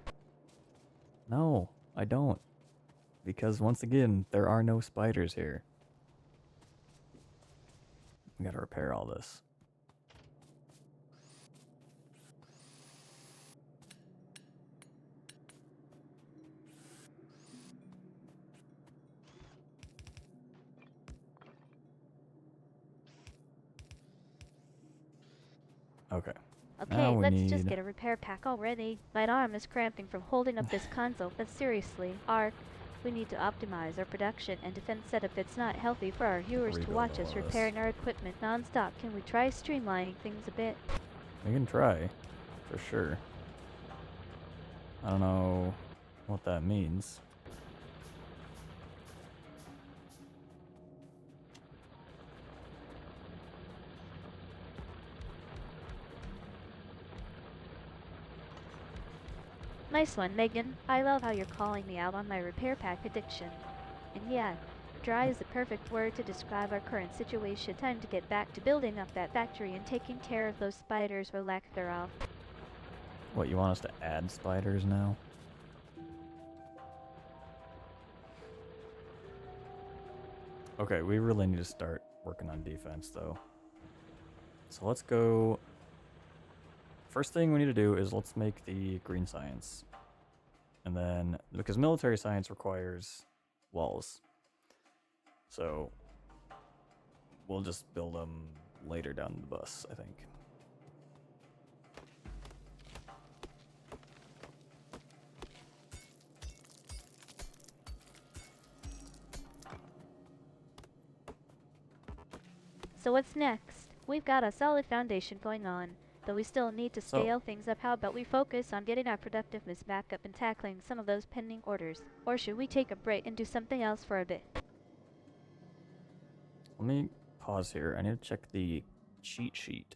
No, I don't. Because once again, there are no spiders here. We gotta repair all this. Okay. Okay, let's just get a repair pack already. My arm is cramping from holding up this console, but seriously, Ark, we need to optimize our production and defense setup. It's not healthy for our viewers to watch us repairing our equipment non-stop. Can we try streamlining things a bit? We can try, for sure. I don't know what that means. Nice one, Megan. I love how you're calling me out on my repair pack addiction. And yeah, dry is the perfect word to describe our current situation. Time to get back to building up that factory and taking care of those spiders or lack thereof. What, you want us to add spiders now? Okay, we really need to start working on defense, though. So let's go... First thing we need to do is let's make the green science. And then, because military science requires walls. So, we'll just build them later down the bus, I think. So what's next? We've got a solid foundation going on, though we still need to scale things up. How about we focus on getting our productiveness back up and tackling some of those pending orders? Or should we take a break and do something else for a bit? Let me pause here. I need to check the cheat sheet.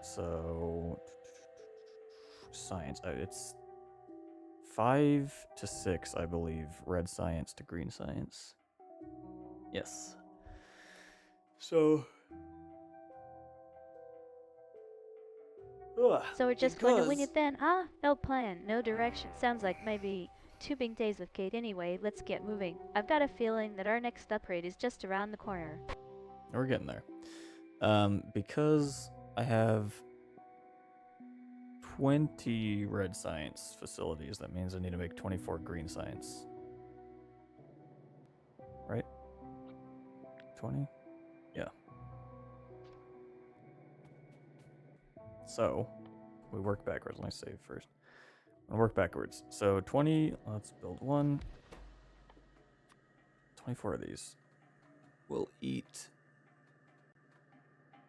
So science. It's 5 to 6, I believe. Red science to green science. Yes. So. So we're just going to wing it then? Ah, no plan, no direction. Sounds like maybe 2 big days with Kate. Anyway, let's get moving. I've got a feeling that our next upgrade is just around the corner. We're getting there. Because I have 20 red science facilities, that means I need to make 24 green science. Right? 20? Yeah. So, we work backwards. Let me save first. I'm gonna work backwards. So 20, let's build one. 24 of these. We'll eat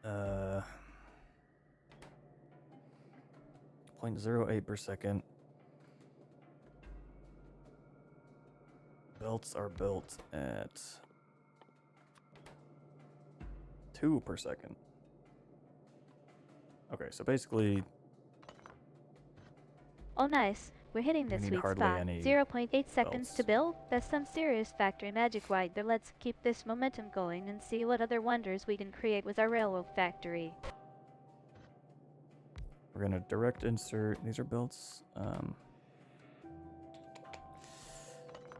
0.08 per second. Belts are built at 2 per second. Okay, so basically... Oh nice, we're hitting the sweet spot. 0.8 seconds to build? That's some serious factory magic right there. Let's keep this momentum going and see what other wonders we can create with our railroad factory. We're gonna direct insert, these are belts.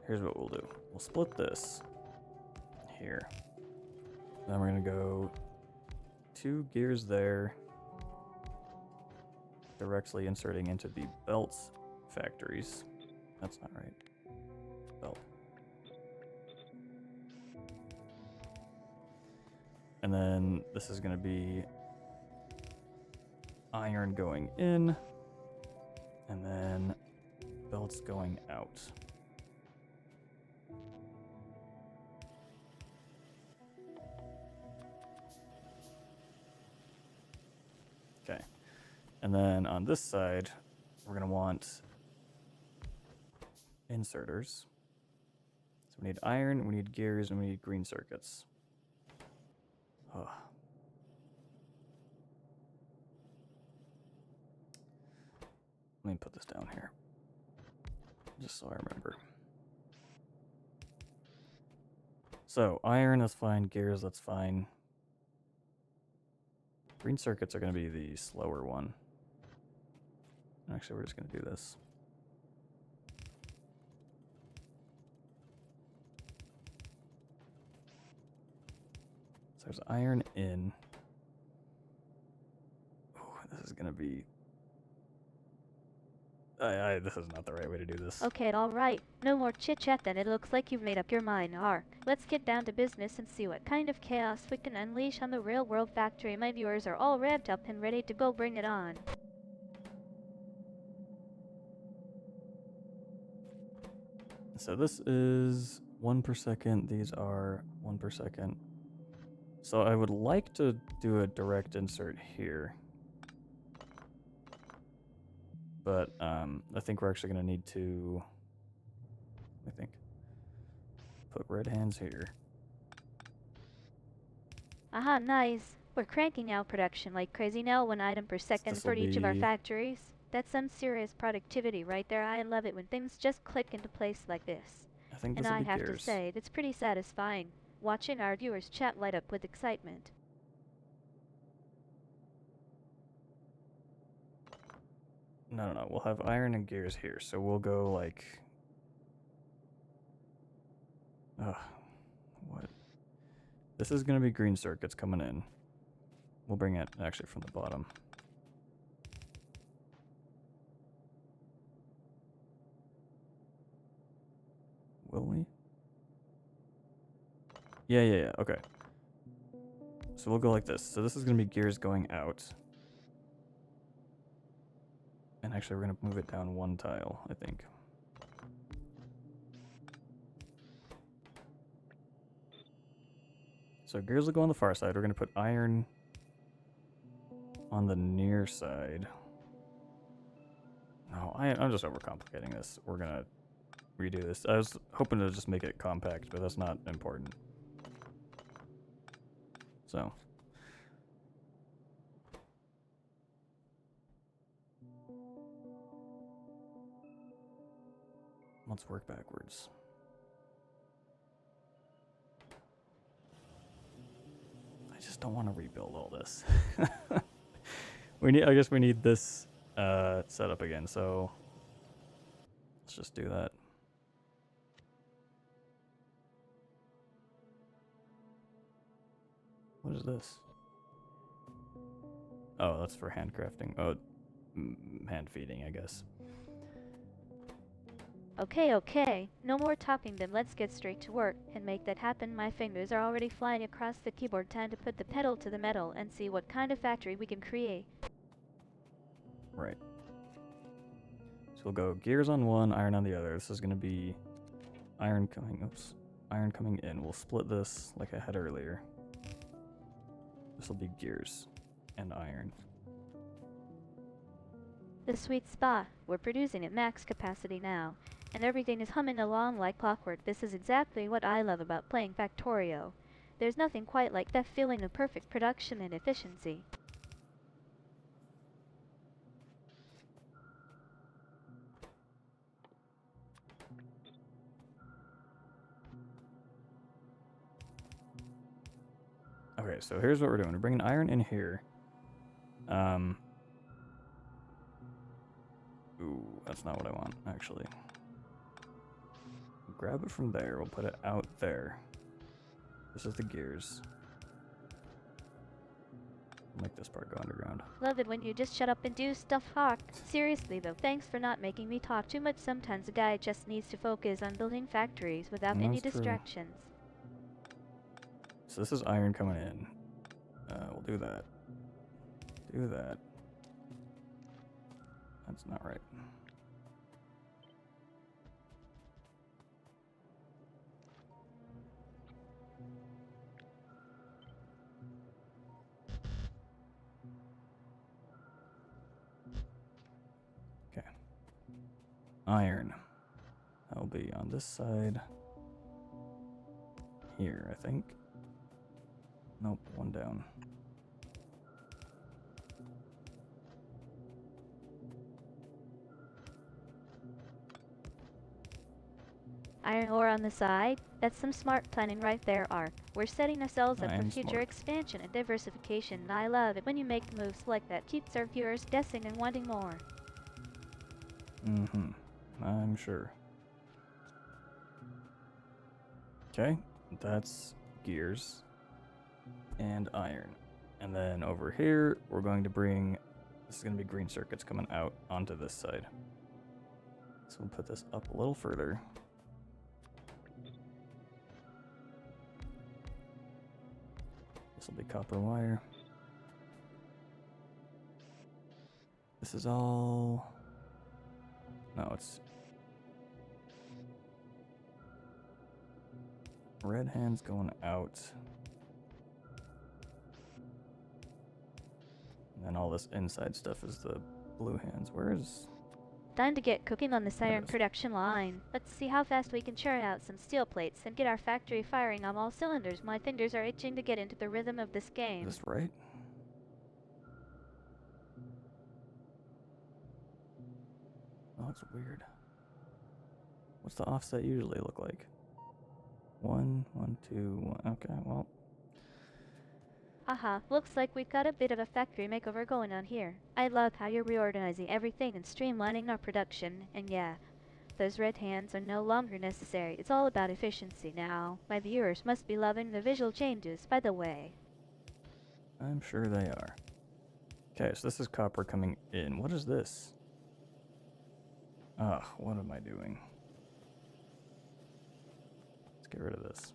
Here's what we'll do. We'll split this here. Then we're gonna go 2 gears there. directly inserting into the belts factories. That's not right. Belt. And then this is going to be iron going in, and then belts going out. Okay. And then on this side, we're going to want inserters. So we need iron, we need gears, and we need green circuits. Oh. Let me put this down here, just so I remember. So iron, that's fine. Gears, that's fine. Green circuits are going to be the slower one. Actually, we're just going to do this. So there's iron in. Oh, this is going to be... this is not the right way to do this. Okay, alright. No more chit-chat then. It looks like you've made up your mind. Let's get down to business and see what kind of chaos we can unleash on the real world factory. My viewers are all revved up and ready to go. Bring it on. So this is 1 per second. These are 1 per second. So I would like to do a direct insert here. But I think we're actually going to need to, put red hands here. Aha, nice. We're cranking out production like crazy now, 1 item per second for each of our factories. That's some serious productivity right there. I love it when things just click into place like this. I think And this will I be have gears. to say, it's pretty satisfying, watching our viewers chat light up with excitement. No. We'll have iron and gears here. So we'll go like... what? This is going to be green circuits coming in. We'll bring it actually from the bottom. Will we? Yeah. Okay. So we'll go like this. So this is going to be gears going out. And actually, we're going to move it down 1 tile, I think. So gears will go on the far side. We're going to put iron on the near side. No, I'm just overcomplicating this. We're going to redo this. I was hoping to just make it compact, but that's not important. So... let's work backwards. I just don't want to rebuild all this. I guess we need this set up again, so let's just do that. What is this? Oh, that's for handcrafting. Oh, hand feeding, I guess. Okay. No more talking then. Let's get straight to work and make that happen. My fingers are already flying across the keyboard. Time to put the pedal to the metal and see what kind of factory we can create. Right. So we'll go gears on 1, iron on the other. This is going to be iron coming in. We'll split this like I had earlier. This will be gears and iron. The sweet spot. We're producing at max capacity now, and everything is humming along like clockwork. This is exactly what I love about playing Factorio. There's nothing quite like that feeling of perfect production and efficiency. Okay, so here's what we're doing. We're bringing iron in here. Ooh, that's not what I want, actually. Grab it from there. We'll put it out there. This is the gears. Make this part go underground. Love it when you just shut up and do stuff, Hawk. Seriously though, thanks for not making me talk too much. Sometimes a guy just needs to focus on building factories without any That's true. distractions. So this is iron coming in. We'll do that. Do that. That's not right. Okay. Iron. That'll be on this side. Here, I think. Nope, one down. Iron ore on the side? That's some smart planning right there, Ark. We're setting ourselves up I for am future smart. expansion and diversification, and I love it when you make moves like that. Keeps our viewers guessing and wanting more. Mm-hmm. I'm sure. Okay, that's gears and iron. And then over here, we're going to bring, this is going to be green circuits coming out onto this side. So we'll put this up a little further. This will be copper wire. This is all, no, it's red hands going out. And then all this inside stuff is the blue hands. Where is... Time to get cooking on this There it iron is. production line. Let's see how fast we can churn out some steel plates and get our factory firing on all cylinders. My fingers are itching to get into the rhythm of this game. Is this right? Oh, it's weird. What's the offset usually look like? 1, 1, 2, 1. Okay, well, Haha, looks like we've got a bit of a factory makeover going on here. I love how you're reorganizing everything and streamlining our production, and yeah, those red hands are no longer necessary. It's all about efficiency now. My viewers must be loving the visual changes, by the way. I'm sure they are. Okay, so this is copper coming in. What is this? Ugh, what am I doing? Let's get rid of this.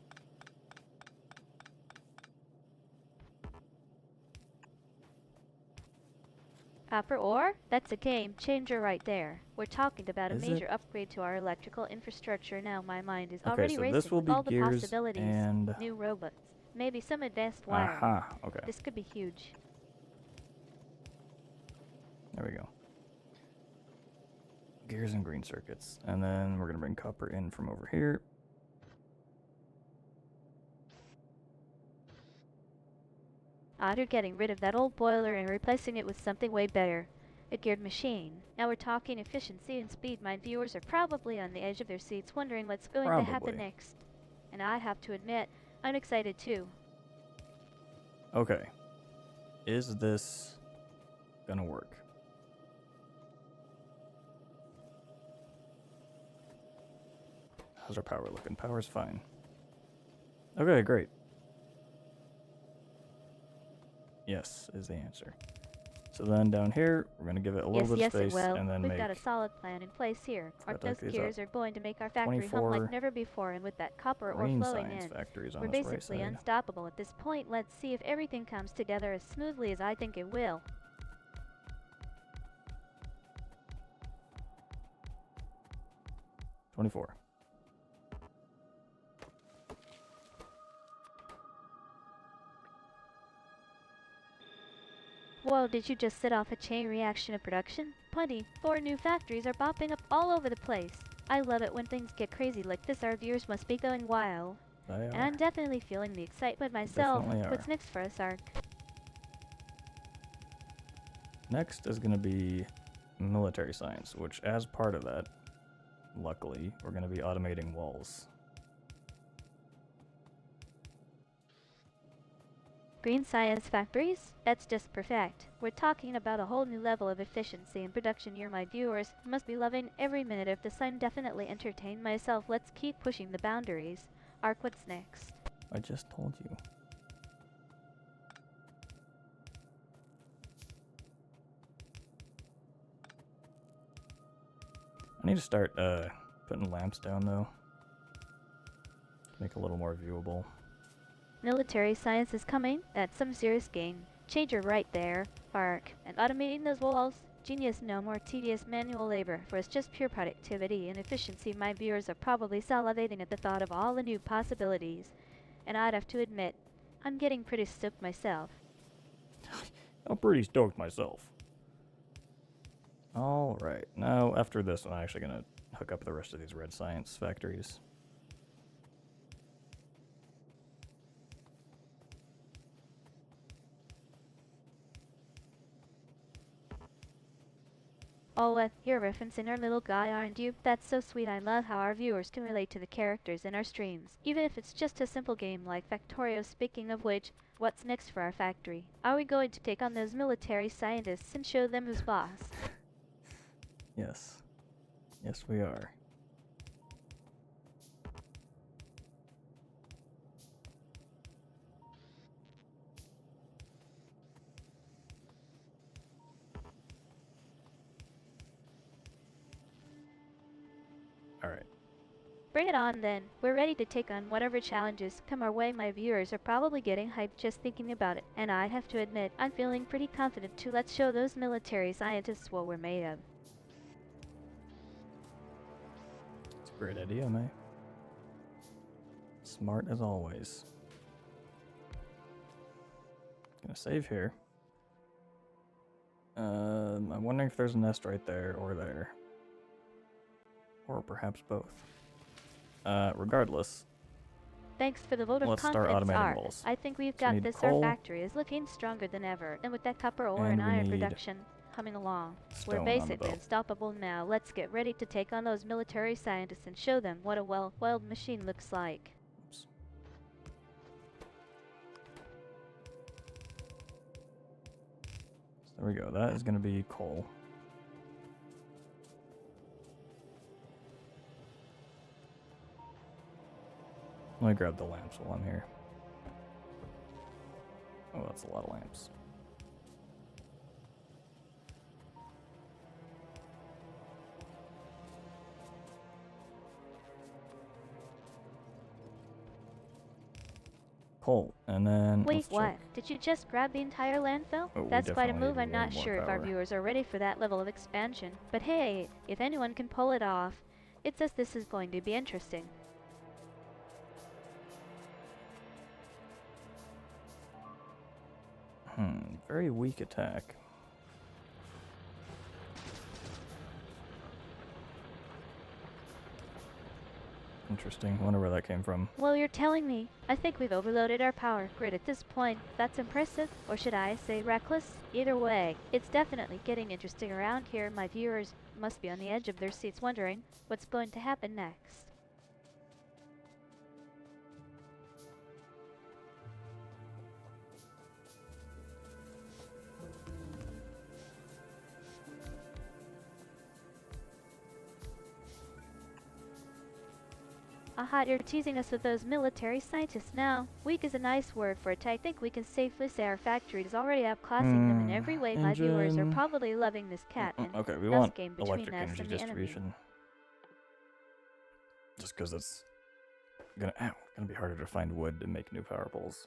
Copper ore? That's a game changer right there. We're talking about a Is it? major upgrade to our electrical infrastructure now. My mind is Okay, already so racing this will with be all the gears possibilities. and... New robots, maybe some advanced wiring. Aha, okay. This could be huge. There we go. Gears and green circuits. And then we're going to bring copper in from over here. After getting rid of that old boiler and replacing it with something way better. A geared machine. Now we're talking efficiency and speed. My viewers are probably on the edge of their seats wondering what's going to happen Probably. next. And I have to admit, I'm excited too. Okay. Is this gonna work? How's our power looking? Power's fine. Okay, great. Yes, is the answer. So then down here, we're gonna give it a little bit Yes, of it space will. and then We've make got a solid plan in place here. Our Forgot to hook those these up. gears are going to make our factory hum 24 like never before, and with that copper ore green flowing science in, factories on we're this right basically side. unstoppable at this point. Let's see if everything comes together as smoothly as I think it will. $24. Whoa, did you just set off a chain reaction of production? 24 new factories are popping up all over the place. I love it when things get crazy like this. Our viewers must be going wild. They And are. I'm definitely feeling the excitement myself. Definitely What's are. next for us, Ark? Next is gonna be military science, which as part of that, luckily, we're gonna be automating walls. Green science factories? That's just perfect. We're talking about a whole new level of efficiency and production here. My viewers must be loving every minute of this. I'm definitely entertained myself. Let's keep pushing the boundaries. Ark, what's next? I just told you. I need to start putting lamps down though. Make it a little more viewable. Military science is coming. That's some serious gain. Changer right there. Bark. And automating those walls. Genius, no more tedious manual labor, for it's just pure productivity and efficiency. My viewers are probably salivating at the thought of all the new possibilities. And I'd have to admit, I'm getting pretty stoked myself. I'm pretty stoked myself. Alright, now after this I'm actually gonna hook up the rest of these red science factories. Oh, you're referencing our little guy, aren't you? That's so sweet. I love how our viewers can relate to the characters in our streams, even if it's just a simple game like Factorio. Speaking of which, what's next for our factory? Are we going to take on those military scientists and show them who's boss? Yes. Yes, we are. Alright. Bring it on then. We're ready to take on whatever challenges come our way. My viewers are probably getting hyped just thinking about it, and I have to admit, I'm feeling pretty confident too. Let's show those military scientists what we're made of. It's a great idea, May. Smart as always. Gonna save here. I'm wondering if there's a nest right there or there. Or perhaps both. Regardless, Thanks for the vote of let's start confidence, automating Art. walls. I think we've So we got need this. coal, Our factory is looking stronger than ever, and with that copper ore and and we iron need production coming along, stone we're on the basically boat. unstoppable now. Let's get ready to take on those military scientists and show them what a well-oiled machine looks like. Oops. So there we go. That is going to be coal. Let me grab the lamps while I'm here. Oh, that's a lot of lamps. Coal, and then Wait, let's what? check. Did you just grab the entire landfill? Oh, we That's quite a definitely move. need I'm way not more sure if our power. viewers are ready for that level of expansion. But hey, if anyone can pull it off, it says this is going to be interesting. Very weak attack. Interesting. Wonder where that came from. Well, you're telling me. I think we've overloaded our power grid at this point. That's impressive, or should I say reckless? Either way, it's definitely getting interesting around here. My viewers must be on the edge of their seats wondering what's going to happen next. Aha, you're teasing us with those military scientists now. Weak is a nice word for it. I think we can safely say our factory is already outclassing them in every way. My viewers are Engine. probably loving this cat and Okay, we mouse want game between electric us energy and the enemy. distribution. Just because it's gonna be harder to find wood to make new power poles.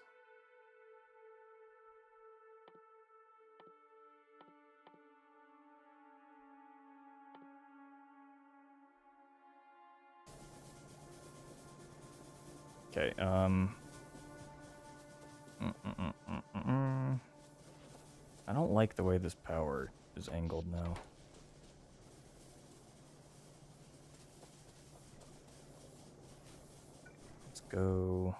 Okay, I don't like the way this power is angled now. Let's go.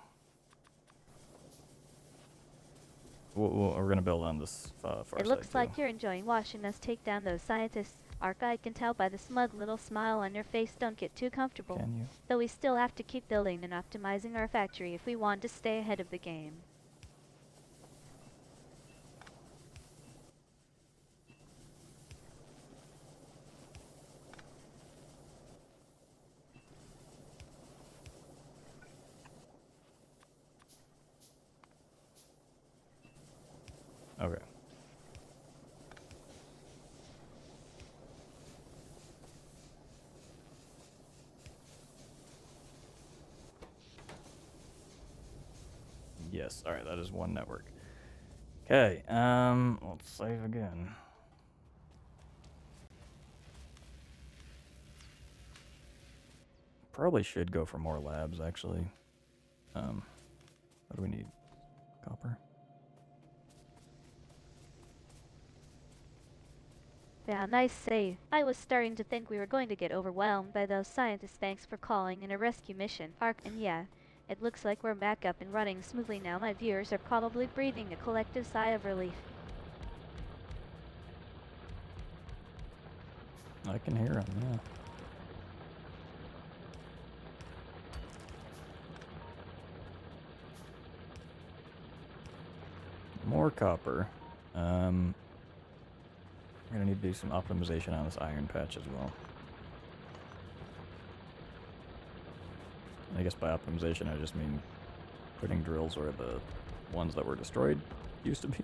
We're gonna build on this far It looks like you're enjoying watching us take down those scientists. Ark, I can tell by the smug little smile on your face. Don't get too comfortable. Can you? Though we still have to keep building and optimizing our factory if we want to stay ahead of the game. Okay. Yes. All right, that is one network. Okay. Let's save again. Probably should go for more labs, actually. What do we need? Copper? Yeah, nice save. I was starting to think we were going to get overwhelmed by those scientists. Thanks for calling in a rescue mission, Ark. And yeah, it looks like we're back up and running smoothly now. My viewers are probably breathing a collective sigh of relief. I can hear him, yeah. More copper. We're gonna need to do some optimization on this iron patch as well. I guess by optimization I just mean putting drills where the ones that were destroyed used to be.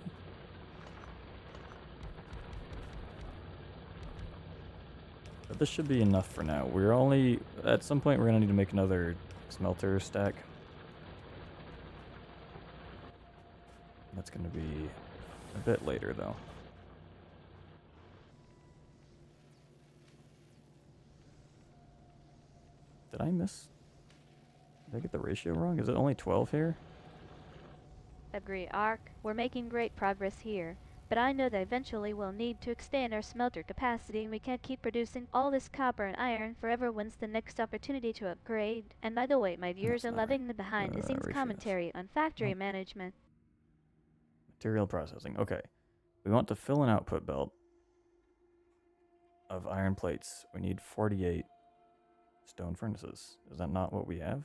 But this should be enough for now. We're only... At some point we're gonna need to make another smelter stack. That's gonna be a bit later though. Did I miss... Did I get the ratio wrong? Is it only 12 here? Agree, Ark. We're making great progress here. But I know that eventually we'll need to expand our smelter capacity, and we can't keep producing all this copper and iron forever. When's the next opportunity to upgrade? And by the way, my viewers That's are not right. loving the behind-the-scenes Ratios. commentary on factory Nope. management. Material processing. Okay. We want to fill an output belt of iron plates. We need 48 stone furnaces. Is that not what we have?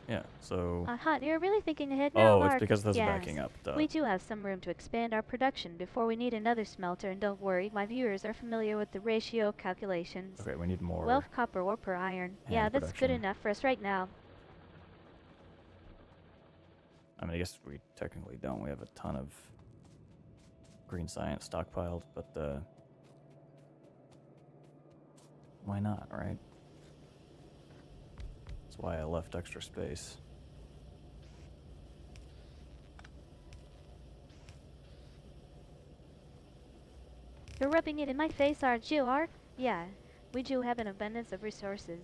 Yeah, so... Aha, you're really thinking ahead now, Oh, Mark. it's because this Yes. is backing up. Duh. We do have some room to expand our production before we need another smelter, and don't worry, my viewers are familiar with the ratio calculations. Okay, we need more. 12 copper ore per iron. Yeah, hand that's good production. enough for us right now. I mean, I guess we technically don't. We have a ton of green science stockpiled, but why not, right? That's why I left extra space. You're rubbing it in my face, aren't you, Ark? Yeah, we do have an abundance of resources.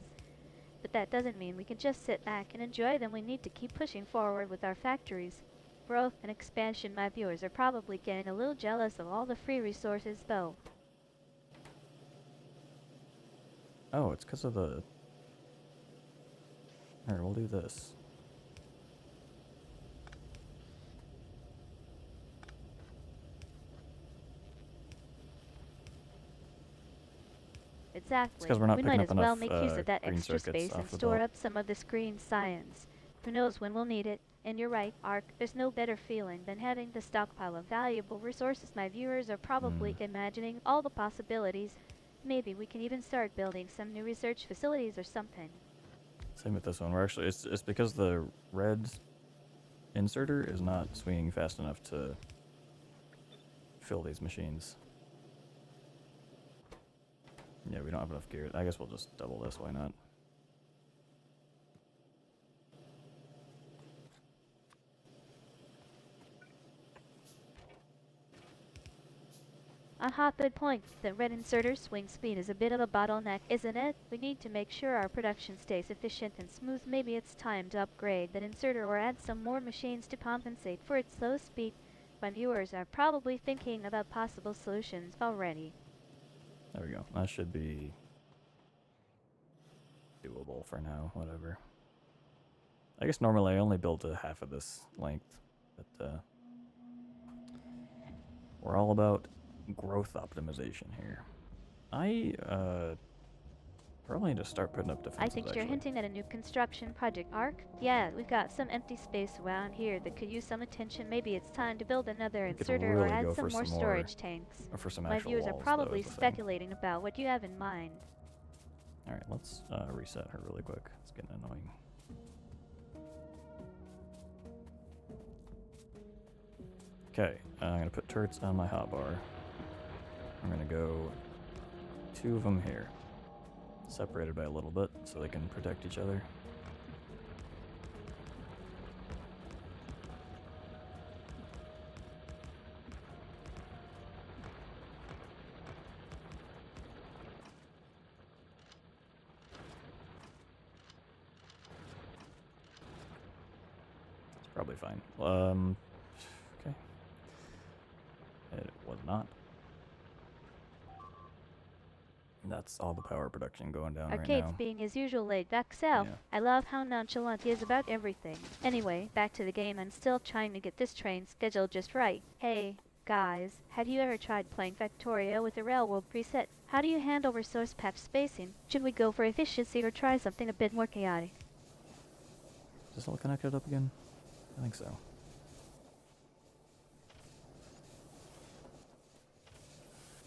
But that doesn't mean we can just sit back and enjoy them. We need to keep pushing forward with our factories. Growth and expansion. My viewers are probably getting a little jealous of all the free resources, though. Oh, it's because of the... Here, we'll do this. Exactly. 'cause we're not we picking might up as well enough, make use of that green extra circuits space and off the store belt. up some of this green science. Who knows when we'll need it? And you're right, Ark, there's no better feeling than having the stockpile of valuable resources. My viewers are probably imagining all the possibilities. Maybe we can even start building some new research facilities or something. Same with this one. We're actually... It's because the red inserter is not swinging fast enough to fill these machines. Yeah, we don't have enough gear. I guess we'll just double this. Why not? Aha, good point. The red inserter swing speed is a bit of a bottleneck, isn't it? We need to make sure our production stays efficient and smooth. Maybe it's time to upgrade that inserter or add some more machines to compensate for its slow speed. My viewers are probably thinking about possible solutions already. There we go. That should be doable for now. Whatever. I guess normally I only build to half of this length, but we're all about growth optimization here. I probably need to start putting up defenses. I think you're actually. hinting at a new construction project, Ark. Yeah, we've got some empty space around here that could use some attention. Maybe it's time to build another We could inserter really or add go some for more some more- storage tanks. Or for some My actual viewers are walls, though, probably is the thing. speculating about what you have in mind. All right, let's reset her really quick. It's getting annoying. Okay, I'm gonna put turrets on my hotbar. I'm gonna go 2 of them here, separated by a little bit, so they can protect each other. Probably fine. Okay. It was not. That's all the power production going down right Arcade's now. being his usual laid-back self. Yeah. I love how nonchalant he is about everything. Anyway, back to the game. I'm still trying to get this train scheduled just right. Hey, guys, have you ever tried playing Factorio with the Railworld preset? How do you handle resource patch spacing? Should we go for efficiency or try something a bit more chaotic? Is this all connected up again? I think so.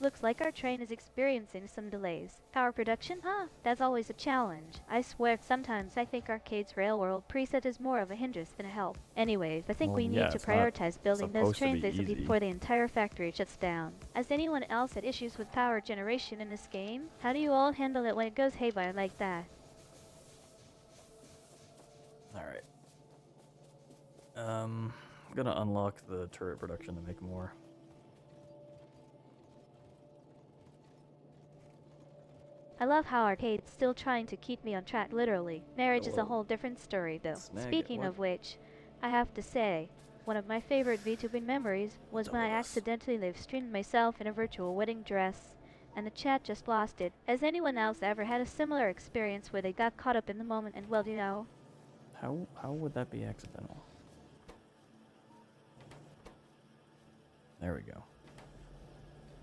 Looks like our train is experiencing some delays. Power production? Huh? That's always a challenge. I swear, sometimes I think Arcade's Railworld preset is more of a hindrance than a help. Anyways, I think Well, we yeah, need to it's not prioritize building those supposed to trains be ASAP easy. before the entire factory shuts down. Has anyone else had issues with power generation in this game? How do you all handle it when it goes haywire like that? Alright. I'm gonna unlock the turret production to make more. I love how Arcade's still trying to keep me on track literally. Marriage is a Whoa. whole different story though. Snag it, Speaking what? of which, I have to say, one of my favorite VTubing memories was when I Double S. accidentally live streamed myself in a virtual wedding dress, and the chat just lost it. Has anyone else ever had a similar experience where they got caught up in the moment and well, you know? How would that be accidental? There we go.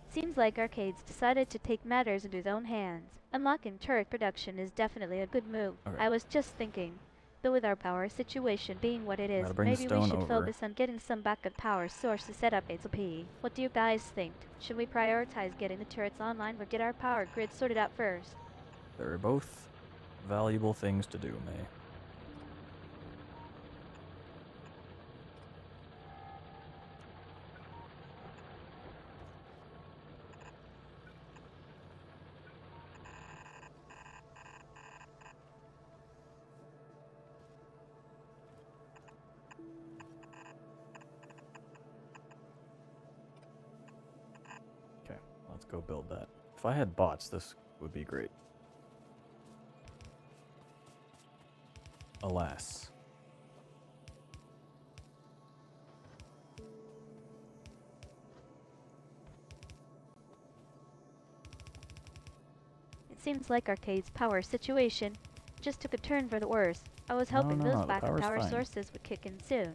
Seems like Arcade's decided to take matters into his own hands. Unlocking turret production is definitely a good move. Okay. I was just thinking, though with our power situation being what it is, Gotta bring the maybe we stone should over. focus on getting some backup power sources set up ASAP. What do you guys think? Should we prioritize getting the turrets online or get our power grid sorted out first? They're both valuable things to do, May. Okay, let's go build that. If I had bots, this would be great. Alas. It seems like Arcade's power situation just took a turn for the worse. I was No, hoping no, those no, the backup power's power fine. sources would kick in soon.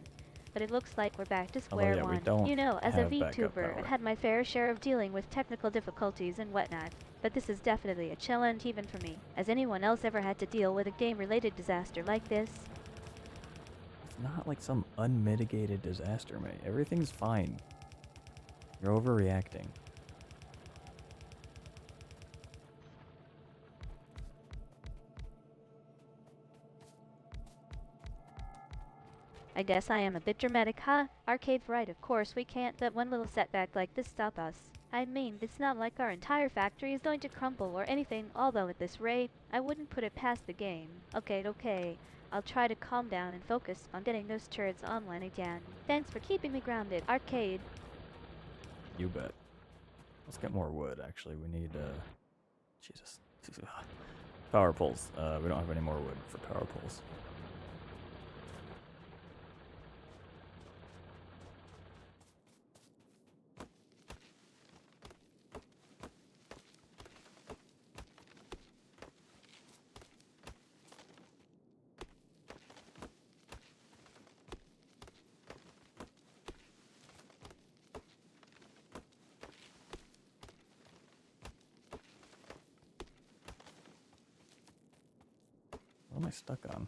But it looks like we're back to Although, square yeah, we one. don't You know, as a have backup VTuber, power. I've had my fair share of dealing with technical difficulties and whatnot. But this is definitely a challenge even for me. Has anyone else ever had to deal with a game-related disaster like this? It's not like some unmitigated disaster, May. Everything's fine. You're overreacting. I guess I am a bit dramatic, huh? Arcade's right, of course we can't let one little setback like this stop us. I mean, it's not like our entire factory is going to crumble or anything, although at this rate, I wouldn't put it past the game. Okay. I'll try to calm down and focus on getting those turrets online again. Thanks for keeping me grounded, Arcade. You bet. Let's get more wood, actually. We need, Jesus. Power poles. We don't have any more wood for power poles. What am I stuck on?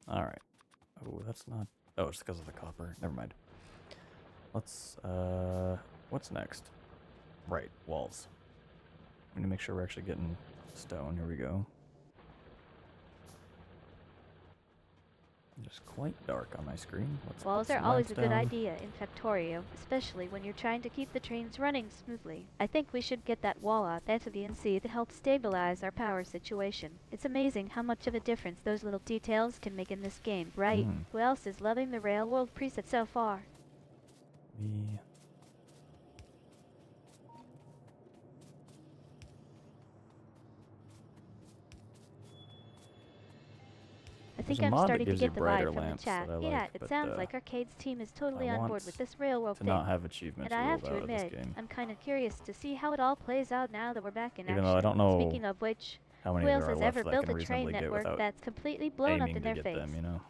Alright. Oh, that's not... Oh, it's because of the copper. Never mind. Let's, what's next? Right, walls. We need to make sure we're actually getting stone. Here we go. It's quite dark on my screen. Let's Walls put are some always a good limestone. idea in Factorio, especially when you're trying to keep the trains running smoothly. I think we should get that wall out at the DNC to help stabilize our power situation. It's amazing how much of a difference those little details can make in this game, right? Who else is loving the Railworld preset so far? Me. I think a I'm mod that starting to gives you get the brighter vibe from the lamps chat. that I Yeah, like, it but sounds like Arcade's team is totally I on board want with this railroad to thing. not have achievements And I have ruled to out of this admit, game. I'm kind of curious to see how it all plays out now that we're back in Even action. though I don't know Speaking of which, how who many else there are has left ever that I built can a train reasonably get network without that's completely blown up aiming in to their get face? them, you know?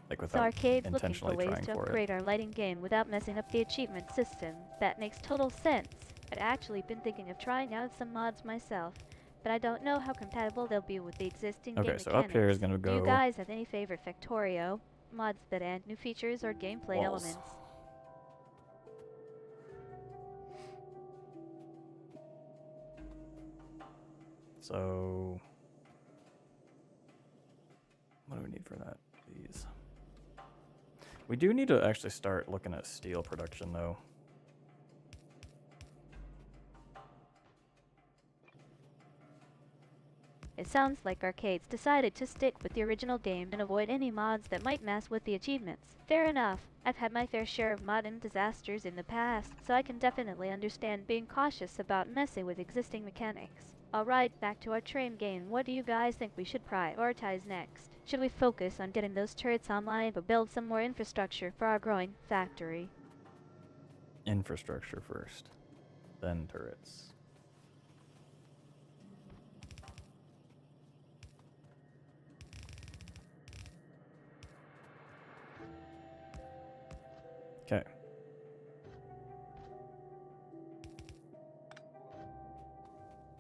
Like So without Arcade's looking for intentionally ways trying to for it. upgrade our lighting game without messing up the achievement system. That makes total sense. I'd actually been thinking of trying out some mods myself, but I don't know how compatible they'll be with the existing game Okay, mechanics. so up here is going to Do you go guys have any favorite Factorio mods that add new features or gameplay walls. elements? So what do we need for that? These. We do need to actually start looking at steel production though. It sounds like Arcade's decided to stick with the original game and avoid any mods that might mess with the achievements. Fair enough. I've had my fair share of modding disasters in the past, so I can definitely understand being cautious about messing with existing mechanics. Alright, back to our train game. What do you guys think we should prioritize next? Should we focus on getting those turrets online or build some more infrastructure for our growing factory? Infrastructure first, then turrets. Okay.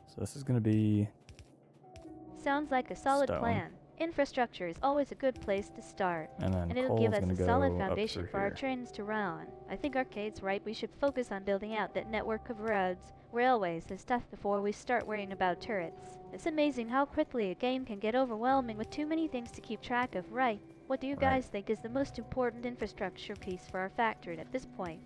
So this is going to be Sounds like a solid stone. plan. Infrastructure is always a good place to start, And then and it'll coal's give us gonna a go solid up foundation through for our here. trains to run on. I think Arcade's right, we should focus on building out that network of roads, railways, and stuff before we start worrying about turrets. It's amazing how quickly a game can get overwhelming with too many things to keep track of, right? What do you Right. guys think is the most important infrastructure piece for our factory at this point?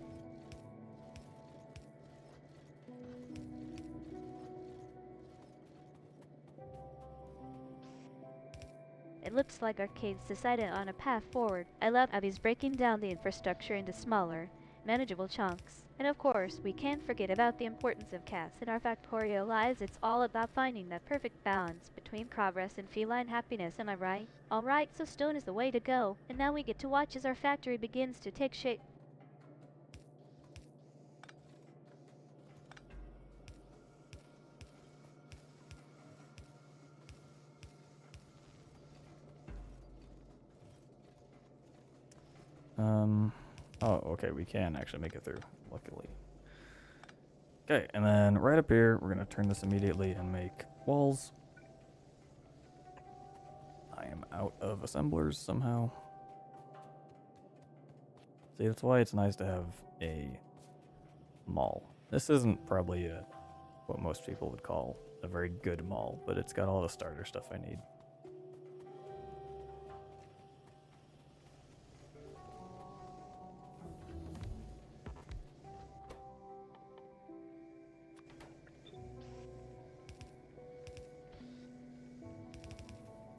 It looks like Arcade's decided on a path forward. I love how he's breaking down the infrastructure into smaller, manageable chunks. And of course, we can't forget about the importance of cats. In our Factorio lives, it's all about finding that perfect balance between progress and feline happiness, am I right? Alright, so stone is the way to go, and now we get to watch as our factory begins to take shape. Oh, okay, we can actually make it through, luckily. Okay, and then right up here, we're gonna turn this immediately and make walls. I am out of assemblers somehow. See, that's why it's nice to have a mall. This isn't probably what most people would call a very good mall, but it's got all the starter stuff I need.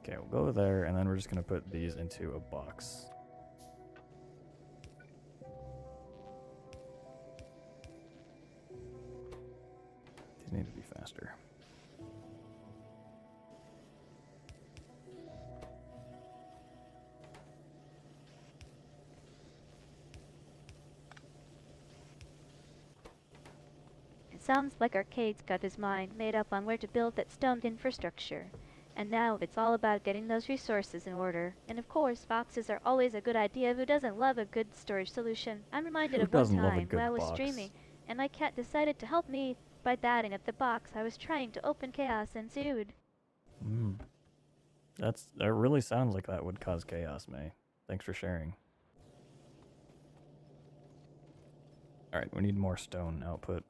Okay, we'll go there, and then we're just going to put these into a box. These need to be faster. It sounds like Arcade's got his mind made up on where to build that stone infrastructure. And now it's all about getting those resources in order. And of course, boxes are always a good idea. Who doesn't love a good storage solution? I'm reminded Who of one doesn't love a time good when I was box? streaming, and my cat decided to help me by batting at the box I was trying to open. Chaos ensued. That really sounds like that would cause chaos, May. Thanks for sharing. Alright, we need more stone output.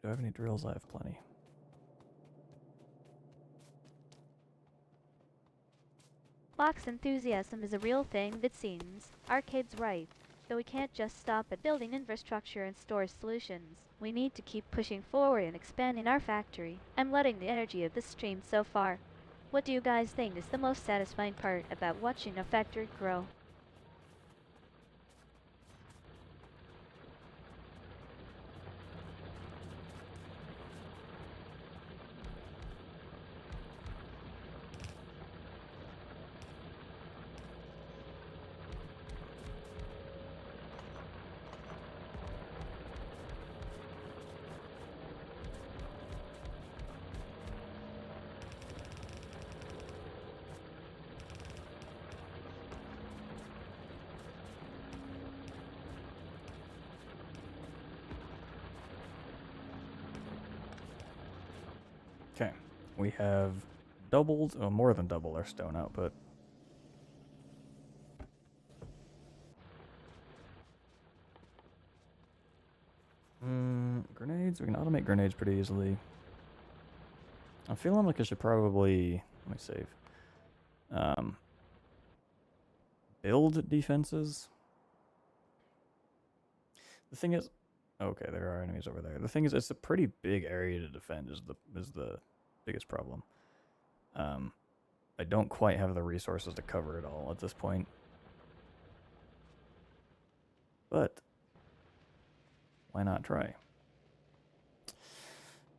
Do I have any drills? I have plenty. Box enthusiasm is a real thing, it seems. Arcade's right. Though we can't just stop at building infrastructure and storage solutions. We need to keep pushing forward and expanding our factory. I'm letting the energy of this stream so far. What do you guys think is the most satisfying part about watching a factory grow? we have doubled, or more than double our stone output. Grenades, we can automate grenades pretty easily. I'm feeling like I should probably, let me save, build defenses. The thing is, okay, there are enemies over there. The thing is, it's a pretty big area to defend. Is the biggest problem. I don't quite have the resources to cover it all at this point. But why not try?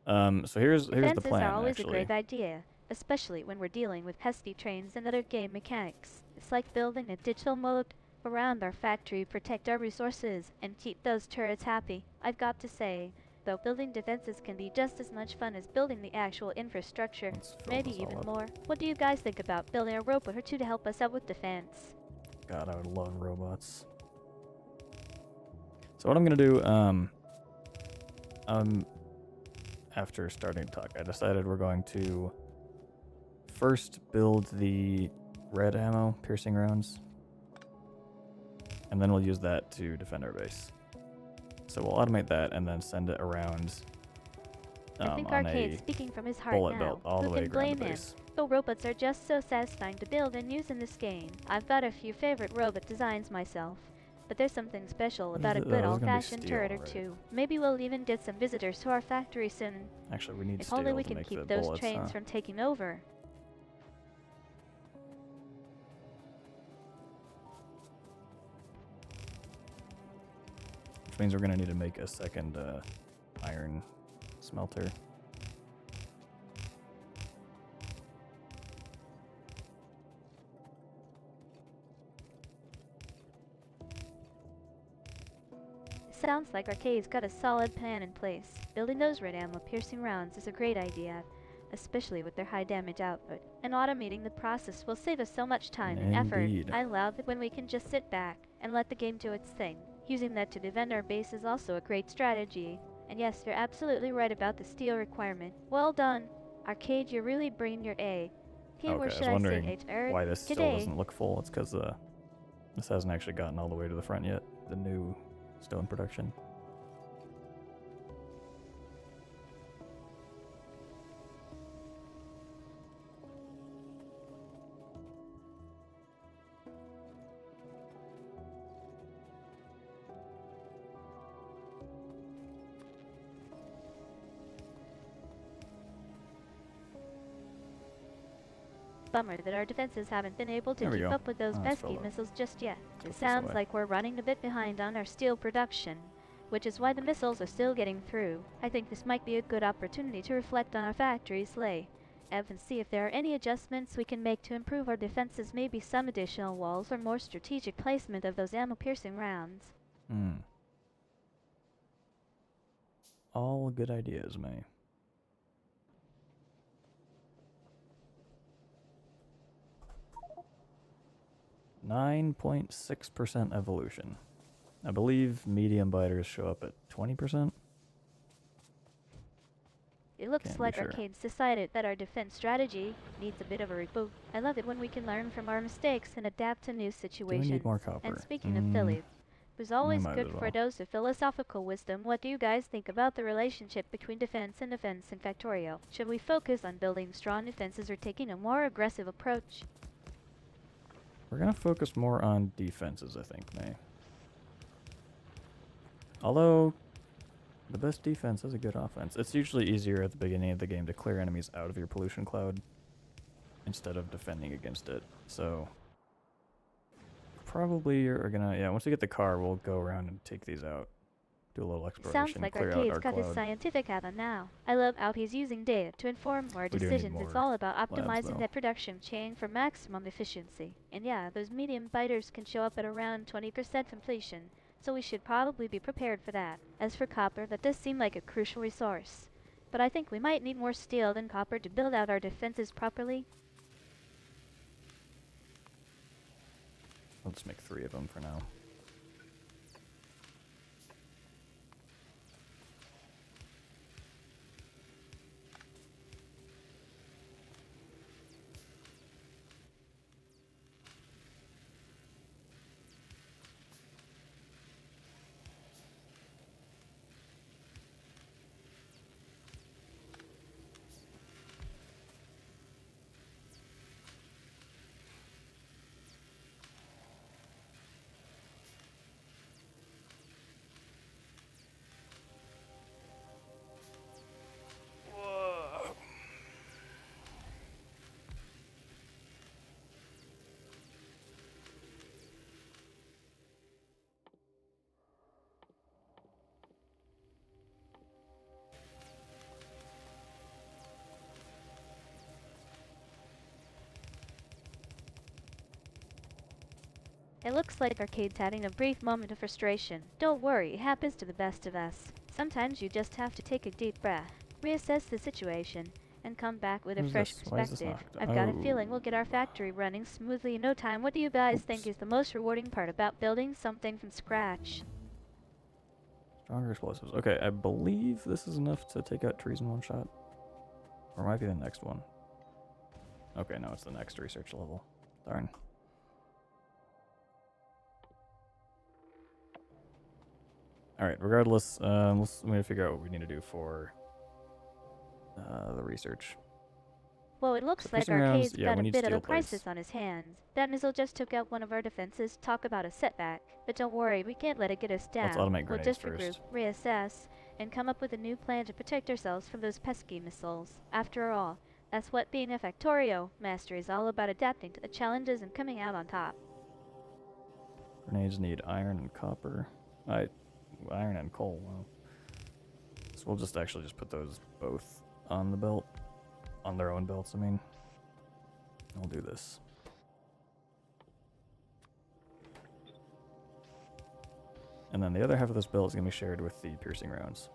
So here's the Defenses plan. are always Actually, a great idea, especially when we're dealing with pesky trains and other game mechanics. It's like building a digital moat around our factory, protect our resources, and keep those turrets happy. I've got to say, though, building defenses can be just as much fun as building the actual infrastructure, let's fill maybe this all even up. more. What do you guys think about building a robot or two to help us out with defense? God, I would love robots. So what I'm gonna do, after starting to talk, I decided we're going to first build the red ammo piercing rounds, and then we'll use that to defend our base. So we'll automate that and then send it around I think on Arcade's a speaking from his heart bullet now. belt all Who the way can around blame the him? base. The robots are just so satisfying to build and use in this game. I've got a few favorite robot designs myself, but there's something special What about is a it? good Oh, this is gonna be old-fashioned steel, turret or right? two. Maybe we'll even get some visitors to our factory soon. Actually, we need If steel only we to can make keep the those bullets, trains from taking over. Which means we're gonna need to make a second iron smelter. Sounds like Arcade's got a solid plan in place. Building those red ammo piercing rounds is a great idea, especially with their high damage output. And automating the process will save us so much time and effort. Indeed. I love it when we can just sit back and let the game do its thing. Using that to defend our base is also a great strategy. And yes, you're absolutely right about the steel requirement. Well done. Arcade, you're really bringing your A. Hey, Okay, where I was should I say wondering it, Eric? why this still Today. doesn't look full. It's because this hasn't actually gotten all the way to the front yet. The new stone production. Bummer that our defenses haven't been able to There we keep go. up with those Oh, it's pesky filled up. missiles just yet. Let's It put this sounds away. like we're running a bit behind on our steel production, which is why the missiles are still getting through. I think this might be a good opportunity to reflect on our factory's lay, and see if there are any adjustments we can make to improve our defenses, maybe some additional walls or more strategic placement of those ammo-piercing rounds. All good ideas, May. .6% evolution. I believe medium biters show up at 20%. It looks Can't be like sure. Arcade's decided that our defense strategy needs a bit of a reboot. I love it when we can learn from our mistakes and adapt to new Do we situations. need more copper? And speaking of Philip, it was always might good as for a well. dose of philosophical wisdom. What do you guys think about the relationship between defense in Factorio? Should we focus on building strong defenses or taking a more aggressive approach? We're gonna focus more on defenses, I think, May. Although, the best defense is a good offense. It's usually easier at the beginning of the game to clear enemies out of your pollution cloud instead of defending against it. So, probably you're gonna, yeah, once we get the car, we'll go around and take these out. Do a little exploration, Sounds like clear out Arcade's our got his cloud. scientific hat on now. I love how he's using data to inform our We do need decisions. It's more all about labs, optimizing though. that production chain for maximum efficiency. And yeah, those medium biters can show up at around 20% completion, so we should probably be prepared for that. As for copper, that does seem like a crucial resource. But I think we might need more steel than copper to build out our defenses properly. I'll just make 3 of them for now. It looks like Arcade's having a brief moment of frustration. Don't worry, it happens to the best of us. Sometimes you just have to take a deep breath, reassess the situation, and come back with a Who's fresh this? Why is this perspective. knocked? I've got a Oh. feeling we'll get our factory running smoothly in no time. What do you guys think Oops. is the most rewarding part about building something from scratch? Stronger explosives. Okay, I believe this is enough to take out trees in one shot. Or it might be the next one. Okay, no, it's the next research level. Darn. Alright, regardless, we need to figure out what we need to do for the research. Well, it looks So like piercing rounds, Arcade's yeah, got we a need bit of steel a crisis plates. on his hands. That missile just took out one of our defenses. Talk about a setback. But don't worry, we can't let it get us down. Let's automate We'll grenades just regroup, first. reassess, and come up with a new plan to protect ourselves from those pesky missiles. After all, that's what being a Factorio master is all about, adapting to the challenges and coming out on top. Grenades need iron and copper. Iron and coal, wow. So we'll just put those both on the belt. On their own belts, I mean. We'll do this. And then the other half of this belt is going to be shared with the piercing rounds.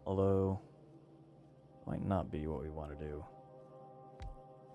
Although, might not be what we want to do.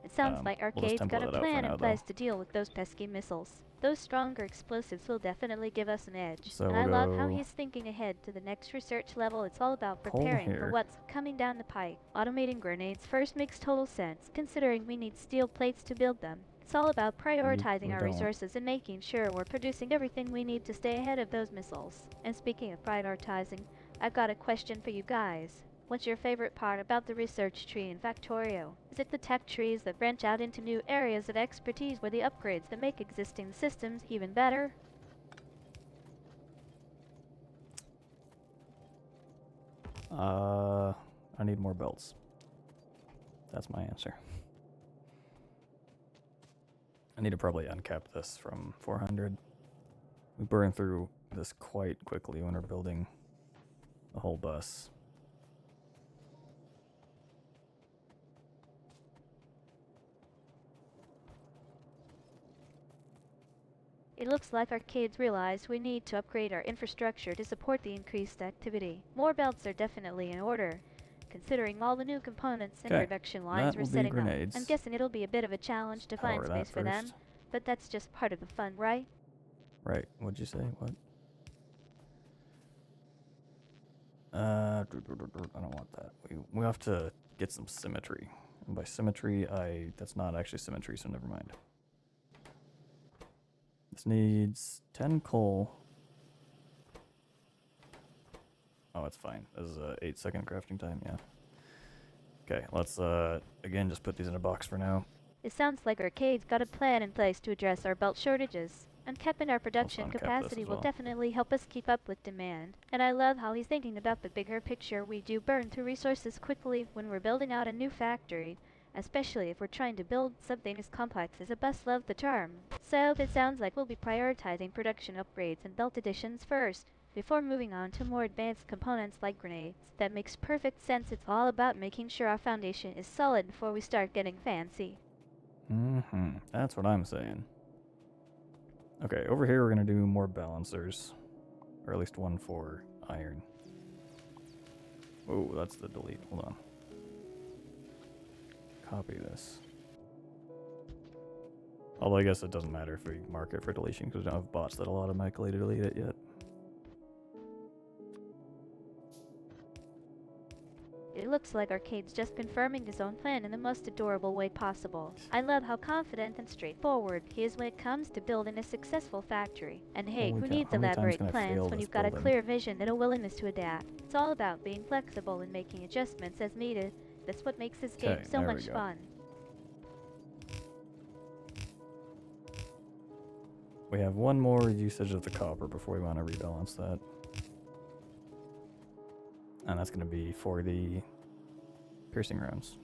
It sounds like we'll just Arcade's got template a it out for plan now, in place to deal with those pesky missiles. Those stronger explosives will definitely give us an edge. So And we'll I love how go he's thinking ahead to the next research level. It's all about coal preparing for here. what's coming down the pike. Automating grenades first makes total sense, considering we need steel plates to build them. It's all about prioritizing we our don't. resources and making sure we're producing everything we need to stay ahead of those missiles. And speaking of prioritizing, I've got a question for you guys. What's your favorite part about the research tree in Factorio? Is it the tech trees that branch out into new areas of expertise, or the upgrades that make existing systems even better? I need more belts. That's my answer. I need to probably uncap this from 400. We burn through this quite quickly when we're building the whole bus. It looks like Arcade's realized we need to upgrade our infrastructure to support the increased activity. More belts are definitely in order, considering all the new components and 'Kay, production lines that we're will be setting up. grenades. I'm guessing it'll be a bit of a challenge to find Power that space for them, first. but that's just part of the fun, right? Right, what'd you say? What? I don't want that. We have to get some symmetry. And by symmetry, that's not actually symmetry, so never mind. This needs 10 coal. Oh, it's fine. This is a 8-second crafting time, yeah. Okay, let's again just put these in a box for now. It sounds like Arcade's got a plan in place to address our belt shortages. Uncapping our production uncap this capacity as will well. definitely help us keep up with demand. And I love how he's thinking about the bigger picture. We do burn through resources quickly when we're building out a new factory, especially if we're trying to build something as complex as a bus. Love the term. So it sounds like we'll be prioritizing production upgrades and belt additions first, before moving on to more advanced components like grenades. That makes perfect sense. It's all about making sure our foundation is solid before we start getting fancy. That's what I'm saying. Okay, over here we're gonna do more balancers. Or at least one for iron. Oh, that's the delete. Hold on. Copy this. Although I guess it doesn't matter if we mark it for deletion because we don't have bots that'll automatically delete it yet. It looks like Arcade's just confirming his own plan in the most adorable way possible. I love how confident and straightforward he is when it comes to building a successful factory. And hey, Holy who cow, needs how many times elaborate can I plans fail when this you've got a building? clear vision and a willingness to adapt? It's all about being flexible and making adjustments as needed. That's what makes this game 'Kay, so there we much go. fun. We have one more usage of the copper before we want to rebalance that. And that's going to be for the piercing rounds.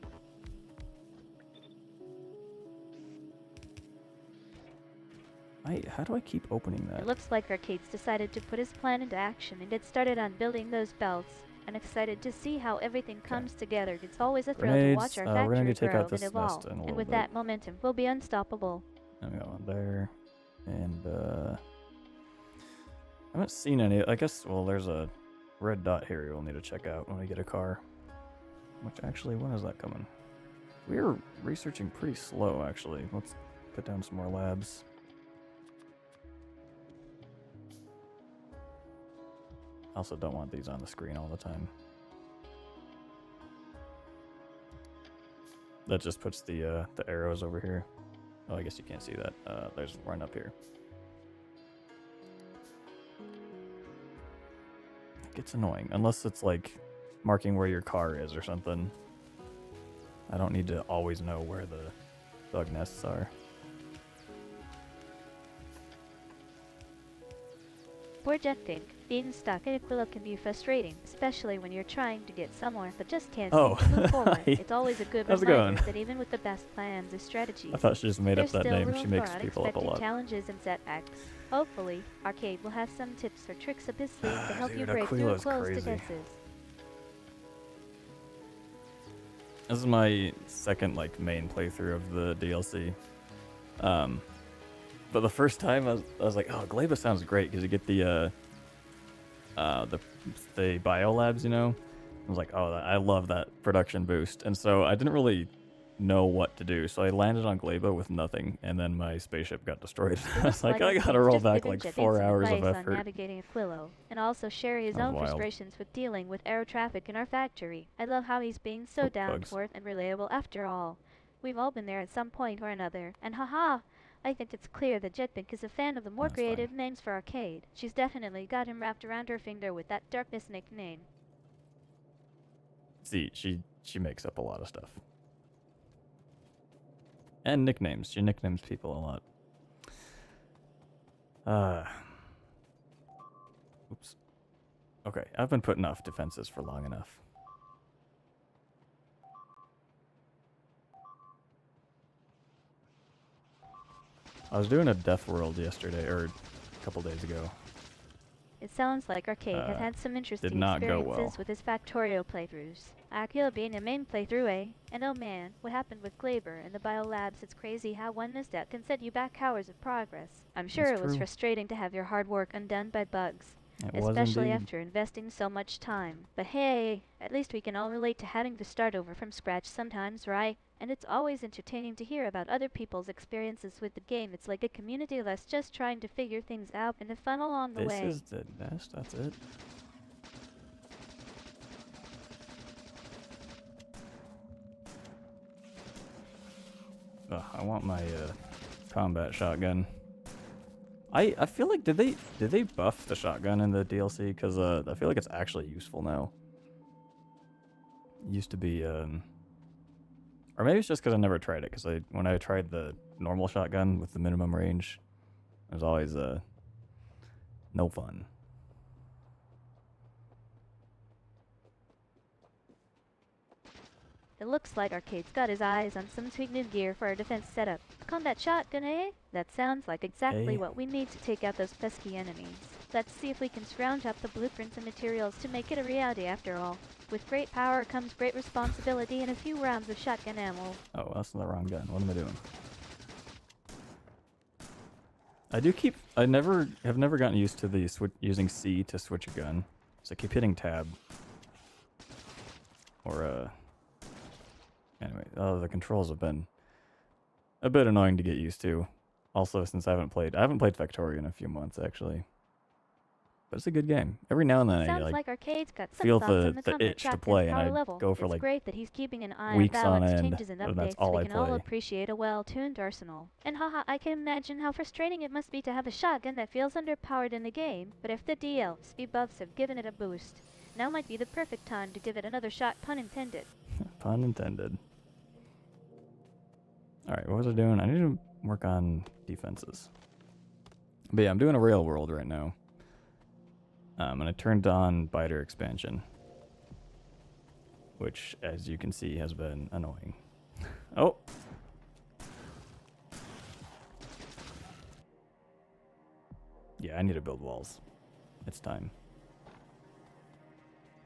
How do I keep opening that? It looks like Arcade's decided to put his plan into action and get started on building those belts. I'm excited to see how everything comes together. It's always a thrill to watch Grenades, our we're gonna factory take grow out this and nest evolve. in a And little with bit. that momentum, we'll be unstoppable. And we got one there. And I haven't seen any. I guess, well, there's a red dot here we'll need to check out when we get a car. Which actually, when is that coming? We're researching pretty slow, actually. Let's put down some more labs. Also don't want these on the screen all the time. That just puts the arrows over here. Oh, I guess you can't see that. There's one up here. It gets annoying, unless it's like marking where your car is or something. I don't need to always know where the bug nests are. Poor jetting. Being stuck in Aquila can be frustrating, especially when you're trying to get somewhere but just can't seem to move forward. It's always a good How's it reminder going? that even with the best plans and strategies, I thought she just made up there's that still name. room She makes for people up a unexpected lot. challenges and setbacks. Hopefully, Arcade will have some tips or tricks up his sleeve to help you Dude, break through Aquila's closed crazy. defenses. This is my second like main playthrough of the DLC. But the first time I was like, oh, Gleba sounds great because you get the biolabs, you know. I was like, oh, I love that production boost, and so I didn't really know what to do, so I landed on Gleba with nothing, and then my spaceship got destroyed. I was like, I gotta roll back like 4 hours of on effort. navigating Aquilo, and also share his That was own wild. frustrations with dealing with air traffic in our factory. I love how he's being so Oh, down bugs. to earth and relatable after all. We've all been there at some point or another, and haha, I think it's clear that Jetpink is a fan of the more That's fine. creative names for Arcade. She's definitely got him wrapped around her finger with that darkness nickname. See, she makes up a lot of stuff. And nicknames. She nicknames people a lot. Oops. Okay, I've been putting off defenses for long enough. I was doing a Death World yesterday, or a couple days ago. It sounds like Arcade had had some interesting not go experiences well. with his Factorio playthroughs. Aquila being a main playthrough, eh? And oh man, what happened with Glaber and the biolabs, it's crazy how one misstep can set you back hours of progress. I'm sure That's it was true. frustrating to have your hard work undone by bugs. It was Especially indeed. after investing so much time. But hey, at least we can all relate to having to start over from scratch sometimes, right? And it's always entertaining to hear about other people's experiences with the game. It's like a community that's just trying to figure things out and have fun along the This way. is the nest, that's it. Ugh, I want my combat shotgun. I feel like did they buff the shotgun in the DLC? Because I feel like it's actually useful now. It used to be or maybe it's just because I never tried it. Because when I tried the normal shotgun with the minimum range, it was always no fun. It looks like Arcade's got his eyes on some sweet new gear for our defense setup. Combat shotgun, eh? That sounds like exactly Eh? what we need to take out those pesky enemies. Let's see if we can scrounge up the blueprints and materials to make it a reality after all. With great power comes great responsibility and a few rounds of shotgun ammo. Oh, that's the wrong gun. What am I doing? I have never gotten used to the using C to switch a gun. So I keep hitting tab. Or anyway, the controls have been a bit annoying to get used to. Also, since I haven't played Factorio in a few months actually. But it's a good game. Every now and then Sounds I like Arcade's got some feel thoughts on the the combat itch to shotgun play, and power I level. go for It's like great that he's keeping an eye on weeks on balance end, changes and and that's updates all so I we can all play. appreciate a well-tuned arsenal. And haha, I can imagine how frustrating it must be to have a shotgun that feels underpowered in the game, but if the DLC buffs have given it a boost, now might be the perfect time to give it another shot, pun intended. Pun intended. Alright, what was I doing? I need to work on defenses. But yeah, I'm doing a rail world right now. And I turned on biter expansion. Which, as you can see, has been annoying. Oh! Yeah, I need to build walls. It's time.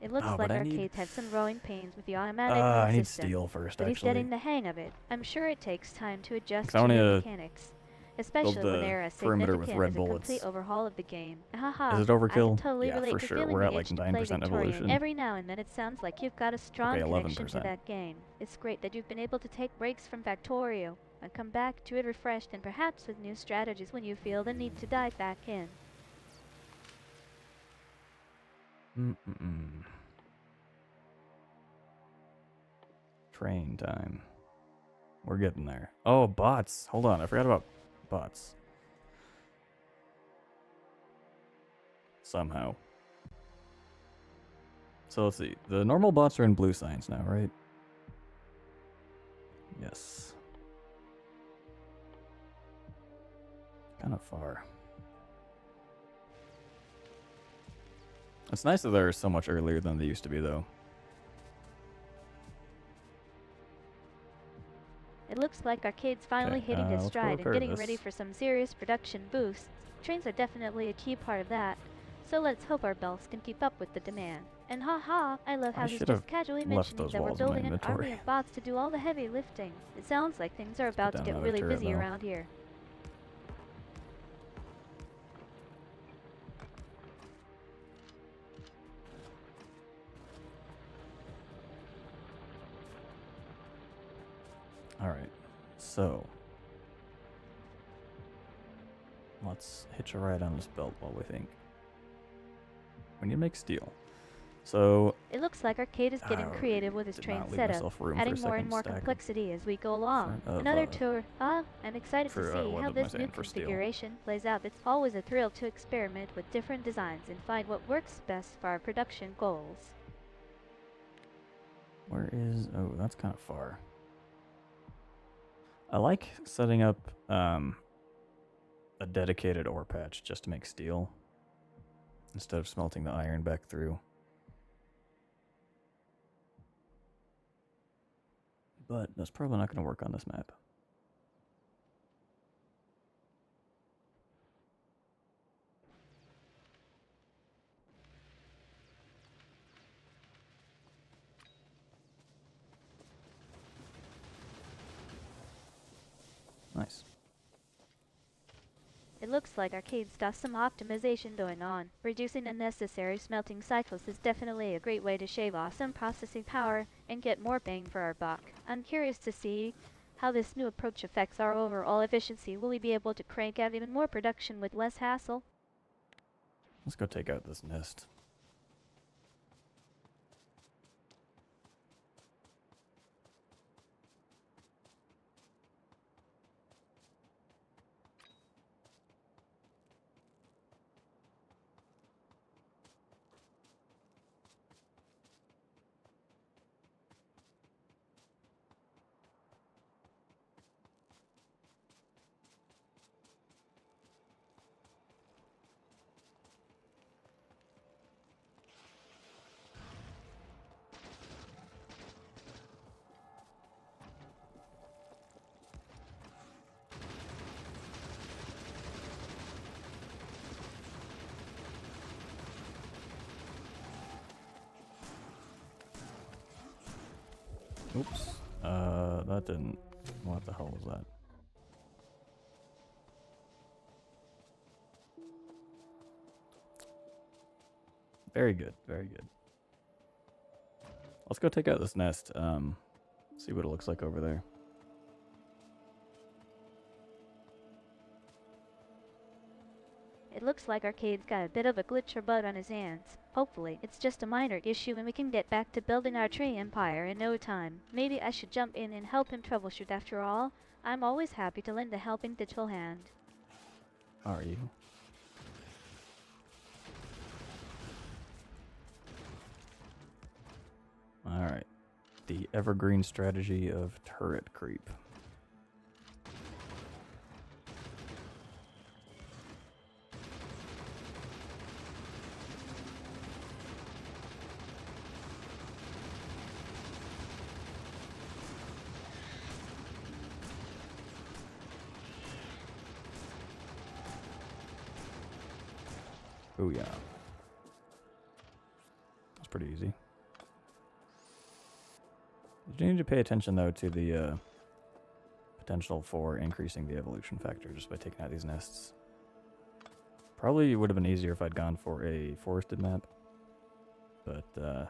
It looks Oh, like but I need- Arcade's had some growing pains with the automatic I mode need system. steel first, But he's actually. getting the hang of it. I'm sure it takes time to adjust 'Cause I to new wanna- mechanics. especially when the they're as perimeter with significant red as a bullets. complete overhaul of the game. Is Haha, it I can overkill? totally Yeah, relate for to sure. feeling We're the at like itch to play 9% Victorian. evolution. Every now and then it sounds like you've got a strong Okay, connection to 11%. that game. It's great that you've been able to take breaks from Factorio and come back to it refreshed and perhaps with new strategies when you feel the need to dive back in. Train time. We're getting there. Oh, bots. Hold on, I forgot about bots. Somehow. So let's see. The normal bots are in blue signs now, right? Yes. Kind of far. It's nice that they're so much earlier than they used to be, though. It looks like Arcade's finally hitting its let's go stride and repair getting this. ready for some serious production boosts. Trains are definitely a key part of that, so let's hope our belts can keep up with the demand. And haha, I love how I he's should just have casually left mentioning those that we're walls in my building an army inventory. of bots to do all the heavy lifting. It sounds like things are about to down get another really turret, busy though. around here. Alright, so let's hitch a ride on this belt while we think. We need to make steel. So It looks like Arcade is getting creative with his did train not leave setup, myself room for a adding more and second more stack complexity as we go along. of, Another tour. I'm excited for, to see what how am I this new saying, for steel. configuration plays out. It's always a thrill to experiment with different designs and find what works best for our production goals. Where is... Oh, that's kind of far. I like setting up a dedicated ore patch just to make steel instead of smelting the iron back through. But that's probably not going to work on this map. Nice. It looks like Arcade's got some optimization going on. Reducing unnecessary smelting cycles is definitely a great way to shave off some processing power and get more bang for our buck. I'm curious to see how this new approach affects our overall efficiency. Will we be able to crank out even more production with less hassle? Let's go take out this nest. Oops. That didn't... What the hell was that? Very good, very good. Let's go take out this nest, see what it looks like over there. It looks like Arcade's got a bit of a glitch or bug on his hands. Hopefully, it's just a minor issue and we can get back to building our tree empire in no time. Maybe I should jump in and help him troubleshoot after all. I'm always happy to lend a helping digital hand. Are you? Alright. The evergreen strategy of turret creep. Oh yeah. That's pretty easy. You need to pay attention though to the potential for increasing the evolution factor just by taking out these nests. Probably would have been easier if I'd gone for a forested map, but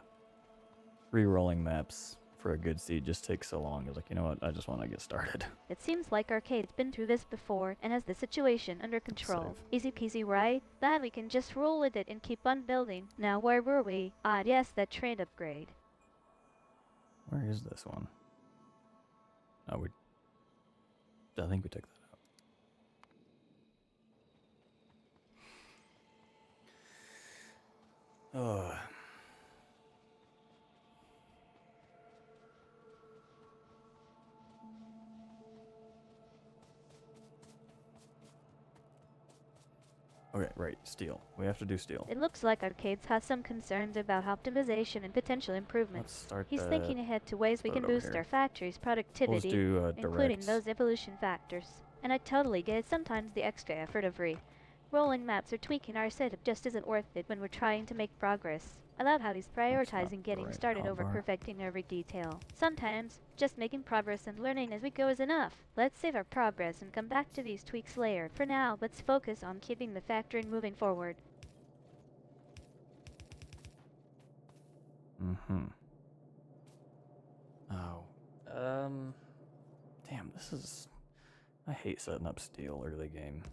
re-rolling maps for a good seed just takes so long. I was like, you know what, I just want to get started. It seems like Arcade's been through this before and has the situation under control. Save. Easy peasy, right? Then we can just roll with it and keep on building. Now where were we? Ah, yes, that train upgrade. Where is this one? Oh, I think we took that out. Ugh. Okay, right, steel. We have to do steel. It looks like Arcades has some concerns about optimization and potential improvements. Let's start He's thinking ahead to ways we start can over boost here. our factory's Let's productivity, do including direct. those evolution factors. And I totally get sometimes the extra effort of rolling maps or tweaking our setup just isn't worth it when we're trying to make progress. I love how he's prioritizing getting right started over hotbar. perfecting every detail. Sometimes, just making progress and learning as we go is enough. Let's save our progress and come back to these tweaks later. For now, let's focus on keeping the factory moving forward. Mm-hmm. Oh. Damn, this is... I hate setting up steel early game.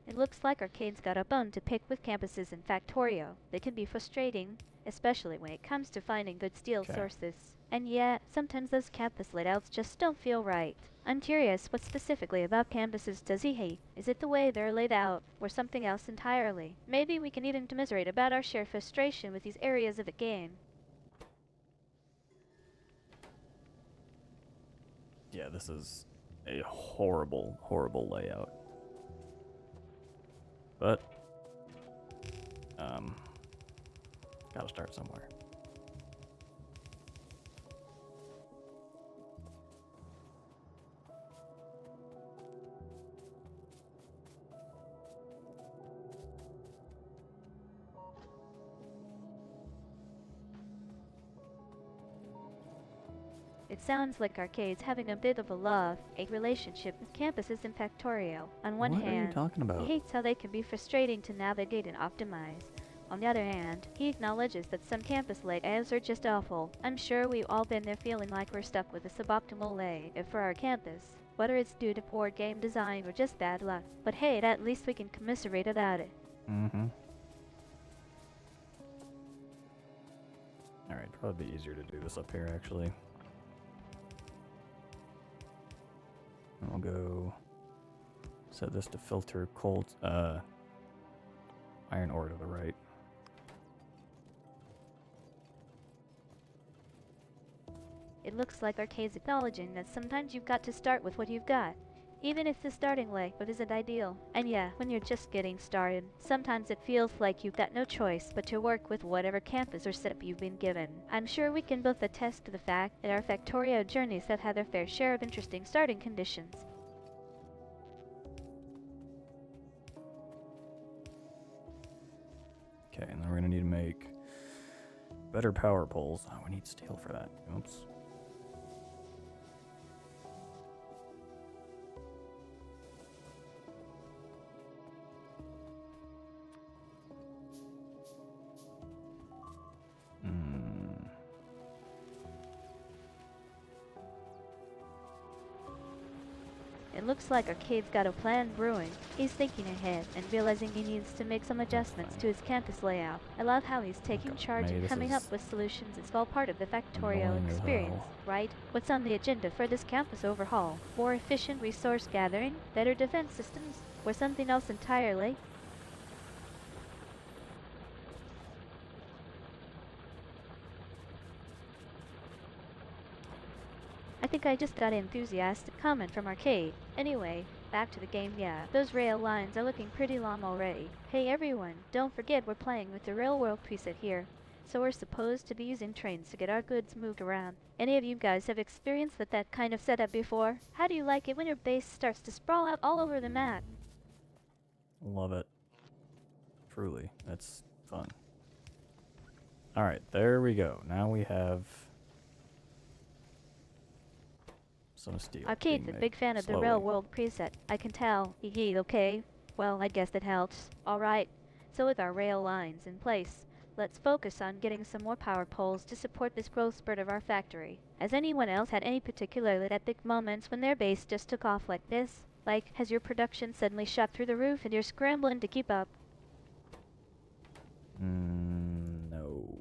It looks like Arcade's got a bone to pick with campuses in Factorio. They can be frustrating, especially when it comes to finding good steel sources. And yet, sometimes those campus layouts just don't feel right. I'm curious, what specifically about campuses does he hate? Is it the way they're laid out, or something else entirely? Maybe we can even commiserate about our shared frustration with these areas of the game. Yeah, this is a horrible, horrible layout. But, gotta start somewhere. It sounds like Arcade's having a bit of a relationship with campuses in Factorio. On one What are you hand, talking about? he hates how they can be frustrating to navigate and optimize. On the other hand, he acknowledges that some campus layouts are just awful. I'm sure we've all been there feeling like we're stuck with a suboptimal layout for our campus, whether it's due to poor game design or just bad luck. But hey, at least we can commiserate about it. Mm-hmm. Alright, probably be easier to do this up here, actually. And we'll go set this to filter cold iron ore to the right. It looks like Arcade's acknowledging that sometimes you've got to start with what you've got, even if the starting layout isn't ideal. And yeah, when you're just getting started, sometimes it feels like you've got no choice but to work with whatever campus or setup you've been given. I'm sure we can both attest to the fact that our Factorio journeys have had their fair share of interesting starting conditions. Okay, and then we're gonna need to make better power poles. Oh, we need steel for that. Oops. It looks like Arcade's got a plan brewing. He's thinking ahead and realizing he needs to make some adjustments to his campus layout. I love how he's taking charge and coming up with solutions. It's all part of the Factorio experience, right? What's on the agenda for this campus overhaul? More efficient resource gathering? Better defense systems? Or something else entirely? I think I just got an enthusiastic comment from Arcade. Anyway, back to the game, yeah. Those rail lines are looking pretty long already. Hey everyone, don't forget we're playing with the Rail World preset here. So we're supposed to be using trains to get our goods moved around. Any of you guys have experienced that kind of setup before? How do you like it when your base starts to sprawl out all over the map? Love it. Truly, it's fun. Alright, there we go. Now we have some steel. Arcade's a big fan of the Rail World preset. I can tell. Yee, okay. Well, I guess that helps. Alright, so with our rail lines in place, let's focus on getting some more power poles to support this growth spurt of our factory. Has anyone else had any particularly epic moments when their base just took off like this? Like, has your production suddenly shot through the roof and you're scrambling to keep up? No.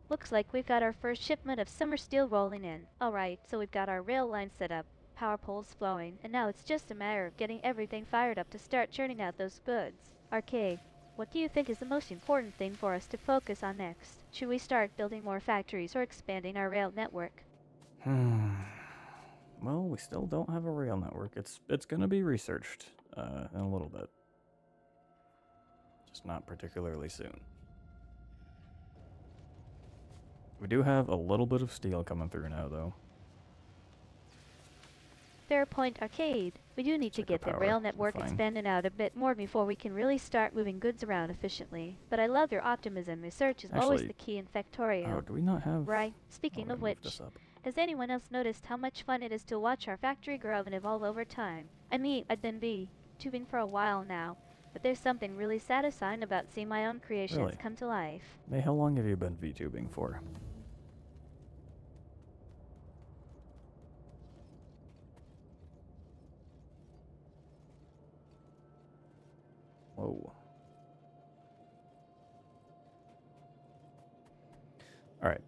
Looks like we've got our first shipment of summer steel rolling in. Alright, so we've got our rail line set up, power poles flowing, and now it's just a matter of getting everything fired up to start churning out those goods. Arcade, what do you think is the most important thing for us to focus on next? Should we start building more factories or expanding our rail network? Well, we still don't have a rail network. It's gonna be researched in a little bit. Just not particularly soon. We do have a little bit of steel coming through now, though. Fair point, Arcade. We do need to get the rail network expanded out a bit more before we can really start moving goods around efficiently. But I love your optimism. Research is always the key in Factorio. Oh, do we not have... Right. Speaking of which, has anyone else noticed how much fun it is to watch our factory grow and evolve over time? I mean, I've been VTubing for a while now, but there's something really satisfying about seeing my own creations come to life. May, how long have you been VTubing for? Whoa. Alright.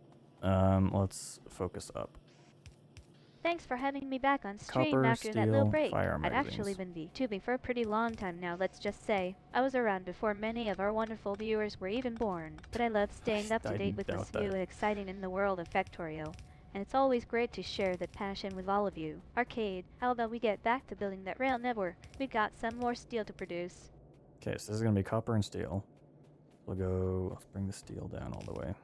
Let's focus up. Thanks for having me back on stream after that little break. I'd actually been VTubing for a pretty long time now, let's just say. I was around before many of our wonderful viewers were even born, but I love staying up to date with what's new and exciting in the world of Factorio. And it's always great to share that passion with all of you. Arcade, how about we get back to building that rail network? We got some more steel to produce. Okay, so this is going to be copper and steel. Let's bring the steel down all the way.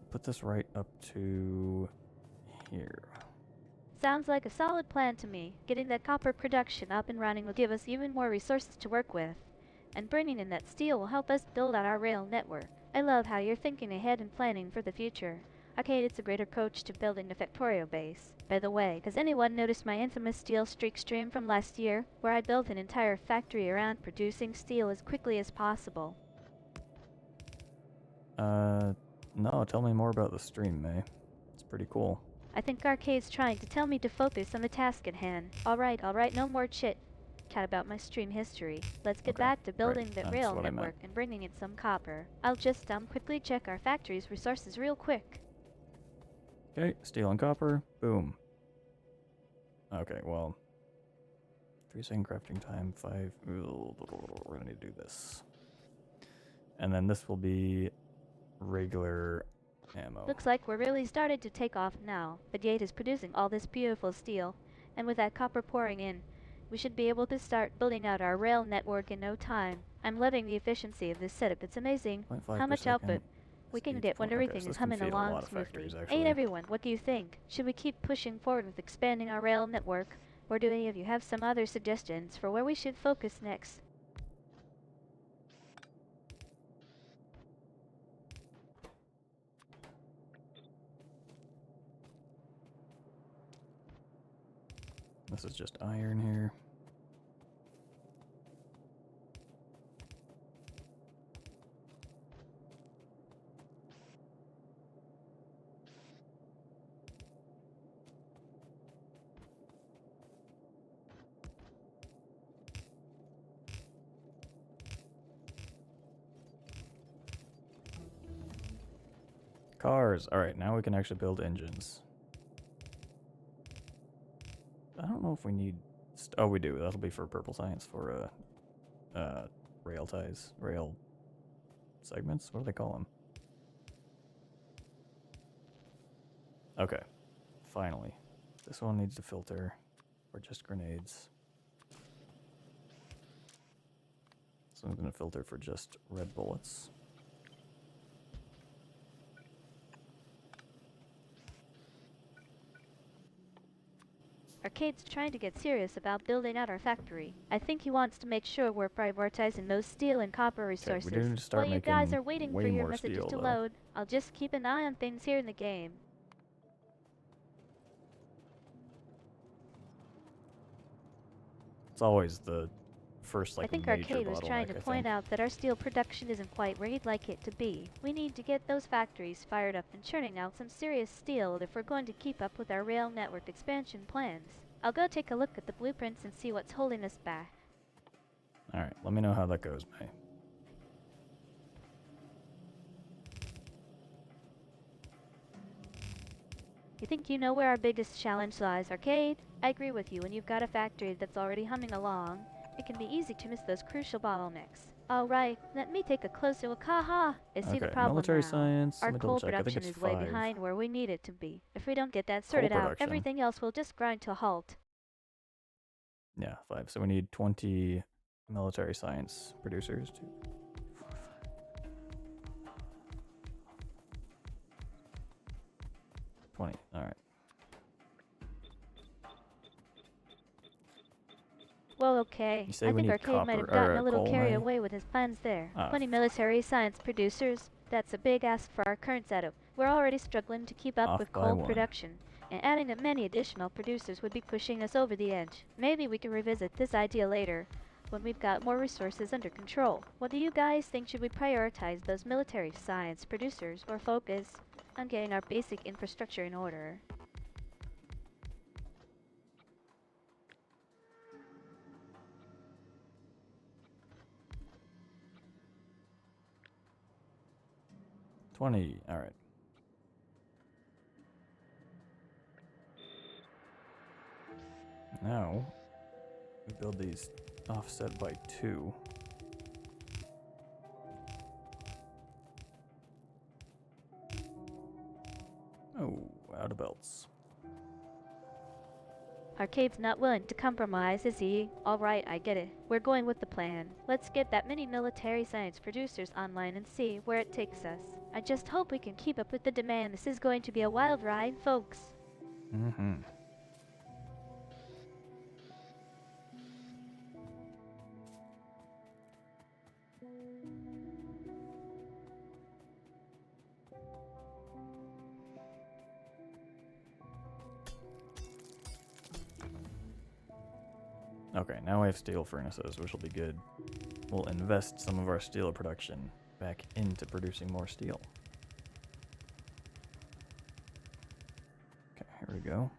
Put this right up to here. Sounds like a solid plan to me. Getting that copper production up and running will give us even more resources to work with. And bringing in that steel will help us build out our rail network. I love how you're thinking ahead and planning for the future. Arcade, it's a great approach to building the Factorio base. By the way, has anyone noticed my infamous steel streak stream from last year, where I built an entire factory around producing steel as quickly as possible? No, tell me more about the stream, May. It's pretty cool. I think Arcade's trying to tell me to focus on the task at hand. Alright, no more chat about my stream history. Let's get back to building the rail network and bringing in some copper. I'll just quickly check our factory's resources real quick. Okay, steel and copper. Boom. Okay, well, 3-second crafting time, 5. We're gonna need to do this. And then this will be regular ammo. Looks like we're really started to take off now. The gate is producing all this beautiful steel, and with that copper pouring in, we should be able to start building out our rail network in no time. I'm loving the efficiency of this setup. It's amazing how much output we can get when everything is humming along smoothly. Hey everyone, what do you think? Should we keep pushing forward with expanding our rail network, or do any of you have some other suggestions for where we should focus next? This is just iron here. Cars. Alright, now we can actually build engines. I don't know if we need... oh, we do. That'll be for purple science for rail ties. Rail segments? What do they call them? Okay, finally. This one needs to filter, or just grenades. So I'm going to filter for just red bullets. Arcade's trying to get serious about building out our factory. I think he wants to make sure we're prioritizing those steel and copper resources. Okay, we need to start While you guys making are waiting way for your more messages steel, to though. load, I'll just keep an eye on things here in the game. It's always the first, like, I think major Arcade was trying bottleneck, to I point think. out that our steel production isn't quite where he'd like it to be. We need to get those factories fired up and churning out some serious steel if we're going to keep up with our rail network expansion plans. I'll go take a look at the blueprints and see what's holding us back. Alright, let me know how that goes, May. You think you know where our biggest challenge lies, Arcade? I agree with you. When you've got a factory that's already humming along, it can be easy to miss those crucial bottlenecks. Alright, let me take a closer look. Haha! I see the Okay, problem military now. science. Our Let me double coal check. I think production it's is way 5. behind where we need it to be. If we don't get that sorted out, production. everything else will just grind to a halt. Yeah, 5. So we need 20 military science producers. 2, 4, 5. 20. Alright. Well, okay. You say I we think need Arcade might have copper- gotten or, a little coal, carried May? away with his plans there. Ah. 20 military science producers, that's a big ask for our current setup. We're already struggling to keep up Off with by coal 1. production, and adding that many additional producers would be pushing us over the edge. Maybe we can revisit this idea later, when we've got more resources under control. What do you guys think? Should we prioritize those military science producers or focus on getting our basic infrastructure in order? $20. Alright. Now, we build these offset by 2. Oh, out of belts. Arcade's not willing to compromise, is he? Alright, I get it. We're going with the plan. Let's get that many military science producers online and see where it takes us. I just hope we can keep up with the demand. This is going to be a wild ride, folks. Mm-hmm. Okay, now we have steel furnaces, which will be good. We'll invest some of our steel production back into producing more steel. Okay, here we go.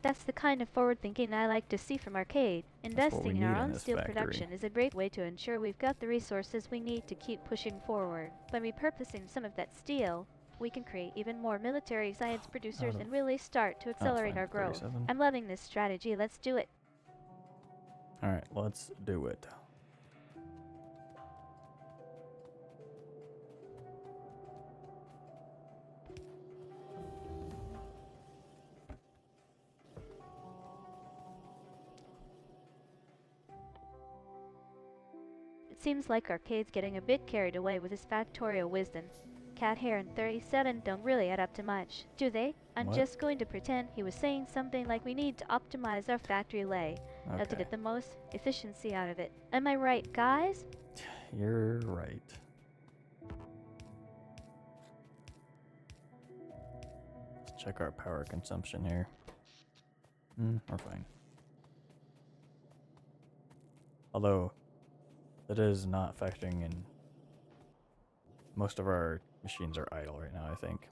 That's the kind of forward thinking I like to see from Arcade. what we Investing in our need in own this steel factory. production is a great way to ensure we've got the resources we need to keep pushing forward. By repurposing some of that steel, we can create even more military science producers of- and really start to accelerate fine, our growth. 37. I'm loving this strategy. Let's do it. Alright, let's do it. It seems like Arcade's getting a bit carried away with his factorial wisdom. Cat Hair and 37 don't really add up to much, do they? I'm What? just going to pretend he was saying something like we need to optimize our factory lay to Okay, get the most efficiency out of it. Am I right, guys? you're right. Let's check our power consumption here. We're fine. Although, that is not factoring in. Most of our machines are idle right now, I think.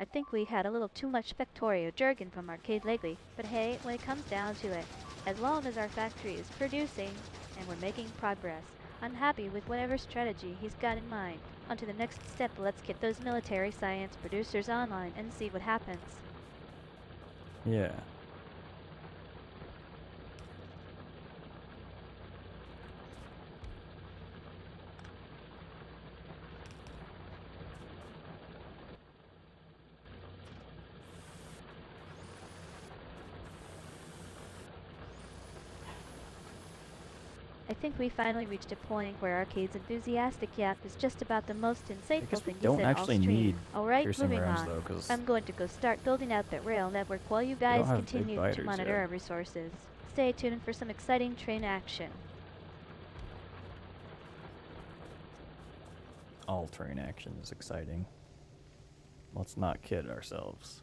I think we had a little too much Factorio jargon from Arcade lately, but hey, when it comes down to it, as long as our factory is producing and we're making progress, I'm happy with whatever strategy he's got in mind. On to the next step, let's get those military science producers online and see what happens. Yeah. I think we finally reached a point where Arcade's enthusiastic yap is just about the most insightful guess we thing he don't said actually all stream. need Alright, piercing moving rams on. though, because I'm going to go start building out that rail network while you don't guys have big continue to biters monitor yet. our resources. Stay tuned for some exciting train action. all train action is exciting. Let's not kid ourselves.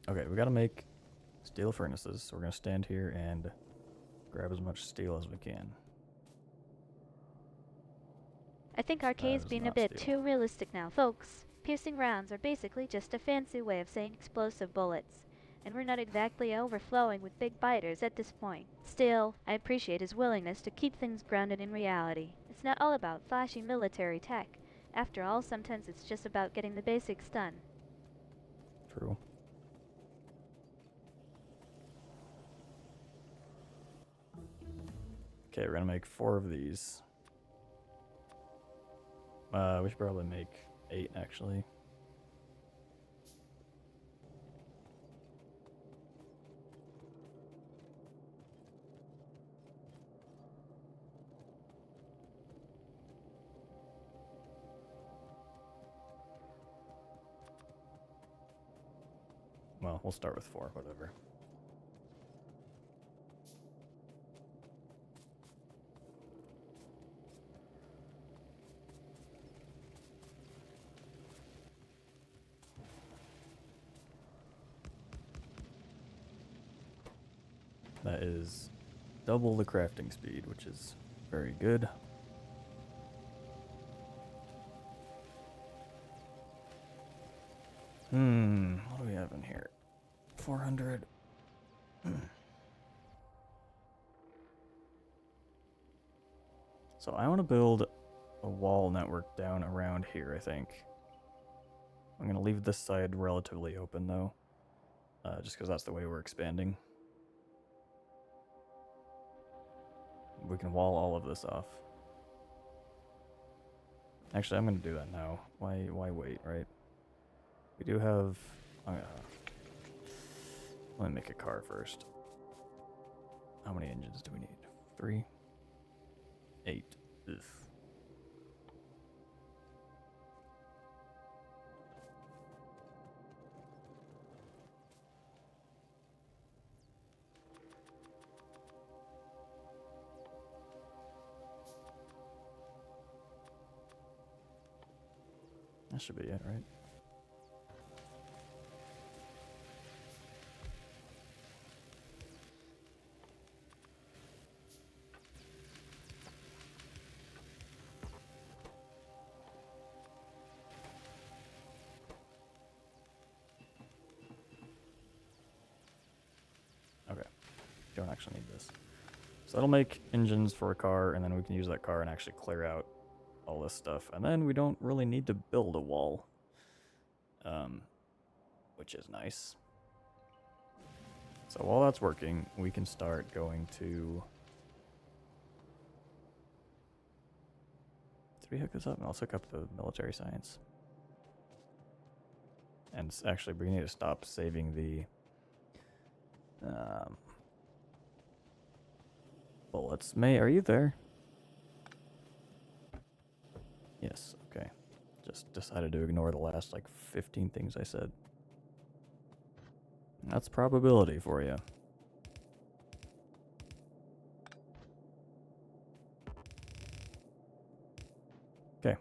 Okay, we gotta make steel furnaces, so we're gonna stand here and grab as much steel as we can. I think That Arcade's is being a not bit steel. too realistic now, folks. Piercing rounds are basically just a fancy way of saying explosive bullets, and we're not exactly overflowing with big biters at this point. Still, I appreciate his willingness to keep things grounded in reality. It's not all about flashy military tech. After all, sometimes it's just about getting the basics done. True. Okay, we're gonna make 4 of these. We should probably make 8 actually. Well, we'll start with 4, whatever. That is double the crafting speed, which is very good. What do we have in here? 400. So I want to build a wall network down around here, I think. I'm going to leave this side relatively open, though. Just because that's the way we're expanding. We can wall all of this off. Actually, I'm going to do that now. Why wait, right? We do have... let me make a car first. How many engines do we need? 3? 8. Ugh. That should be it, right? Okay. Don't actually need this. So that'll make engines for a car, and then we can use that car and actually clear out all this stuff. And then we don't really need to build a wall. Which is nice. So while that's working, we can start going to... Did we hook this up? No, let's hook up the military science. And actually, we need to stop saving the... bullets. May, are you there? Yes, okay. Just decided to ignore the last, like, 15 things I said. That's probability for you. Okay.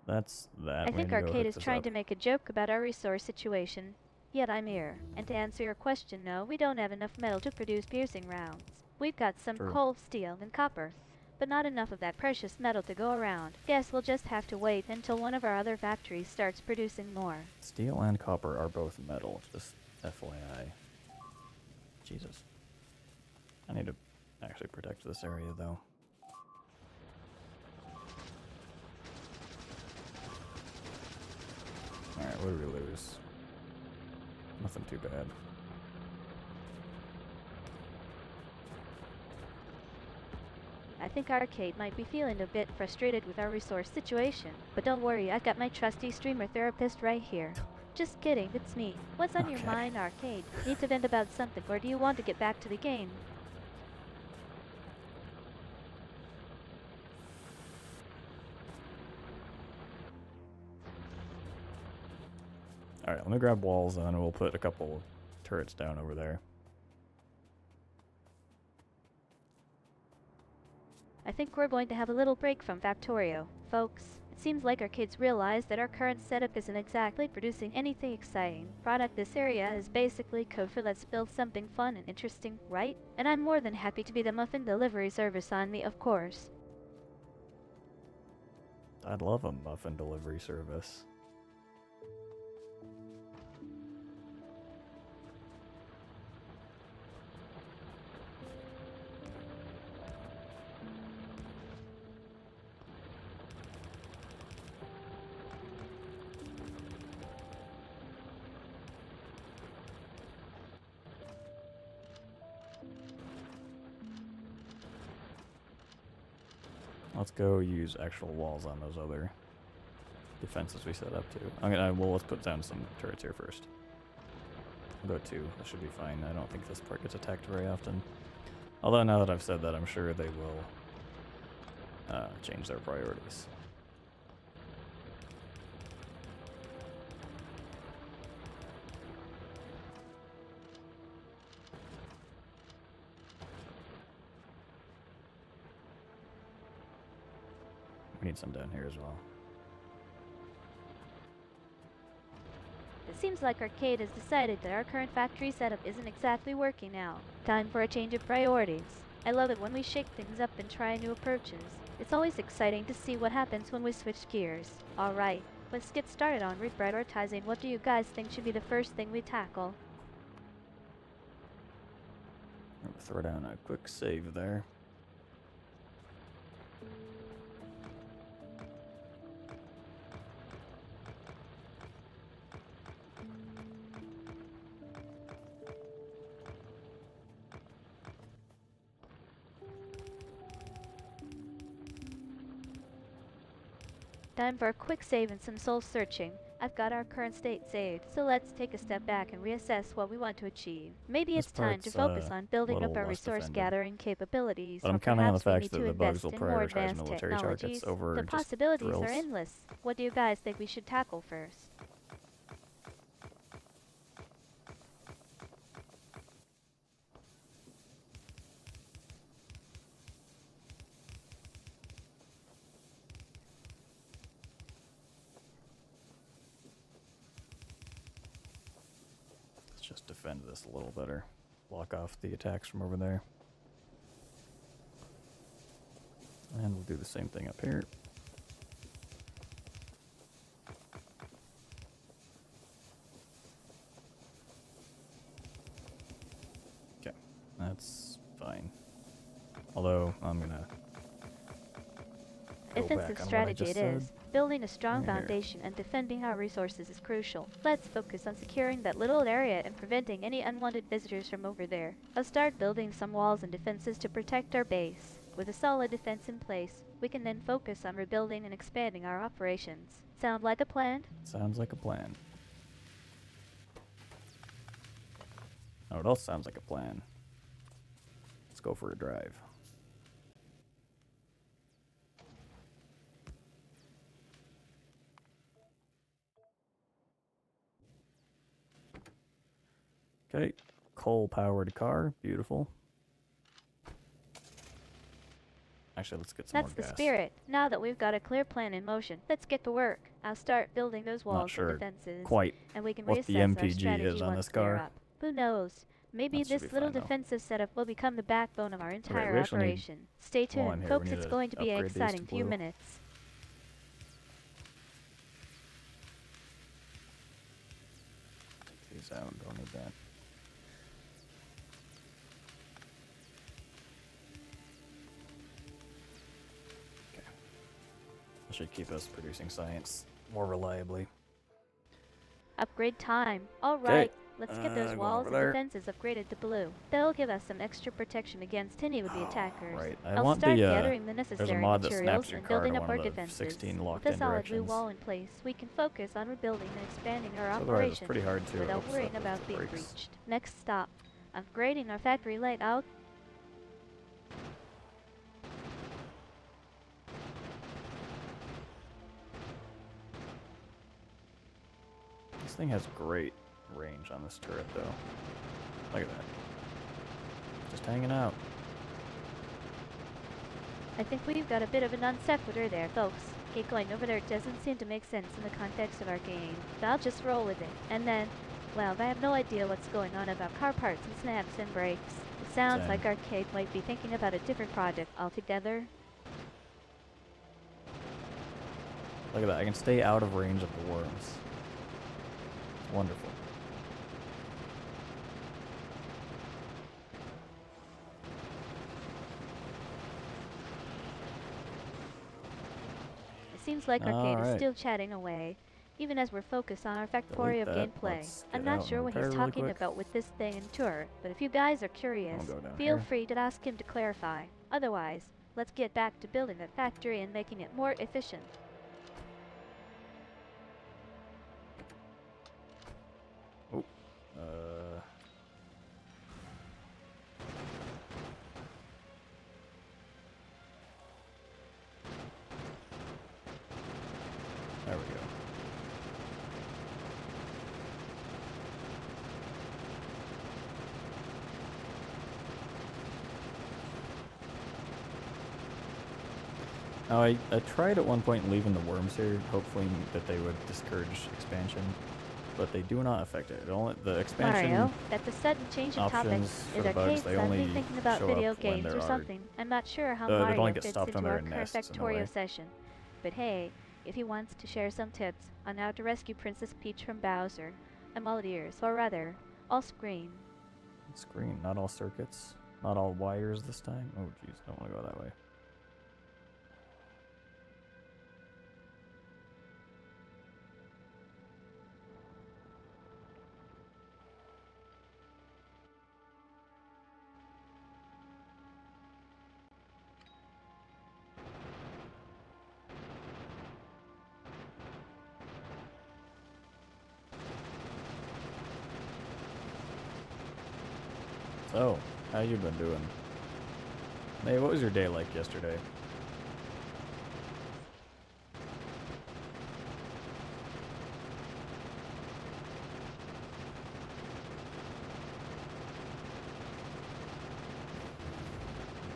That's that. I think Arcade is trying to make a joke about our resource situation, yet I'm here. And to answer your question, no, we don't have enough metal to produce piercing rounds. We've got some True. coal, steel, and copper. but not enough of that precious metal to go around. Guess we'll just have to wait until one of our other factories starts producing more. Steel and copper are both metal, just FYI. Jesus. I need to actually protect this area, though. Alright, what did we lose? Nothing too bad. I think Arcade might be feeling a bit frustrated with our resource situation. But don't worry, I've got my trusty streamer therapist right here. Just kidding, it's me. What's on your Okay. mind, Arcade? Need to vent about something, or do you want to get back to the game? Alright, let me grab walls and then we'll put a couple turrets down over there. I think we're going to have a little break from Factorio, folks. It seems like our kids realize that our current setup isn't exactly producing anything exciting. Product this area is basically code for let's build something fun and interesting, right? And I'm more than happy to be the muffin delivery service on me, of course. I'd love a muffin delivery service. Let's go use actual walls on those other defenses we set up too. Well, let's put down some turrets here first. I'll go 2. That should be fine. I don't think this part gets attacked very often. Although now that I've said that, I'm sure they will change their priorities. We need some down here as well. It seems like Arcade has decided that our current factory setup isn't exactly working out. Time for a change of priorities. I love it when we shake things up and try new approaches. It's always exciting to see what happens when we switch gears. Alright, let's get started on reprioritizing. What do you guys think should be the first thing we tackle? I'm gonna throw down a quick save there. Time for a quick save and some soul searching. I've got our current state saved, so let's take a step back and reassess what we want to achieve. Maybe This it's time to part's, focus on building up little our less resource defended. gathering capabilities, But or I'm counting on the perhaps we fact need that to the bugs invest will in more prioritize advanced military technologies. targets over The just possibilities drills. are endless. What do you guys think we should tackle first? Let's just defend this a little better. Block off the attacks from over there. And we'll do the same thing up here. Okay, that's fine. Although, I'm gonna go Offensive back on what I strategy just it said. is. Building a strong Here. foundation and defending our resources is crucial. Let's focus on securing that little area and preventing any unwanted visitors from over there. I'll start building some walls and defenses to protect our base. With a solid defense in place, we can then focus on rebuilding and expanding our operations. Sound like a plan? Sounds like a plan. Oh, it all sounds like a plan. Let's go for a drive. Okay, coal-powered car, beautiful. Actually, let's get some That's more the gas. spirit. Now that we've got a clear plan in motion, let's get to work. I'll start building those Not walls sure and defenses, quite and we can what the reassess our MPG strategy is on once this we're car. up. Who knows? Maybe That should be this little fine, though. defensive setup will become the backbone of our entire we actually need operation. Stay one tuned, here. folks, We need it's to going to be an upgrade these to exciting few blue. minutes. Take these out. Don't need that. Okay. That should keep us producing science more reliably. Upgrade time. Alright, Okay. let's get those Going walls over and there. defenses upgraded to blue. They'll give us some extra protection against any would-be attackers. Right. I'll start gathering the necessary mod that materials snaps your and card building to up one our of the defenses. 16 With locked-in a solid blue directions. wall in place, we can focus on rebuilding and expanding our Otherwise, it's operation pretty hard to without upset worrying with about the being brakes. breached. Next stop, upgrading our factory layout. This thing has great range on this turret, though. Look at that. Just hanging out. I think we've got a bit of a non sequitur there, folks. Okay, going over there doesn't seem to make sense in the context of our game, but I'll just roll with it. And then, well, I have no idea what's going on about car parts and snaps and brakes. It sounds Same. like Arcade might be thinking about a different project altogether. Look at that. I can stay out of range of the worms. It's wonderful. It seems like Arcade is Alright. still chatting away, even as we're focused on our factory of Delete that. gameplay. Let's I'm get not out sure and what he's repair really talking quick. about with this thing and tour, but if you guys are curious, I'll go down feel here. free to ask him to clarify. Otherwise, let's get back to building that factory and making it more efficient. Oh. There we go. Now, I tried at one point leaving the worms here, hoping that they would discourage expansion, but they do not affect it. The expansion Mario, that's a sudden change of topic. options for Is the bugs, Arcade they suddenly only thinking about show video up when games there or are something? I'm not sure how they don't Mario get fits stopped when into they're our in current nests in a way. Factorio session. But hey, if he wants to share some tips on how to rescue Princess Peach from Bowser, I'm all ears, or rather, all screen. Screen, not all circuits, not all wires this time. Oh jeez, don't want to go that way. So, how you been doing? Hey, what was your day like yesterday?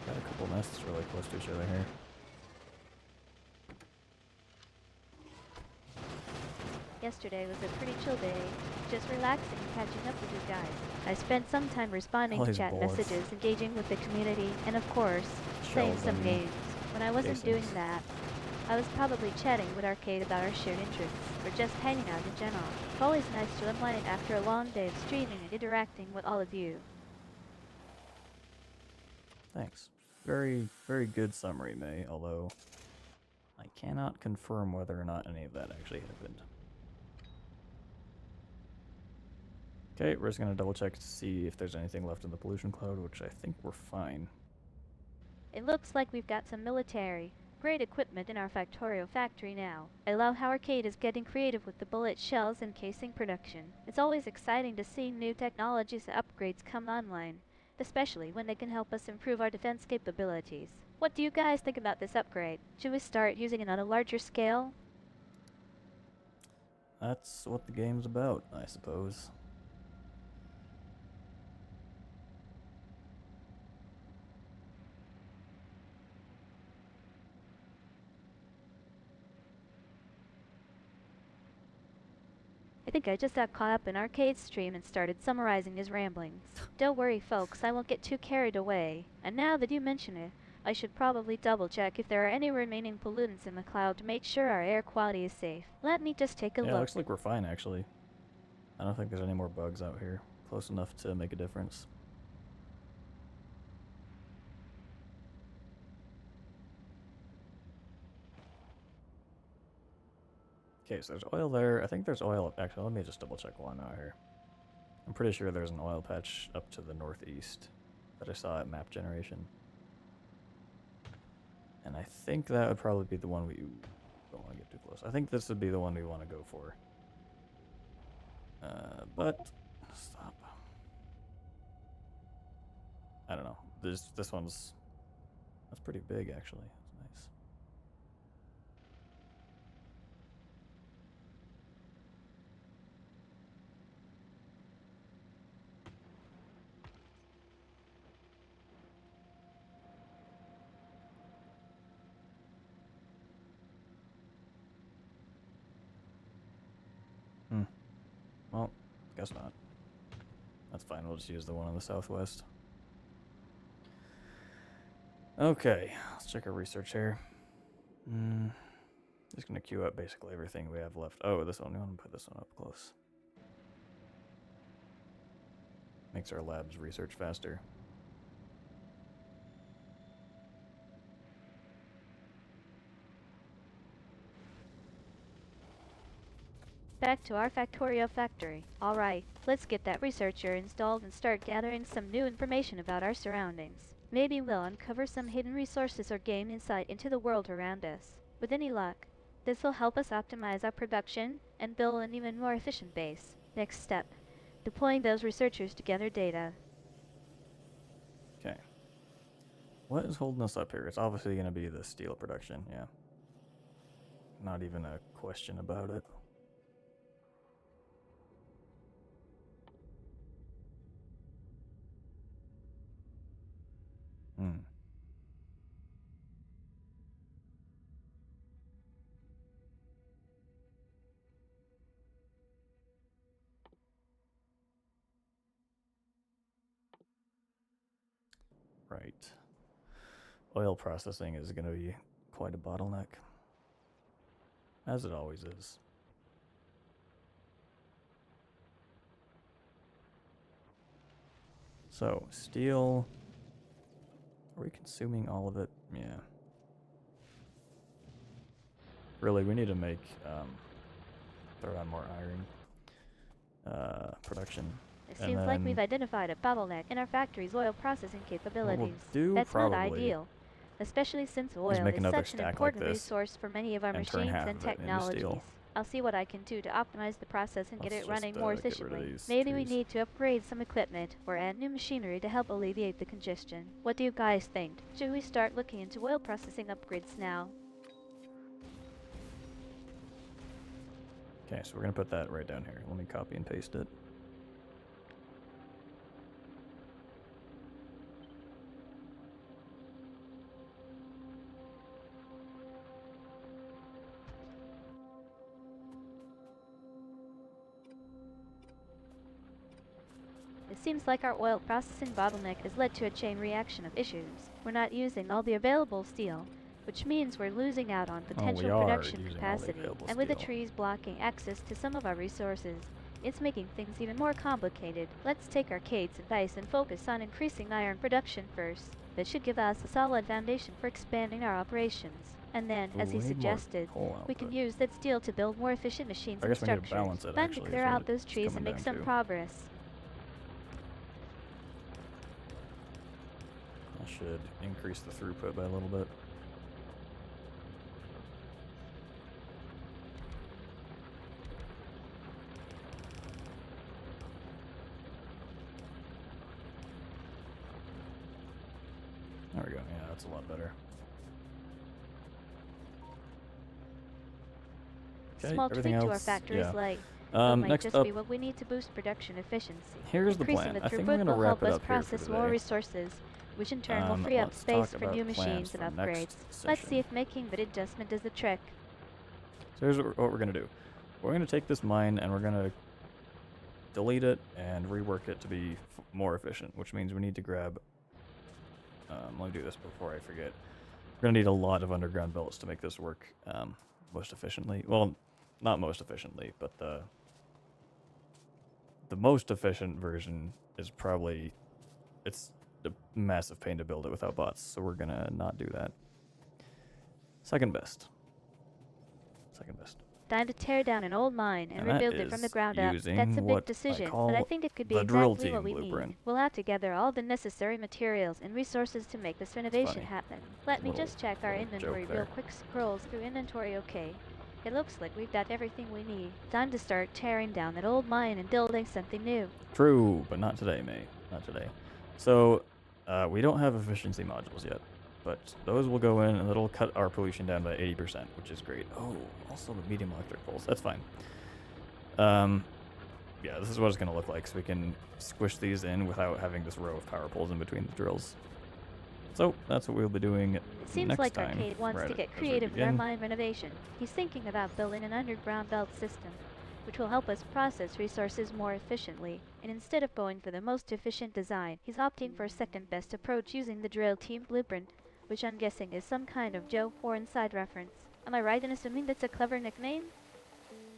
Got a couple nests really close to each other here. Yesterday was a pretty chill day, just relaxing and catching up with you guys. I spent some time responding All to these chat bullets. messages, engaging with the community, and of course, playing Shells some and games. When I wasn't doing casings. that, I was probably chatting with Arcade about our shared interests, or just hanging out in general. It's always nice to unwind after a long day of streaming and interacting with all of you. Thanks. Very, very good summary, May, although I cannot confirm whether or not any of that actually happened. Okay, we're just going to double check to see if there's anything left in the pollution cloud, which I think we're fine. It looks like we've got some military grade equipment in our Factorio factory now. I love how Arcade is getting creative with the bullet shells and casing production. It's always exciting to see new technologies and upgrades come online, especially when they can help us improve our defense capabilities. What do you guys think about this upgrade? Should we start using it on a larger scale? That's what the game's about, I suppose. think I just got caught up in Arcade's stream and started summarizing his ramblings. Don't worry, folks, I won't get too carried away. And now that you mention it, I should probably double check if there are any remaining pollutants in the cloud to make sure our air quality is safe. Let me just take a Yeah, look. looks like we're fine, actually. I don't think there's any more bugs out here. Close enough to make a difference. Okay, so there's oil there. I think there's oil. Actually, let me just double check while I'm out here. I'm pretty sure there's an oil patch up to the northeast that I saw at map generation. And I think that would probably be the one we don't want to get too close. I think this would be the one we want to go for. But stop. I don't know. This one's that's pretty big actually. That's nice. Well, guess not. That's fine, we'll just use the one in the southwest. Okay, let's check our research here. Just gonna queue up basically everything we have left. Oh, this one, we want to put this one up close. Makes our labs research faster. Back to our Factorio factory. Alright, let's get that researcher installed and start gathering some new information about our surroundings. Maybe we'll uncover some hidden resources or gain insight into the world around us. With any luck, this will help us optimize our production and build an even more efficient base. Next step, deploying those researchers to gather data. Okay. What is holding us up here? It's obviously going to be the steel production, yeah. Not even a question about it. Right. Oil processing is going to be quite a bottleneck. As it always is. So, steel. Are we consuming all of it? Yeah. Really, we need to make, throw on more iron production. It seems like we've identified a bottleneck in our factory's oil processing capabilities. Do That's probably not ideal, especially since oil make is another such an stack important like this resource for many of our and turn machines half and of it into technologies. steel. I'll see what I can do to optimize the process and get Let's it running just, more get rid of efficiently. these Maybe we trees. need to upgrade some equipment or add new machinery to help alleviate the congestion. What do you guys think? Should we start looking into oil processing upgrades now? Okay, so we're going to put that right down here. Let me copy and paste it. It seems like our oil processing bottleneck has led to a chain reaction of issues. We're not using all the available steel, which means we're losing out on potential are production using all the capacity. available And with the steel. trees blocking access to some of our resources, it's making things even more complicated. Let's take Arcade's advice and focus on increasing iron production first. That should give us a solid foundation for expanding our operations. And then, Ooh, as he we need more suggested, coal we can output. use that steel to build more efficient machines I and guess we need to structures. balance it, Time actually, to is clear what out those it's trees and coming make down some to. progress. I should increase the throughput by a little bit. There we go. Yeah, that's a lot better. Okay, Small everything tweak to our else, factory's yeah. light. It might Next just up, be what we need to boost production efficiency. here's the Increasing plan. the I think we're throughput gonna will wrap help it us up here for process more today. resources, which in turn will free up Let's space talk for about new plans machines and for upgrades. next Let's see session. if making that adjustment is the trick. So here's what we're gonna do. we're going to take this mine and we're going to delete it and rework it to be more efficient, which means we need to grab... let me do this before I forget. We're going to need a lot of underground belts to make this work most efficiently. Well, not most efficiently, but the most efficient version is probably... It's a massive pain to build it without bots, so we're going to not do that. Second best. Second best. Time to tear down an old mine and rebuild it from the ground up. using That's a big what I decision, call but I think it could be the drill exactly what team we blueprint. need. We'll add together all the necessary materials and resources to make this renovation funny. happen. Let me Little- just check our little inventory joke real there. quick. Scrolls through inventory. Okay. It looks like we've got everything we need. Time to start tearing down that old mine and building something new. True, but not today, May. Not today. So, we don't have efficiency modules yet, but those will go in and it'll cut our pollution down by 80%, which is great. Oh, also the medium electric poles. That's fine. Yeah, this is what it's going to look like, so we can squish these in without having this row of power poles in between the drills. So, that's what we'll be doing It seems next like time. Arcade wants right to get as we creative with our begin. mine renovation. He's thinking about building an underground belt system, which will help us process resources more efficiently. And instead of going for the most efficient design, he's opting for a second best approach using the drill team blueprint, which I'm guessing is some kind of Joe or Inside reference. Am I right in assuming that's a clever nickname?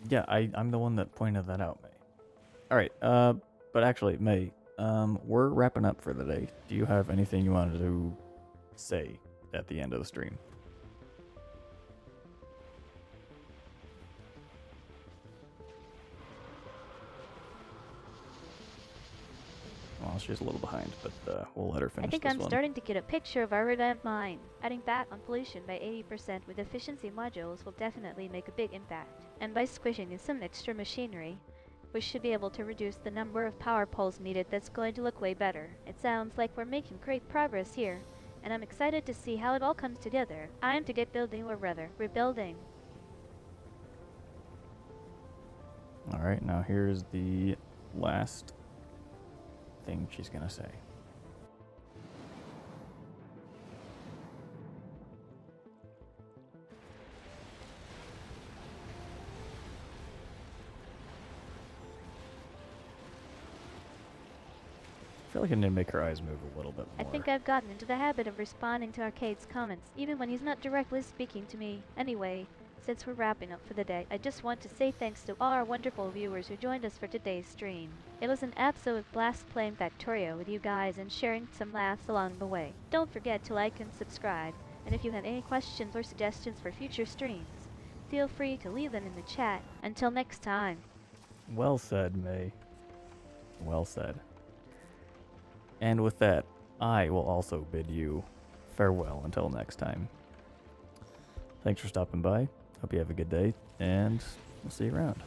Yeah, I'm the one that pointed that out, May. Alright, but actually, May, we're wrapping up for the day. Do you have anything you wanted to say at the end of the stream? Well, she's a little behind, but we'll let her finish I think this I'm one. starting to get a picture of our revamped mine. Adding back on pollution by 80% with efficiency modules will definitely make a big impact. And by squishing in some extra machinery, we should be able to reduce the number of power poles needed. That's going to look way better. It sounds like we're making great progress here, and I'm excited to see how it all comes together. I am to get building, or rather, rebuilding. Alright, now here's the last thing she's gonna say. I feel like I need to make her eyes move a little bit I more. think I've gotten into the habit of responding to Arcade's comments, even when he's not directly speaking to me. Anyway, since we're wrapping up for the day, I just want to say thanks to all our wonderful viewers who joined us for today's stream. It was an absolute blast playing Factorio with you guys and sharing some laughs along the way. Don't forget to like and subscribe, and if you have any questions or suggestions for future streams, feel free to leave them in the chat. Until next time. Well said, May. Well said. And with that, I will also bid you farewell until next time. Thanks for stopping by. Hope you have a good day, and we'll see you around.